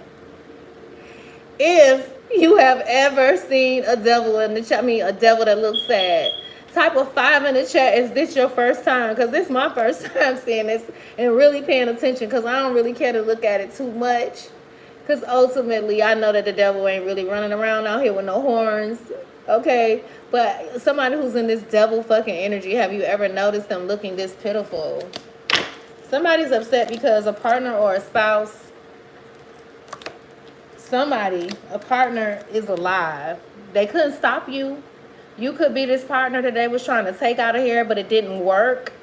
If you have ever seen a devil in the chat. A devil that looks sad. Type a 5 in the chat. Is this your first time? Because this is my first time seeing this and really paying attention. Because I don't really care to look at it too much. Because ultimately, I know that the devil ain't really running around out here with no horns. Okay? But somebody who's in this devil fucking energy, have you ever noticed them looking this pitiful? Somebody's upset because a partner or a spouse, a partner is alive. They couldn't stop you. You could be this partner that they was trying to take out of here, but it didn't work.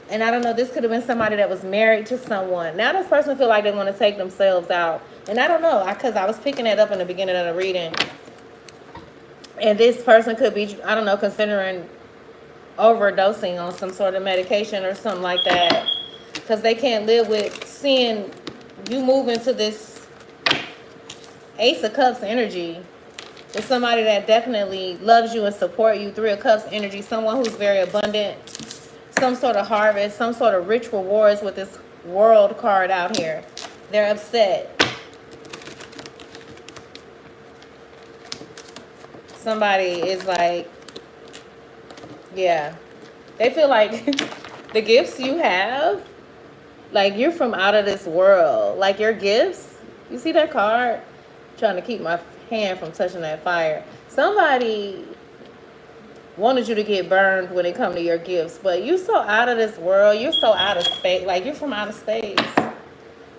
And I don't know, this could have been somebody that was married to someone. Now this person feel like they want to take themselves out. And I don't know, because I was picking that up in the beginning of the reading. And this person could be, I don't know, considering overdosing on some sort of medication or something like that. Because they can't live with seeing you move into this Ace of Cups energy. It's somebody that definitely loves you and support you. 3 of Cups energy, someone who's very abundant. Some sort of harvest, some sort of rich rewards with this World card out here. They're upset. Somebody is like, yeah. They feel like the gifts you have, like you're from out of this world. Like your gifts, you see that card? I'm trying to keep my hand from touching that fire. Somebody wanted you to get burned when it comes to your gifts, but you're so out of this world. You're so out of space. Like you're from outer space.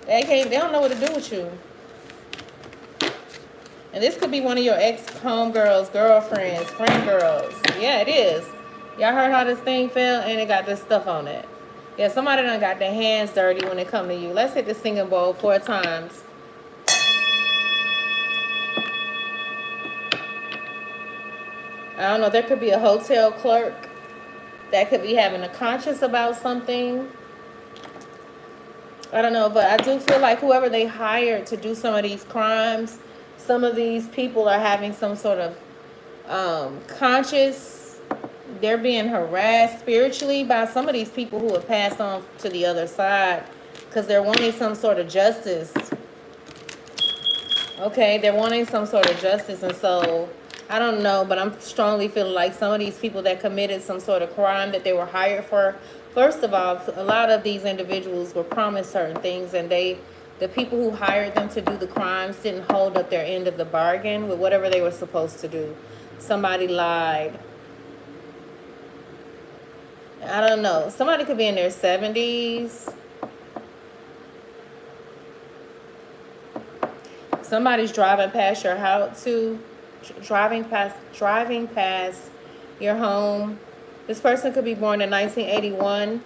They don't know what to do with you. And this could be one of your ex-homegirls, girlfriends, friend girls. Yeah, it is. Y'all heard how this thing fell and it got this stuff on it. Yeah, somebody done got their hands dirty when it come to you. Let's hit the singing bowl 4 times. I don't know, there could be a hotel clerk that could be having a conscience about something. I don't know, but I do feel like whoever they hired to do some of these crimes, some of these people are having some sort of conscious, they're being harassed spiritually by some of these people who have passed on to the other side because they're wanting some sort of justice. Okay, they're wanting some sort of justice, and so I don't know, but I'm strongly feeling like some of these people that committed some sort of crime that they were hired for. First of all, a lot of these individuals were promised certain things, and the people who hired them to do the crimes didn't hold up their end of the bargain with whatever they were supposed to do. Somebody lied. I don't know. Somebody could be in their 70s. Somebody's driving past your house too. Driving past your home. This person could be born in 1981.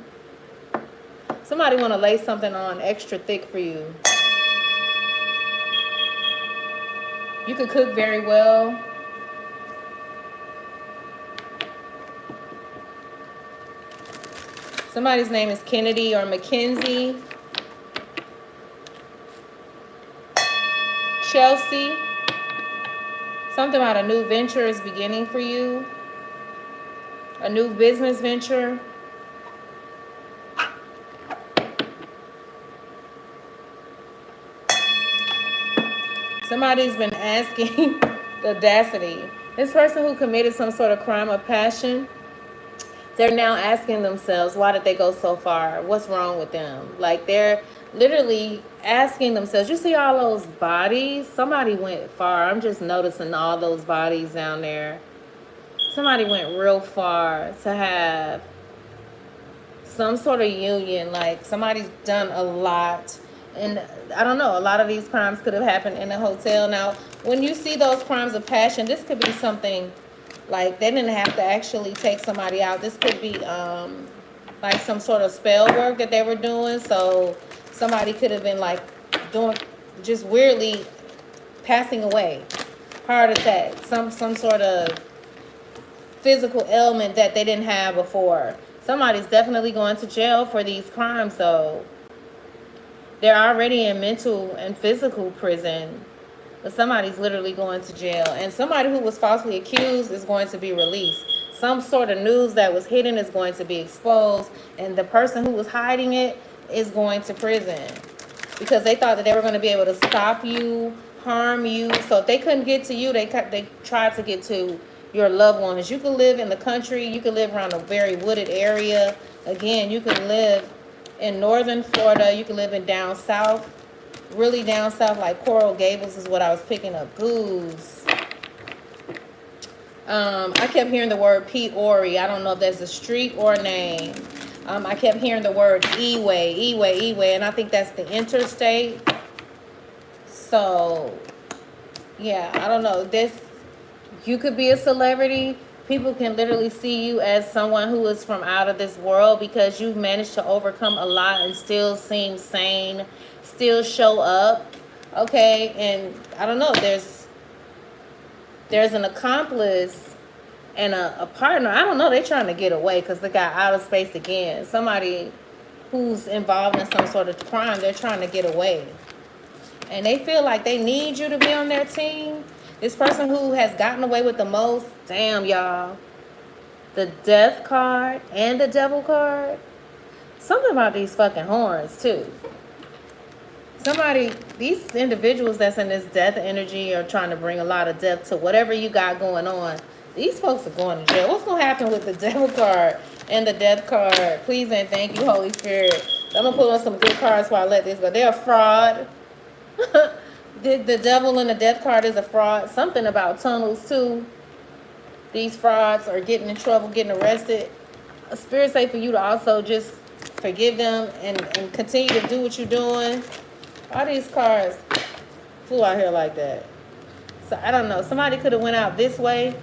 Somebody want to lay something on extra thick for you. You could cook very well. Somebody's name is Kennedy or Mackenzie. Chelsea. Something about a new venture is beginning for you. A new business venture. Somebody's been asking, the audacity. This person who committed some sort of crime of passion, they're now asking themselves, why did they go so far? What's wrong with them? Like, they're literally asking themselves, you see all those bodies? Somebody went far. I'm just noticing all those bodies down there. Somebody went real far to have some sort of union. Like, somebody's done a lot. And I don't know, a lot of these crimes could have happened in a hotel. Now, when you see those crimes of passion, this could be something like they didn't have to actually take somebody out. This could be like some sort of spell work that they were doing. So somebody could have been like doing, just weirdly passing away, heart attack, some sort of physical ailment that they didn't have before. Somebody's definitely going to jail for these crimes, though. They're already in mental and physical prison, but somebody's literally going to jail. And somebody who was falsely accused is going to be released. Some sort of news that was hidden is going to be exposed, and the person who was hiding it is going to prison because they thought that they were going to be able to stop you, harm you. So if they couldn't get to you, they tried to get to your loved ones. You could live in the country. You could live around a very wooded area. Again, you can live in northern Florida. You can live in down south, really down south, like Coral Gables is what I was picking up. Goose. I kept hearing the word Peoria. I don't know if that's a street or a name. I kept hearing the word E-way, and I think that's the interstate. So, yeah, I don't know. You could be a celebrity. People can literally see you as someone who is from out of this world because you've managed to overcome a lot and still seem sane, still show up, okay? And I don't know, there's an accomplice and a partner. I don't know, they're trying to get away because they got out of space again. Somebody who's involved in some sort of crime, they're trying to get away. And they feel like they need you to be on their team. This person who has gotten away with the most, damn, y'all. The death card and the devil card. Something about these fucking horns, too. These individuals that's in this death energy are trying to bring a lot of death to whatever you got going on. These folks are going to jail. What's going to happen with the devil card and the death card? Please and thank you, Holy Spirit. I'm going to pull on some good cards while I let this go. They're a fraud. The devil and the death card is a fraud. Something about tunnels, too. These frauds are getting in trouble, getting arrested. A spirit say for you to also just forgive them and continue to do what you're doing. All these cards flew out here like that. So, I don't know. Somebody could have went out this way.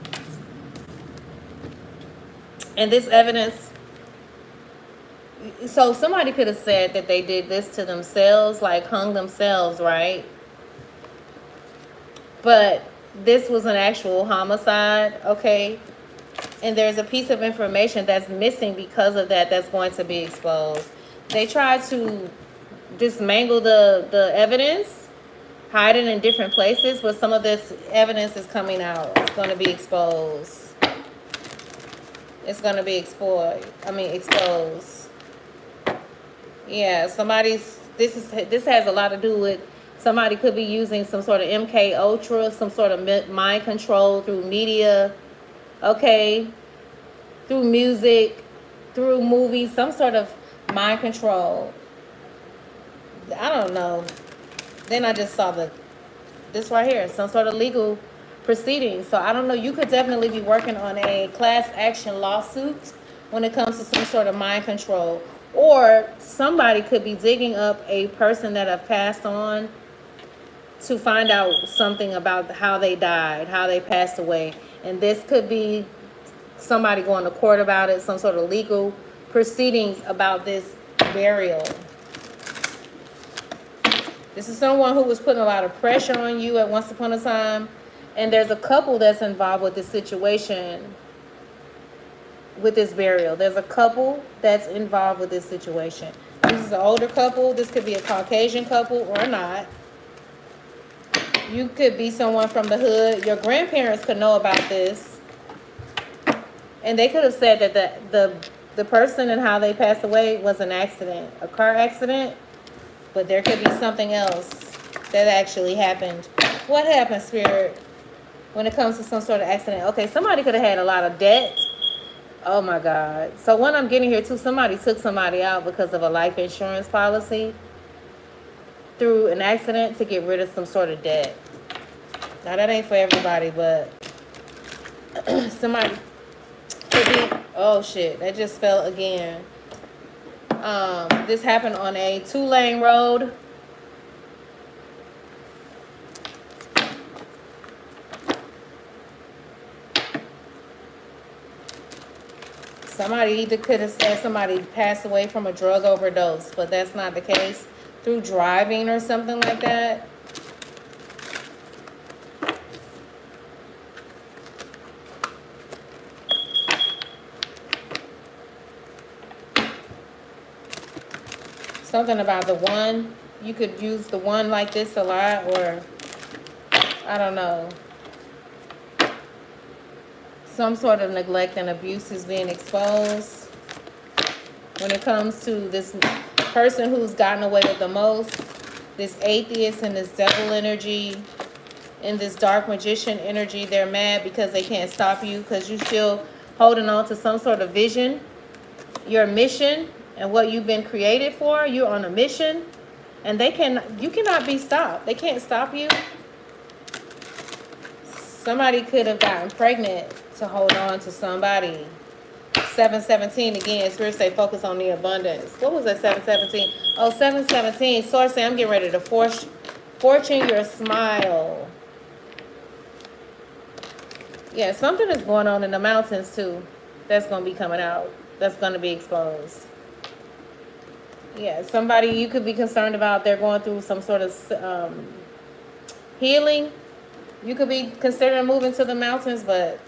And this evidence. So, somebody could have said that they did this to themselves, like hung themselves, right? But this was an actual homicide, okay? And there's a piece of information that's missing because of that that's going to be exposed. They try to dismangle the evidence, hide it in different places, but some of this evidence is coming out. It's going to be exposed. It's going to be exposed. Yeah, this has a lot to do with somebody could be using some sort of MK Ultra, some sort of mind control through media, okay, through music, through movies, some sort of mind control. I don't know. Then I just saw this right here, some sort of legal proceeding. So I don't know. You could definitely be working on a class action lawsuit when it comes to some sort of mind control. Or somebody could be digging up a person that have passed on to find out something about how they died, how they passed away. And this could be somebody going to court about it, some sort of legal proceedings about this burial. This is someone who was putting a lot of pressure on you at once upon a time. And there's a couple that's involved with this situation, with this burial. There's a couple that's involved with this situation. This is an older couple. This could be a Caucasian couple or not. You could be someone from the hood. Your grandparents could know about this. And they could have said that the person and how they passed away was an accident, a car accident. But there could be something else that actually happened. What happened, Spirit, when it comes to some sort of accident? Okay, somebody could have had a lot of debt. Oh, my God. So what I'm getting here, too, somebody took somebody out because of a life insurance policy through an accident to get rid of some sort of debt. Now, that ain't for everybody, but somebody could be... Oh, shit. That just fell again. This happened on a 2-lane road. Somebody either could have said somebody passed away from a drug overdose, but that's not the case. Through driving or something like that. Something about the one. You could use the one like this a lot, or I don't know. Some sort of neglect and abuse is being exposed when it comes to this person who's gotten away with the most. This atheist and this devil energy and this dark magician energy. They're mad because they can't stop you because you're still holding on to some sort of vision, your mission, and what you've been created for. You're on a mission, and you cannot be stopped. They can't stop you. Somebody could have gotten pregnant to hold on to somebody. 717 again. Spirit say focus on the abundance. What was that 717? Oh, 717. Source say I'm getting ready to fortune your smile. Yeah, something is going on in the mountains too. That's going to be coming out. That's going to be exposed. Yeah, somebody you could be concerned about. They're going through some sort of healing. You could be considering moving to the mountains, but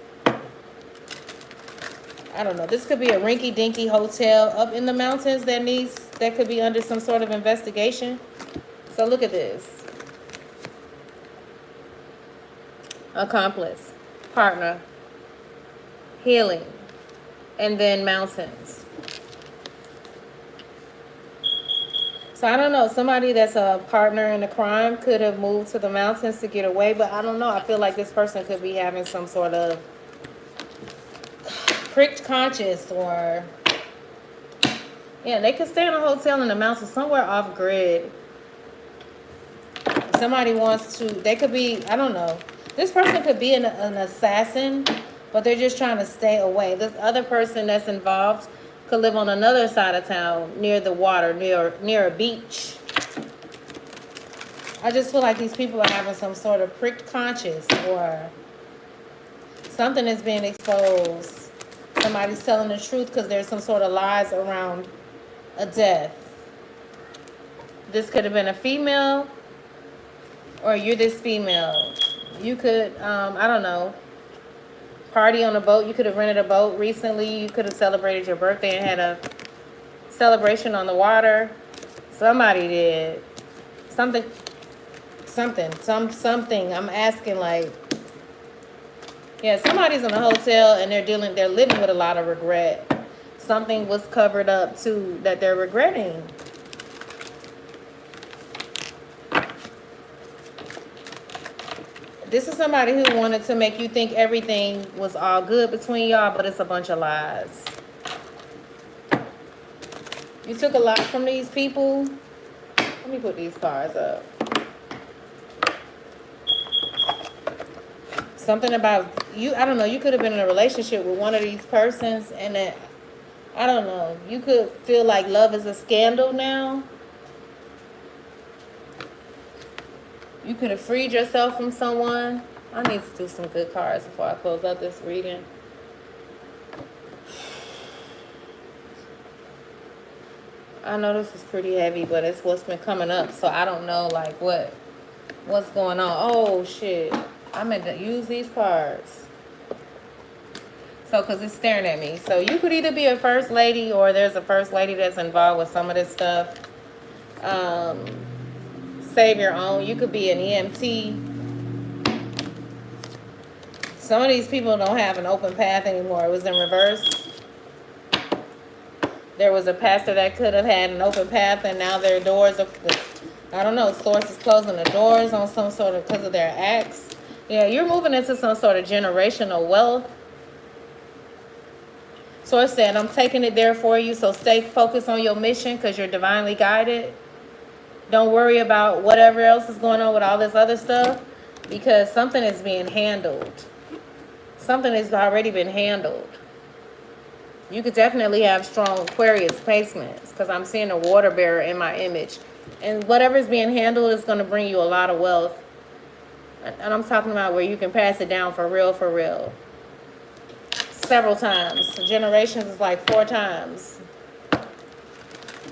I don't know. This could be a rinky-dinky hotel up in the mountains that could be under some sort of investigation. So look at this. Accomplice, partner, healing, and then mountains. So I don't know, somebody that's a partner in a crime could have moved to the mountains to get away, but I don't know. I feel like this person could be having some sort of pricked conscience, or yeah, they could stay in a hotel in the mountains somewhere off grid. Somebody wants to, they could be, I don't know. This person could be an assassin, but they're just trying to stay away. This other person that's involved could live on another side of town, near the water, near a beach. I just feel like these people are having some sort of pricked conscience, or something is being exposed. Somebody's telling the truth because there's some sort of lies around a death. This could have been a female, or you're this female. You could, I don't know, Party on a boat. You could have rented a boat recently. You could have celebrated your birthday and had a celebration on the water. Somebody did. Something. I'm asking, like, yeah, somebody's in a hotel and they're living with a lot of regret. Something was covered up too that they're regretting. This is somebody who wanted to make you think everything was all good between y'all, but it's a bunch of lies. You took a lot from these people. Let me put these cards up. Something about you, I don't know, you could have been in a relationship with one of these persons and that, I don't know, you could feel like love is a scandal now. You could have freed yourself from someone. I need to do some good cards before I close out this reading. I know this is pretty heavy, but it's what's been coming up, so I don't know, like, what's going on. Oh, shit. I meant to use these cards. So, because it's staring at me. So, you could either be a first lady or there's a first lady that's involved with some of this stuff. Save your own. You could be an EMT. Some of these people don't have an open path anymore. It was in reverse. There was a pastor that could have had an open path, and now their doors are, I don't know, Source is closing the doors on some sort of, because of their acts. Yeah, you're moving into some sort of generational wealth. Source said, I'm taking it there for you, so stay focused on your mission because you're divinely guided. Don't worry about whatever else is going on with all this other stuff because something is being handled. Something has already been handled. You could definitely have strong Aquarius placements because I'm seeing a water bearer in my image. And whatever's being handled is going to bring you a lot of wealth. And I'm talking about where you can pass it down for real, for real. Several times. Generations is like 4 times.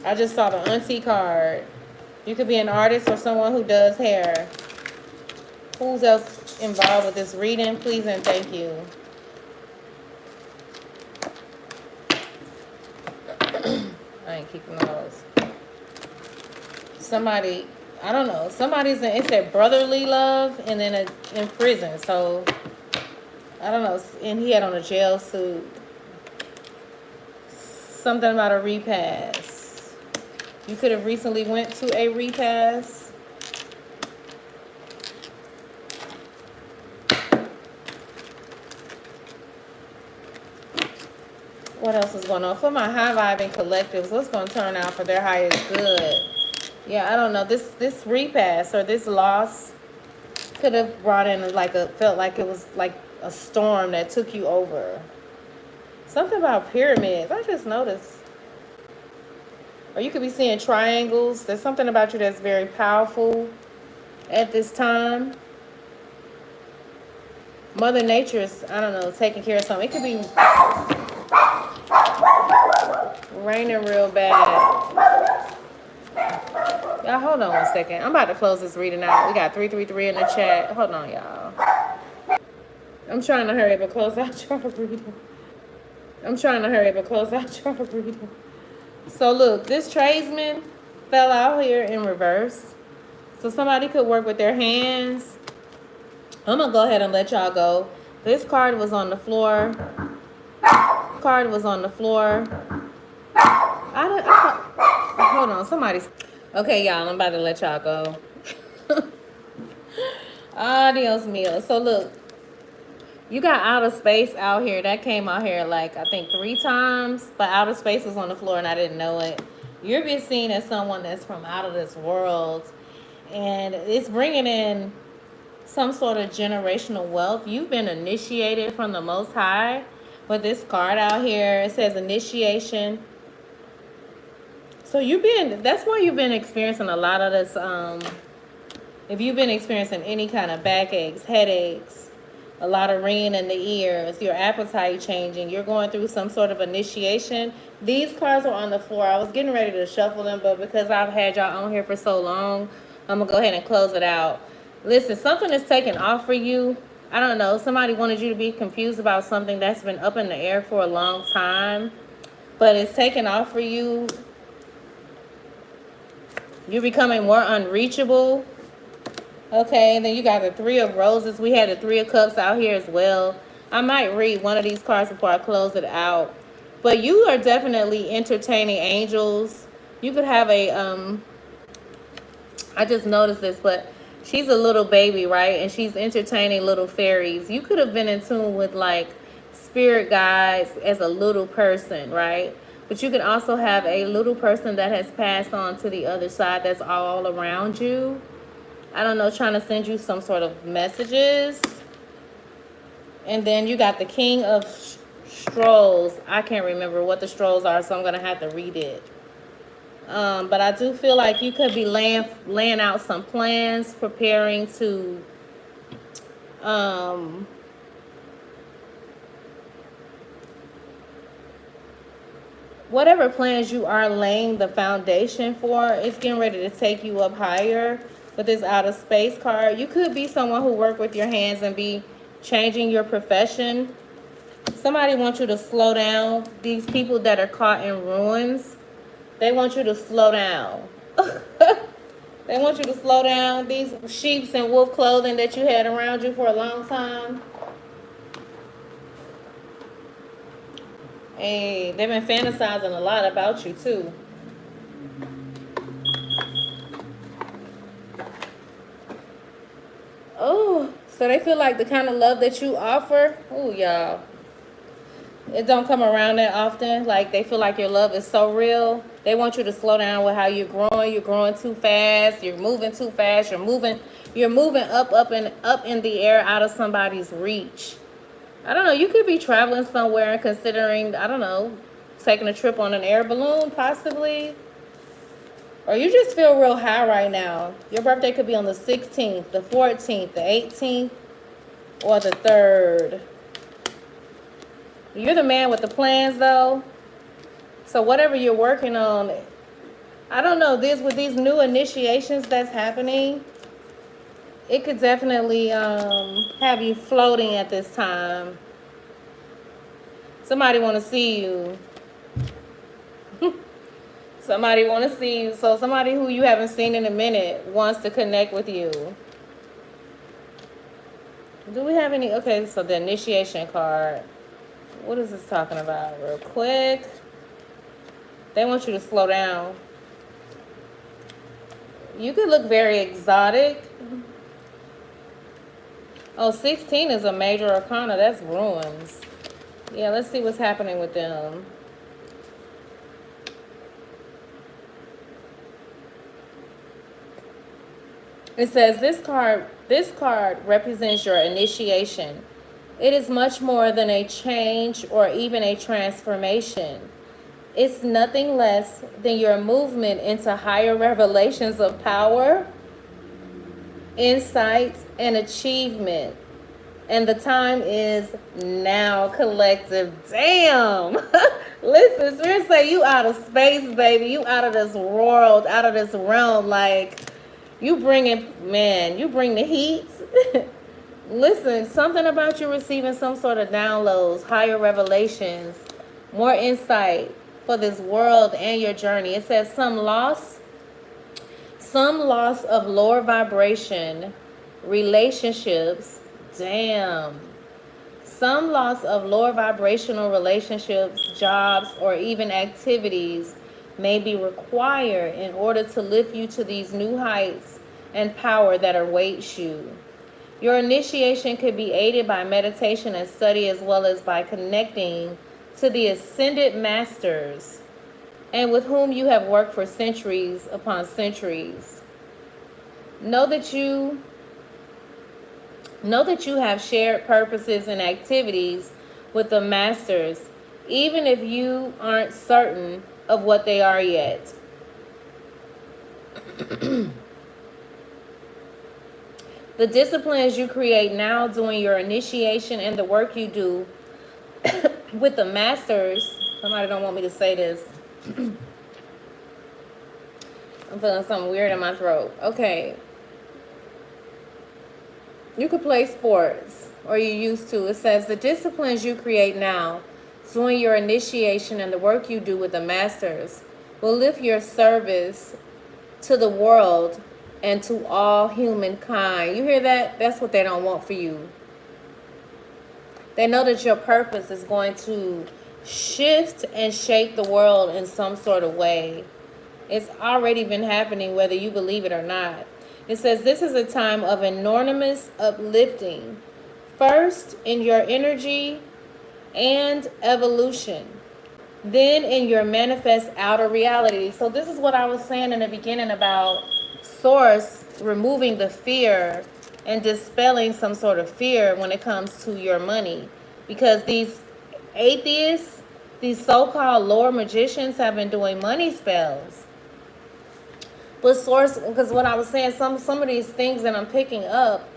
I just saw the auntie card. You could be an artist or someone who does hair. Who's else involved with this reading? Please and thank you. I ain't keeping those. Somebody, I don't know. Somebody's in, it said brotherly love and then in prison. So, I don't know. And he had on a jail suit. Something about a repass. You could have recently went to a repass. What else is going on? For my high vibing collectives, what's going to turn out for their highest good? Yeah, I don't know. This repass or this loss could have brought in like felt like it was like a storm that took you over. Something about pyramids. I just noticed. Or you could be seeing triangles. There's something about you that's very powerful at this time. Mother Nature is, I don't know, taking care of something. It could be raining real bad. Y'all, hold on 1 second. I'm about to close this reading out. We got 333 in the chat. Hold on, y'all. I'm trying to hurry up and close out your reading. So look, this tradesman fell out here in reverse. So somebody could work with their hands. I'm going to go ahead and let y'all go. This card was on the floor. Hold on, somebody's. Okay, y'all, I'm about to let y'all go. Adios mio. So look, you got outer space out here. That came out here like, I think 3 times. But outer space was on the floor and I didn't know it. You're being seen as someone that's from out of this world. And it's bringing in some sort of generational wealth. You've been initiated from the Most High. With this card out here, it says initiation. So that's why you've been experiencing a lot of this, if you've been experiencing any kind of backaches, headaches, a lot of ringing in the ears, your appetite changing, you're going through some sort of initiation. These cards are on the floor. I was getting ready to shuffle them, but because I've had y'all on here for so long, I'm going to go ahead and close it out. Listen, something is taking off for you. I don't know, somebody wanted you to be confused about something that's been up in the air for a long time, but it's taken off for you. You're becoming more unreachable. Okay, and then you got the Three of Roses. We had the Three of Cups out here as well. I might read one of these cards before I close it out. But you are definitely entertaining angels. You could have I just noticed this, but she's a little baby, right? And she's entertaining little fairies. You could have been in tune with like spirit guides as a little person, right? But you can also have a little person that has passed on to the other side that's all around you. I don't know, trying to send you some sort of messages. And then you got the King of Strolls. I can't remember what the strolls are, so I'm going to have to read it. But I do feel like you could be laying out some plans, preparing to whatever plans you are laying the foundation for, it's getting ready to take you up higher. With this outer space card, you could be someone who work with your hands and be changing your profession. Somebody wants you to slow down. These people that are caught in ruins, they want you to slow down. They want you to slow down. These sheep's and wolf clothing that you had around you for a long time. Hey, they've been fantasizing a lot about you too. Oh, so they feel like the kind of love that you offer, oh, y'all, it don't come around that often. Like, they feel like your love is so real. They want you to slow down with how you're growing. You're growing too fast. You're moving too fast. You're moving up in the air out of somebody's reach. I don't know. You could be traveling somewhere and considering, I don't know, taking a trip on an air balloon, possibly. Or you just feel real high right now. Your birthday could be on the 16th, the 14th, the 18th, or the 3rd. You're the man with the plans, though. So whatever you're working on, I don't know, with these new initiations that's happening, it could definitely have you floating at this time. Somebody want to see you. Somebody want to see you. So somebody who you haven't seen in a minute wants to connect with you. Do we have any? Okay, so the initiation card. What is this talking about? Real quick. They want you to slow down. You could look very exotic. Oh, 16 is a major arcana. That's ruins. Yeah, let's see what's happening with them. It says this card represents your initiation. It is much more than a change or even a transformation. It's nothing less than your movement into higher revelations of power, insight, and achievement. And the time is now, collective. Damn. Listen, Spirit say you out of space, baby. You out of this world, out of this realm. Like, you bring the heat. Listen, something about you receiving some sort of downloads, higher revelations, more insight for this world and your journey. It says some loss of lower vibration, relationships. Damn. Some loss of lower vibrational relationships, jobs, or even activities may be required in order to lift you to these new heights and power that awaits you. Your initiation could be aided by meditation and study, as well as by connecting to the ascended masters and with whom you have worked for centuries upon centuries. Know that you have shared purposes and activities with the masters, even if you aren't certain of what they are yet. The disciplines you create now during your initiation and the work you do with the masters. Somebody don't want me to say this. I'm feeling something weird in my throat. Okay. You could play sports or you used to. It says, the disciplines you create now, doing your initiation and the work you do with the masters, will lift your service to the world and to all humankind. You hear that? That's what they don't want for you. They know that your purpose is going to shift and shape the world in some sort of way. It's already been happening, whether you believe it or not. It says this is a time of enormous uplifting, first in your energy and evolution, then in your manifest outer reality. So this is what I was saying in the beginning about Source removing the fear and dispelling some sort of fear when it comes to your money. Because these atheists, these so-called lower magicians have been doing money spells. But Source, because what I was saying, some of these things that I'm picking up,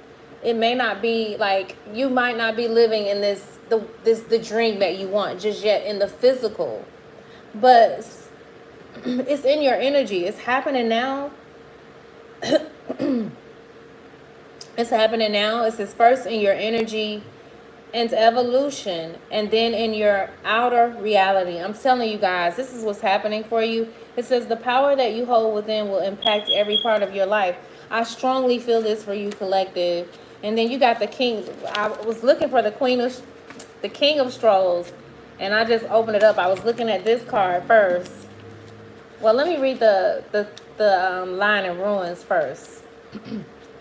it may not be like, you might not be living in the dream that you want just yet in the physical. But it's in your energy. It's happening now. It's happening now. It says first in your energy and evolution, and then in your outer reality. I'm telling you guys, this is what's happening for you. It says the power that you hold within will impact every part of your life. I strongly feel this for you, collective. And then you got the king. I was looking for the king of strolls, and I just opened it up. I was looking at this card first. Well, let me read the line in ruins first.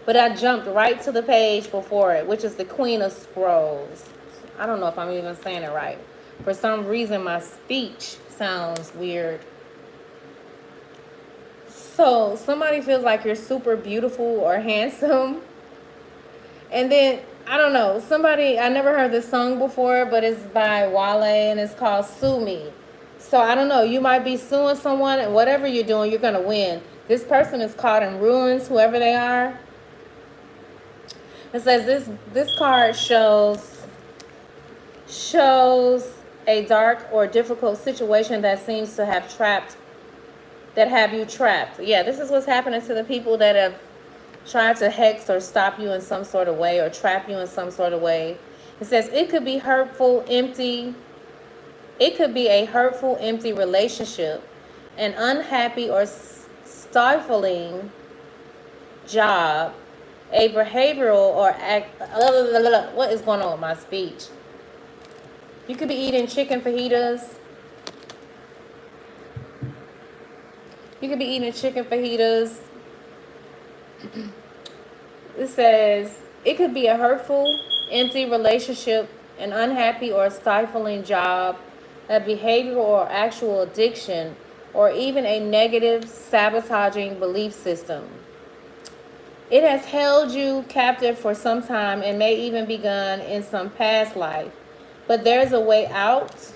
But I jumped right to the page before it, which is the Queen of Scrolls. I don't know if I'm even saying it right. For some reason, my speech sounds weird. So somebody feels like you're super beautiful or handsome. And then, I don't know, somebody, I never heard this song before, but it's by Wale and it's called Sue Me. So I don't know, you might be suing someone, and whatever you're doing, you're going to win. This person is caught in ruins, whoever they are. It says this card shows a dark or difficult situation that seems to have you trapped. Yeah, this is what's happening to the people that have tried to hex or stop you in some sort of way or trap you in some sort of way. It says it could be hurtful, empty. It could be a hurtful, empty relationship, an unhappy or stifling job, a behavioral or act. What is going on with my speech? You could be eating chicken fajitas. You could be eating chicken fajitas. It says it could be a hurtful, empty relationship, an unhappy or stifling job, a behavioral or actual addiction, or even a negative, sabotaging belief system. It has held you captive for some time and may even begun in some past life. But there's a way out.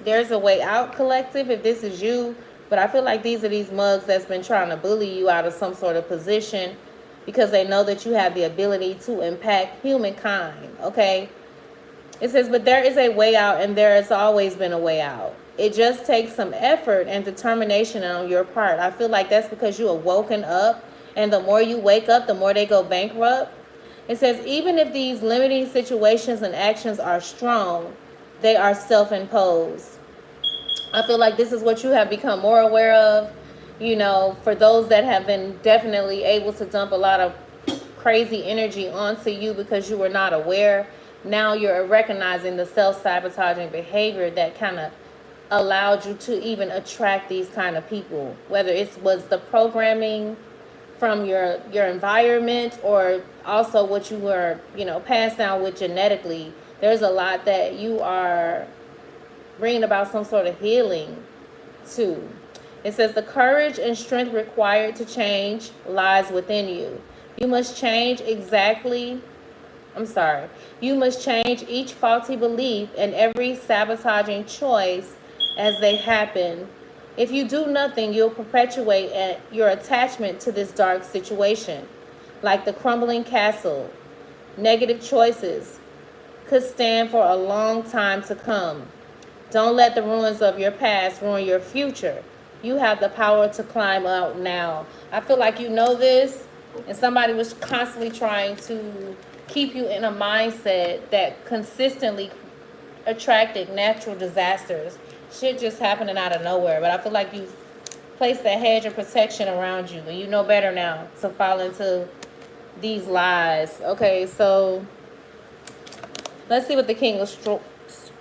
There's a way out, collective, if this is you. But I feel like these are these mugs that's been trying to bully you out of some sort of position because they know that you have the ability to impact humankind, okay? It says, but there is a way out, and there has always been a way out. It just takes some effort and determination on your part. I feel like that's because you are woken up, and the more you wake up, the more they go bankrupt. It says, even if these limiting situations and actions are strong, they are self-imposed. I feel like this is what you have become more aware of, you know, for those that have been definitely able to dump a lot of crazy energy onto you because you were not aware. Now you're recognizing the self-sabotaging behavior that kind of allowed you to even attract these kind of people, whether it was the programming from your environment or also what you were, you know, passed down with genetically. There's a lot that you are bringing about some sort of healing too. It says the courage and strength required to change lies within you. You must change You must change each faulty belief and every sabotaging choice as they happen. If you do nothing, you'll perpetuate your attachment to this dark situation. Like the crumbling castle, negative choices could stand for a long time to come. Don't let the ruins of your past ruin your future. You have the power to climb out now. I feel like you know this, and somebody was constantly trying to keep you in a mindset that consistently attracted natural disasters. Shit just happening out of nowhere. But I feel like you've placed that hedge of protection around you, and you know better now to fall into these lies. Okay, so let's see what the King of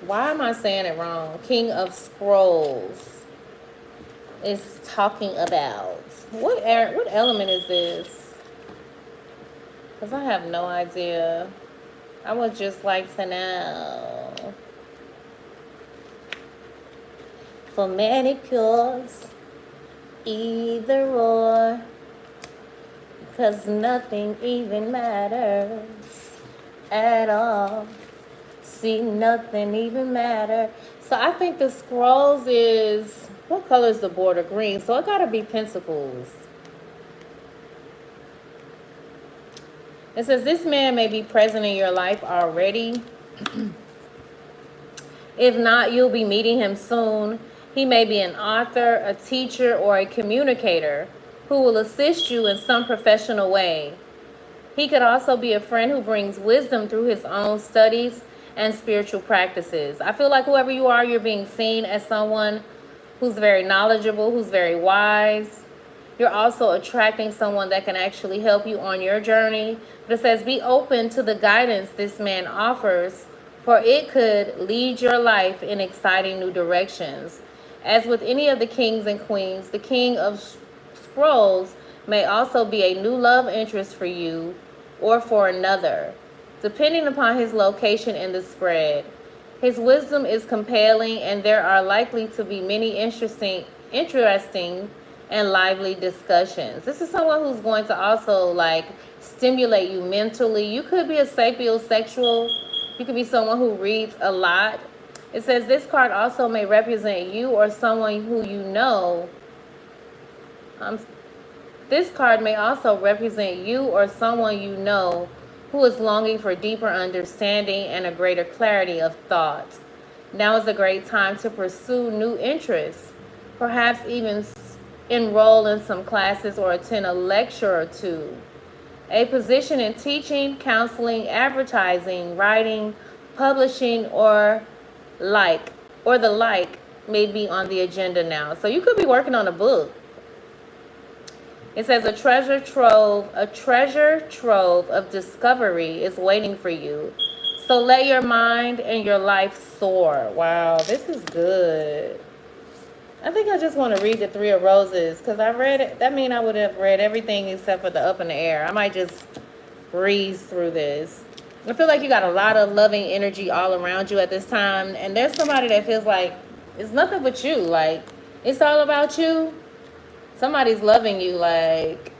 why am I saying it wrong? King of Scrolls is talking about. What element is this? Because I have no idea. I would just like to know. For manicures, either or, because nothing even matters at all. See, nothing even matter. So I think the scrolls is, what color is the border? Green. So it gotta be pentacles. It says this man may be present in your life already. If not, you'll be meeting him soon. He may be an author, a teacher, or a communicator who will assist you in some professional way. He could also be a friend who brings wisdom through his own studies and spiritual practices. I feel like whoever you are, you're being seen as someone who's very knowledgeable, who's very wise. You're also attracting someone that can actually help you on your journey. But it says be open to the guidance this man offers, for it could lead your life in exciting new directions. As with any of the kings and queens, the King of Scrolls may also be a new love interest for you or for another, depending upon his location in the spread. His wisdom is compelling, and there are likely to be many interesting and lively discussions. This is someone who's going to also like stimulate you mentally. You could be a sapiosexual. You could be someone who reads a lot. It says this card also may represent you or someone who you know. This card may also represent you or someone you know who is longing for deeper understanding and a greater clarity of thought. Now is a great time to pursue new interests, perhaps even enroll in some classes or attend a lecture or two. A position in teaching, counseling, advertising, writing, publishing, or the like may be on the agenda now. So you could be working on a book. It says a treasure trove of discovery is waiting for you. So let your mind and your life soar. Wow, this is good. I think I just want to read the Three of Roses because I read it. That means I would have read everything except for the up in the air. I might just breeze through this. I feel like you got a lot of loving energy all around you at this time. And there's somebody that feels like it's nothing but you. Like, it's all about you. Somebody's loving you, like,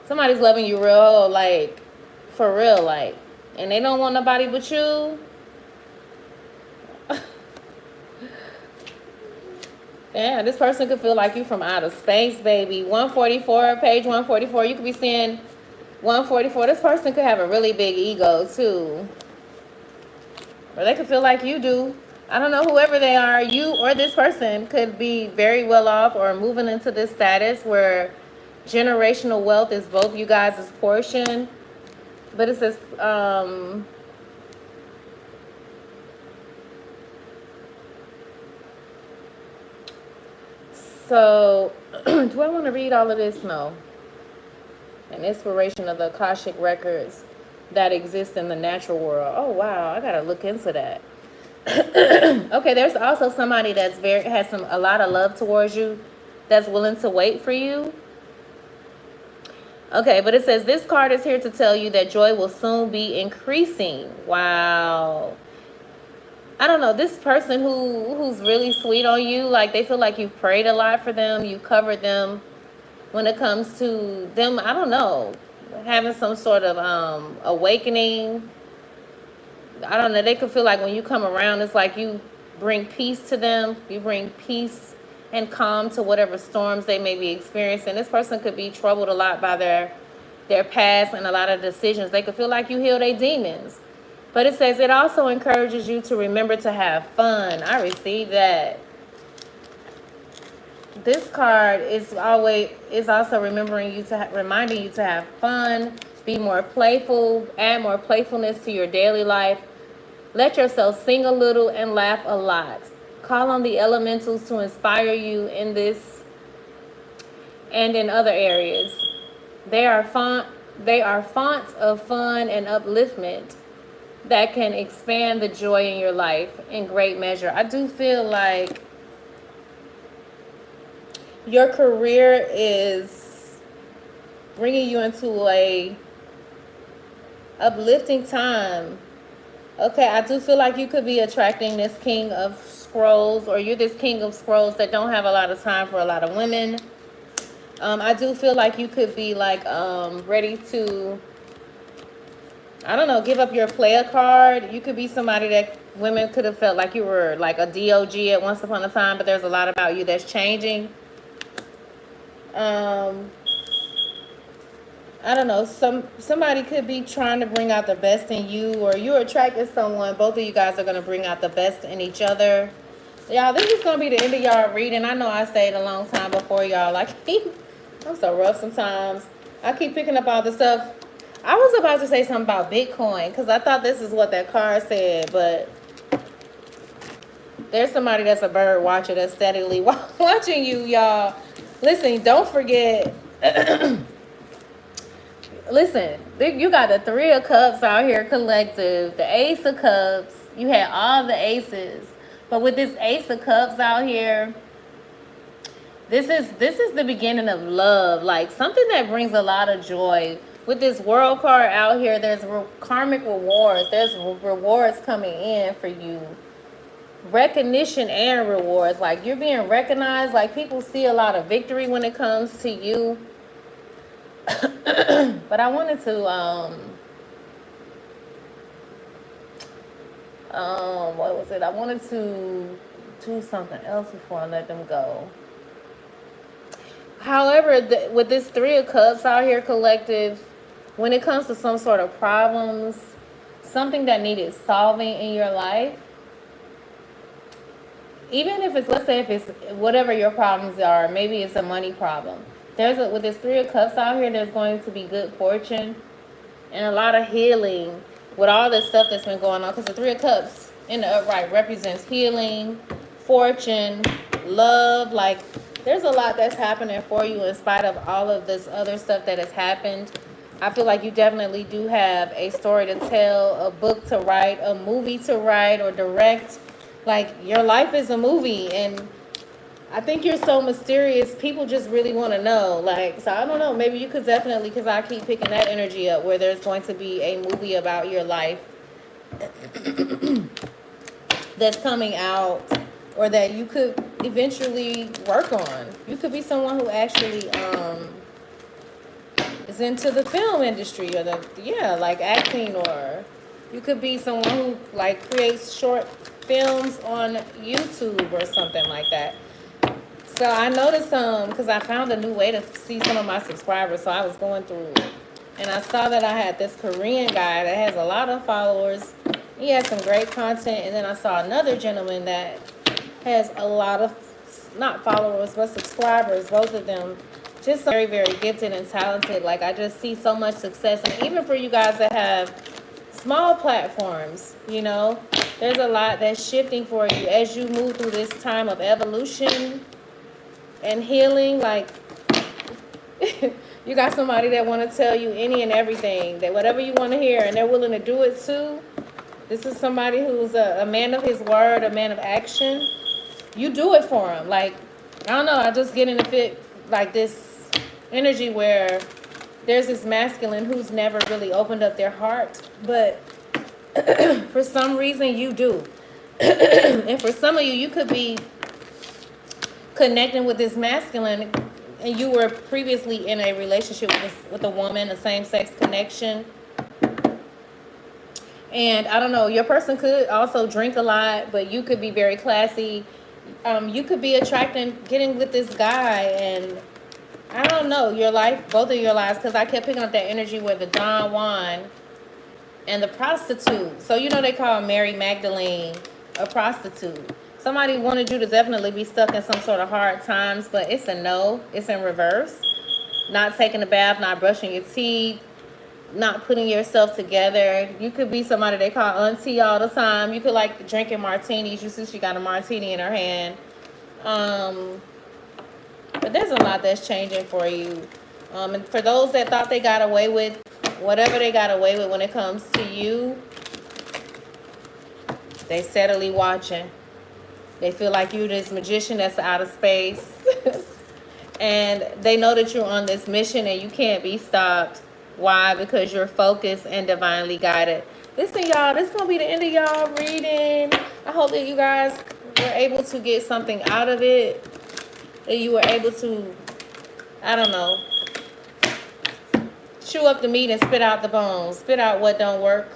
somebody's loving you real, like, for real, like, and they don't want nobody but you. Yeah, this person could feel like you from outer space, baby. 144, page 144. You could be seeing 144. This person could have a really big ego, too. Or they could feel like you do. I don't know, whoever they are, you or this person could be very well off or moving into this status where generational wealth is both you guys' portion. But it says, so, do I want to read all of this? No. An inspiration of the Akashic records that exist in the natural world. Oh, wow. I got to look into that. Okay, there's also somebody that's has a lot of love towards you, that's willing to wait for you. Okay, but it says this card is here to tell you that joy will soon be increasing. Wow. I don't know, this person who's really sweet on you, like they feel like you've prayed a lot for them, you covered them when it comes to them, I don't know, having some sort of awakening. I don't know, they could feel like when you come around, it's like you bring peace to them. You bring peace and calm to whatever storms they may be experiencing. This person could be troubled a lot by their past and a lot of decisions. They could feel like you heal their demons. But it says it also encourages you to remember to have fun. I received that. This card is also reminding you to have fun, Be more playful. Add more playfulness to your daily life. Let yourself sing a little and laugh a lot. Call on the elementals to inspire you in this and in other areas. They are fonts of fun and upliftment that can expand the joy in your life in great measure. I do feel like your career is bringing you into a uplifting time. Okay, I do feel like you could be attracting this king of scrolls, or you're this king of scrolls that don't have a lot of time for a lot of women. I do feel like you could be like ready to, I don't know, give up your player card. You could be somebody that women could have felt like you were like a DOG at once upon a time, but there's a lot about you that's changing. I don't know, somebody could be trying to bring out the best in you, or you're attracted someone. Both of you guys are going to bring out the best in each other. Y'all, this is going to be the end of y'all reading. I know I stayed a long time before y'all. I'm so rough sometimes. I keep picking up all the stuff. I was about to say something about Bitcoin because I thought this is what that card said, but there's somebody that's a bird watcher that's steadily watching you, y'all. Listen, don't forget. Listen, you got the Three of Cups out here collective, the Ace of Cups. You had all the aces. But with this Ace of Cups out here, this is the beginning of love, like something that brings a lot of joy. With this World card out here, there's karmic rewards. There's rewards coming in for you. Recognition and rewards. Like you're being recognized. Like people see a lot of victory when it comes to you. But I wanted to what was it? I wanted to do something else before I let them go. However, with this Three of Cups out here collective, when it comes to some sort of problems, something that needed solving in your life, even if it's, let's say if it's whatever your problems are, maybe it's a money problem. With this Three of Cups out here, there's going to be good fortune and a lot of healing with all this stuff that's been going on. Because the Three of Cups in the upright represents healing, fortune, love. Like, there's a lot that's happening for you in spite of all of this other stuff that has happened. I feel like you definitely do have a story to tell, a book to write, a movie to write or direct. Like, your life is a movie, and I think you're so mysterious. People just really want to know. Like, so I don't know. Maybe you could definitely, because I keep picking that energy up, where there's going to be a movie about your life that's coming out, or that you could eventually work on. You could be someone who actually is into the film industry, or like acting, or you could be someone who like creates short films on YouTube or something like that. So I noticed because I found a new way to see some of my subscribers. So I was going through and I saw that I had this Korean guy that has a lot of followers. He has some great content. And then I saw another gentleman that has a lot of, not followers, but subscribers, both of them. Just very, very gifted and talented. Like, I just see so much success. And even for you guys that have small platforms, you know, there's a lot that's shifting for you as you move through this time of evolution and healing. Like, you got somebody that want to tell you any and everything, that whatever you want to hear, and they're willing to do it too. This is somebody who's a man of his word, a man of action. You do it for him. Like, I don't know, I just get in a fit, like this energy where there's this masculine who's never really opened up their heart, but for some reason you do. And for some of you, you could be connecting with this masculine, and you were previously in a relationship with a woman, a same-sex connection. And I don't know, your person could also drink a lot, but you could be very classy. You could be getting with this guy, and I don't know, your life, both of your lives, because I kept picking up that energy with the Don Juan and the prostitute. So, you know, they call Mary Magdalene a prostitute. Somebody wanted you to definitely be stuck in some sort of hard times, but it's a no. It's in reverse. Not taking a bath, not brushing your teeth, not putting yourself together. You could be somebody they call auntie all the time. You could like drinking martinis. You see she got a martini in her hand. But there's a lot that's changing for you. And for those that thought they got away with whatever they got away with when it comes to you, they steadily watching. They feel like you're this magician that's out of space. And they know that you're on this mission and you can't be stopped. Why? Because you're focused and divinely guided. Listen, y'all, this is going to be the end of y'all reading. I hope that you guys were able to get something out of it. That you were able to, I don't know, chew up the meat and spit out the bones. Spit out what don't work.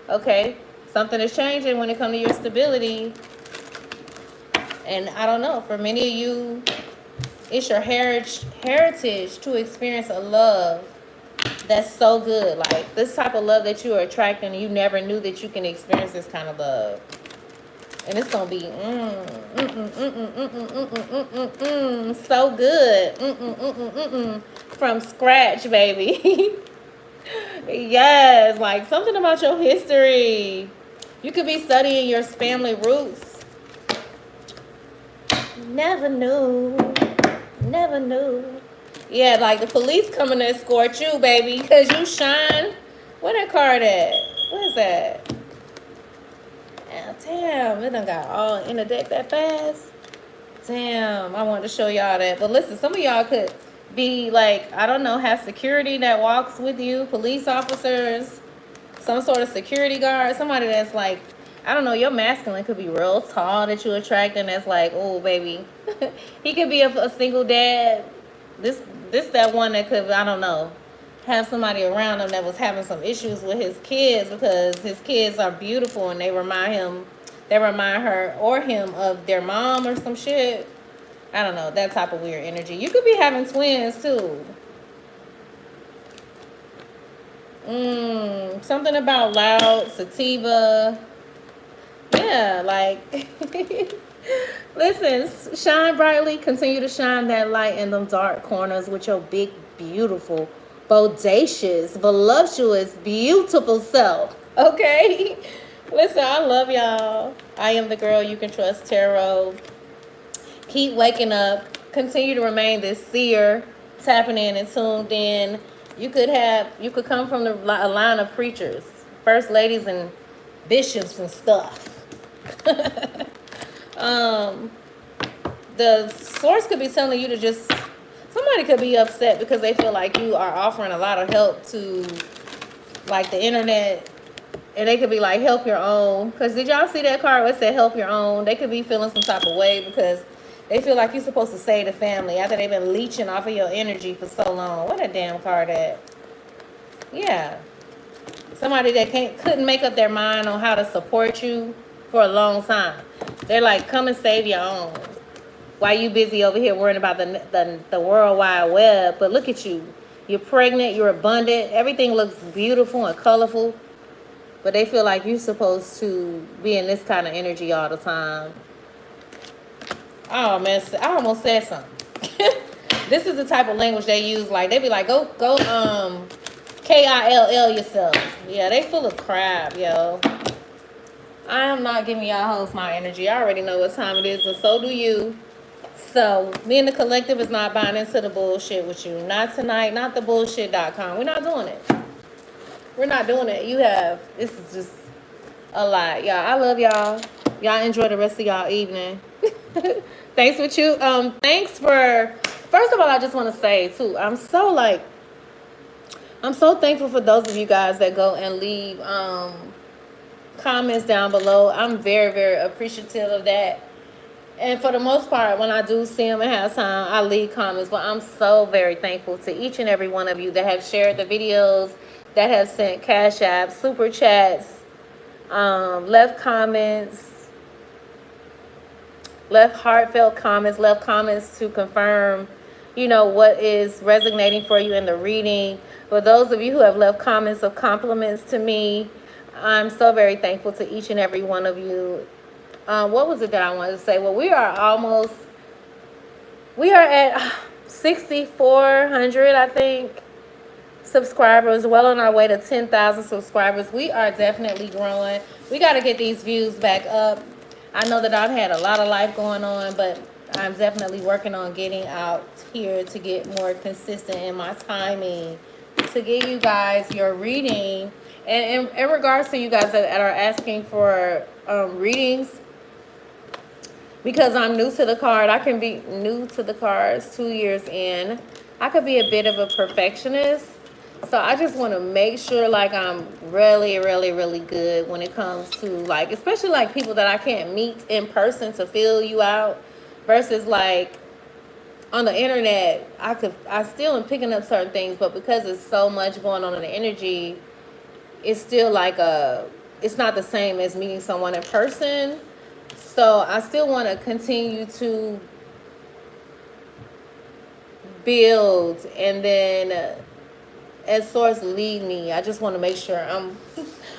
Okay? Something is changing when it comes to your stability. And I don't know, for many of you, it's your heritage to experience a love that's so good. Like this type of love that you are attracting, you never knew that you can experience this kind of love. And it's going to be so good. From scratch, baby. Yes, like something about your history. You could be studying your family roots. Never knew. Never knew. Yeah, like the police coming to escort you, baby, because you shine. Where that card at? What is that? Oh, damn, it done got all in the deck that fast. Damn, I wanted to show y'all that. But listen, some of y'all could be like, I don't know, have security that walks with you, police officers, some sort of security guard, somebody that's like, I don't know, your masculine could be real tall that you attract, and that's like, oh, baby. He could be a single dad. This that one that could, I don't know, have somebody around him that was having some issues with his kids because his kids are beautiful and they remind her or him of their mom or some shit. I don't know, that type of weird energy. You could be having twins too. Something about loud, sativa. Yeah, like, listen, shine brightly. Continue to shine that light in them dark corners with your big, beautiful, bodacious, voluptuous, beautiful self. Okay? Listen, I love y'all. I am the girl you can trust, tarot. Keep waking up. Continue to remain this seer, tapping in and tuned in. You could come from a line of preachers, first ladies and bishops and stuff. The source could be telling you to just, somebody could be upset because they feel like you are offering a lot of help to like the internet, and they could be like, help your own. Because did y'all see that card where it said help your own? They could be feeling some type of way because they feel like you're supposed to save the family after they've been leeching off of your energy for so long. What a damn card at. Yeah, somebody that couldn't make up their mind on how to support you for a long time. They're like, come and save your own. Why you busy over here worrying about the World Wide Web? But look at you. You're pregnant. You're abundant. Everything looks beautiful and colorful. But they feel like you're supposed to be in this kind of energy all the time. Oh, man. I almost said something. This is the type of language they use. Like, they be like, go, KILL yourself. Yeah, they full of crap, yo. I am not giving y'all hoes my energy. I already know what time it is, and so do you. So, me and the collective is not buying into the bullshit with you. Not tonight, not the bullshit.com. We're not doing it. We're not doing it. This is just a lot. Y'all, I love y'all. Y'all enjoy the rest of y'all evening. Thanks with you. Thanks for, first of all, I just want to say, too, I'm so thankful for those of you guys that go and leave comments down below. I'm very, very appreciative of that. And for the most part, when I do see them and have time, I leave comments. But I'm so very thankful to each and every one of you that have shared the videos, that have sent cash apps, super chats, left comments, left heartfelt comments, left comments to confirm, you know, what is resonating for you in the reading. For those of you who have left comments of compliments to me, I'm so very thankful to each and every one of you. What was it that I wanted to say? Well, we are at 6,400, I think. subscribers, well on our way to 10,000 subscribers. We are definitely growing. We got to get these views back up. I know that I've had a lot of life going on, but I'm definitely working on getting out here to get more consistent in my timing to give you guys your reading. And in regards to you guys that are asking for readings, because I'm new to the card, I can be new to the cards 2 years in. I could be a bit of a perfectionist. So I just want to make sure like I'm really, really, really good when it comes to like, especially like people that I can't meet in person to fill you out versus like on the internet. I still am picking up certain things, but because there's so much going on in the energy, it's still like it's not the same as meeting someone in person. So I still want to continue to build, and then as source lead me, I just want to make sure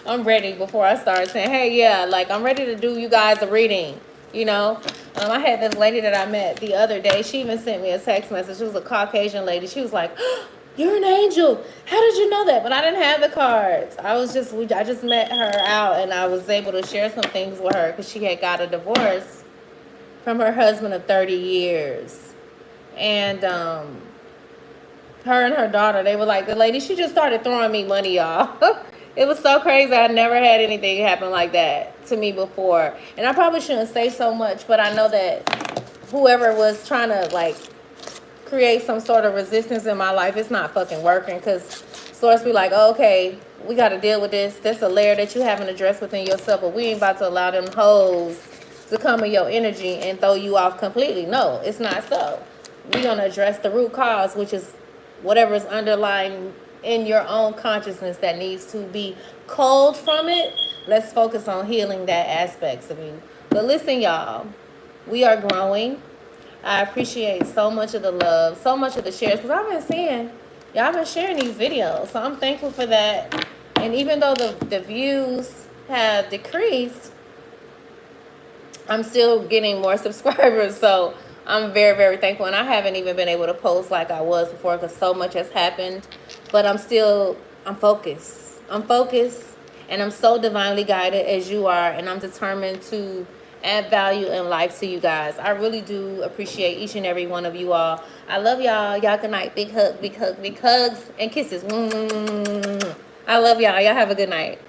I'm ready before I start saying, hey, yeah, like I'm ready to do you guys a reading, you know. I had this lady that I met the other day. She even sent me a text message. She was a Caucasian lady. She was like, oh, you're an angel. How did you know that? But I didn't have the cards. I just met her out, and I was able to share some things with her because she had got a divorce from her husband of 30 years. And her and her daughter, they were like, the lady, she just started throwing me money, y'all. It was so crazy. I never had anything happen like that to me before. And I probably shouldn't say so much, but I know that whoever was trying to like create some sort of resistance in my life, it's not fucking working, because source be like, oh, okay, we got to deal with this. That's a layer that you haven't addressed within yourself, but we ain't about to allow them hoes to come in your energy and throw you off completely. No, it's not so. We're going to address the root cause, which is whatever is underlying in your own consciousness that needs to be culled from it. Let's focus on healing that aspects of you. But listen, y'all, we are growing. I appreciate so much of the love, so much of the shares, because I've been seeing y'all been sharing these videos, so I'm thankful for that. And even though the views have decreased, I'm still getting more subscribers, so I'm very, very thankful. And I haven't even been able to post like I was before because so much has happened. But I'm focused. I'm focused, and I'm so divinely guided as you are. And I'm determined to add value in life to you guys. I really do appreciate each and every one of you all. I love y'all. Y'all good night. Big hug, big hug, big hugs, and kisses. I love y'all. Y'all have a good night.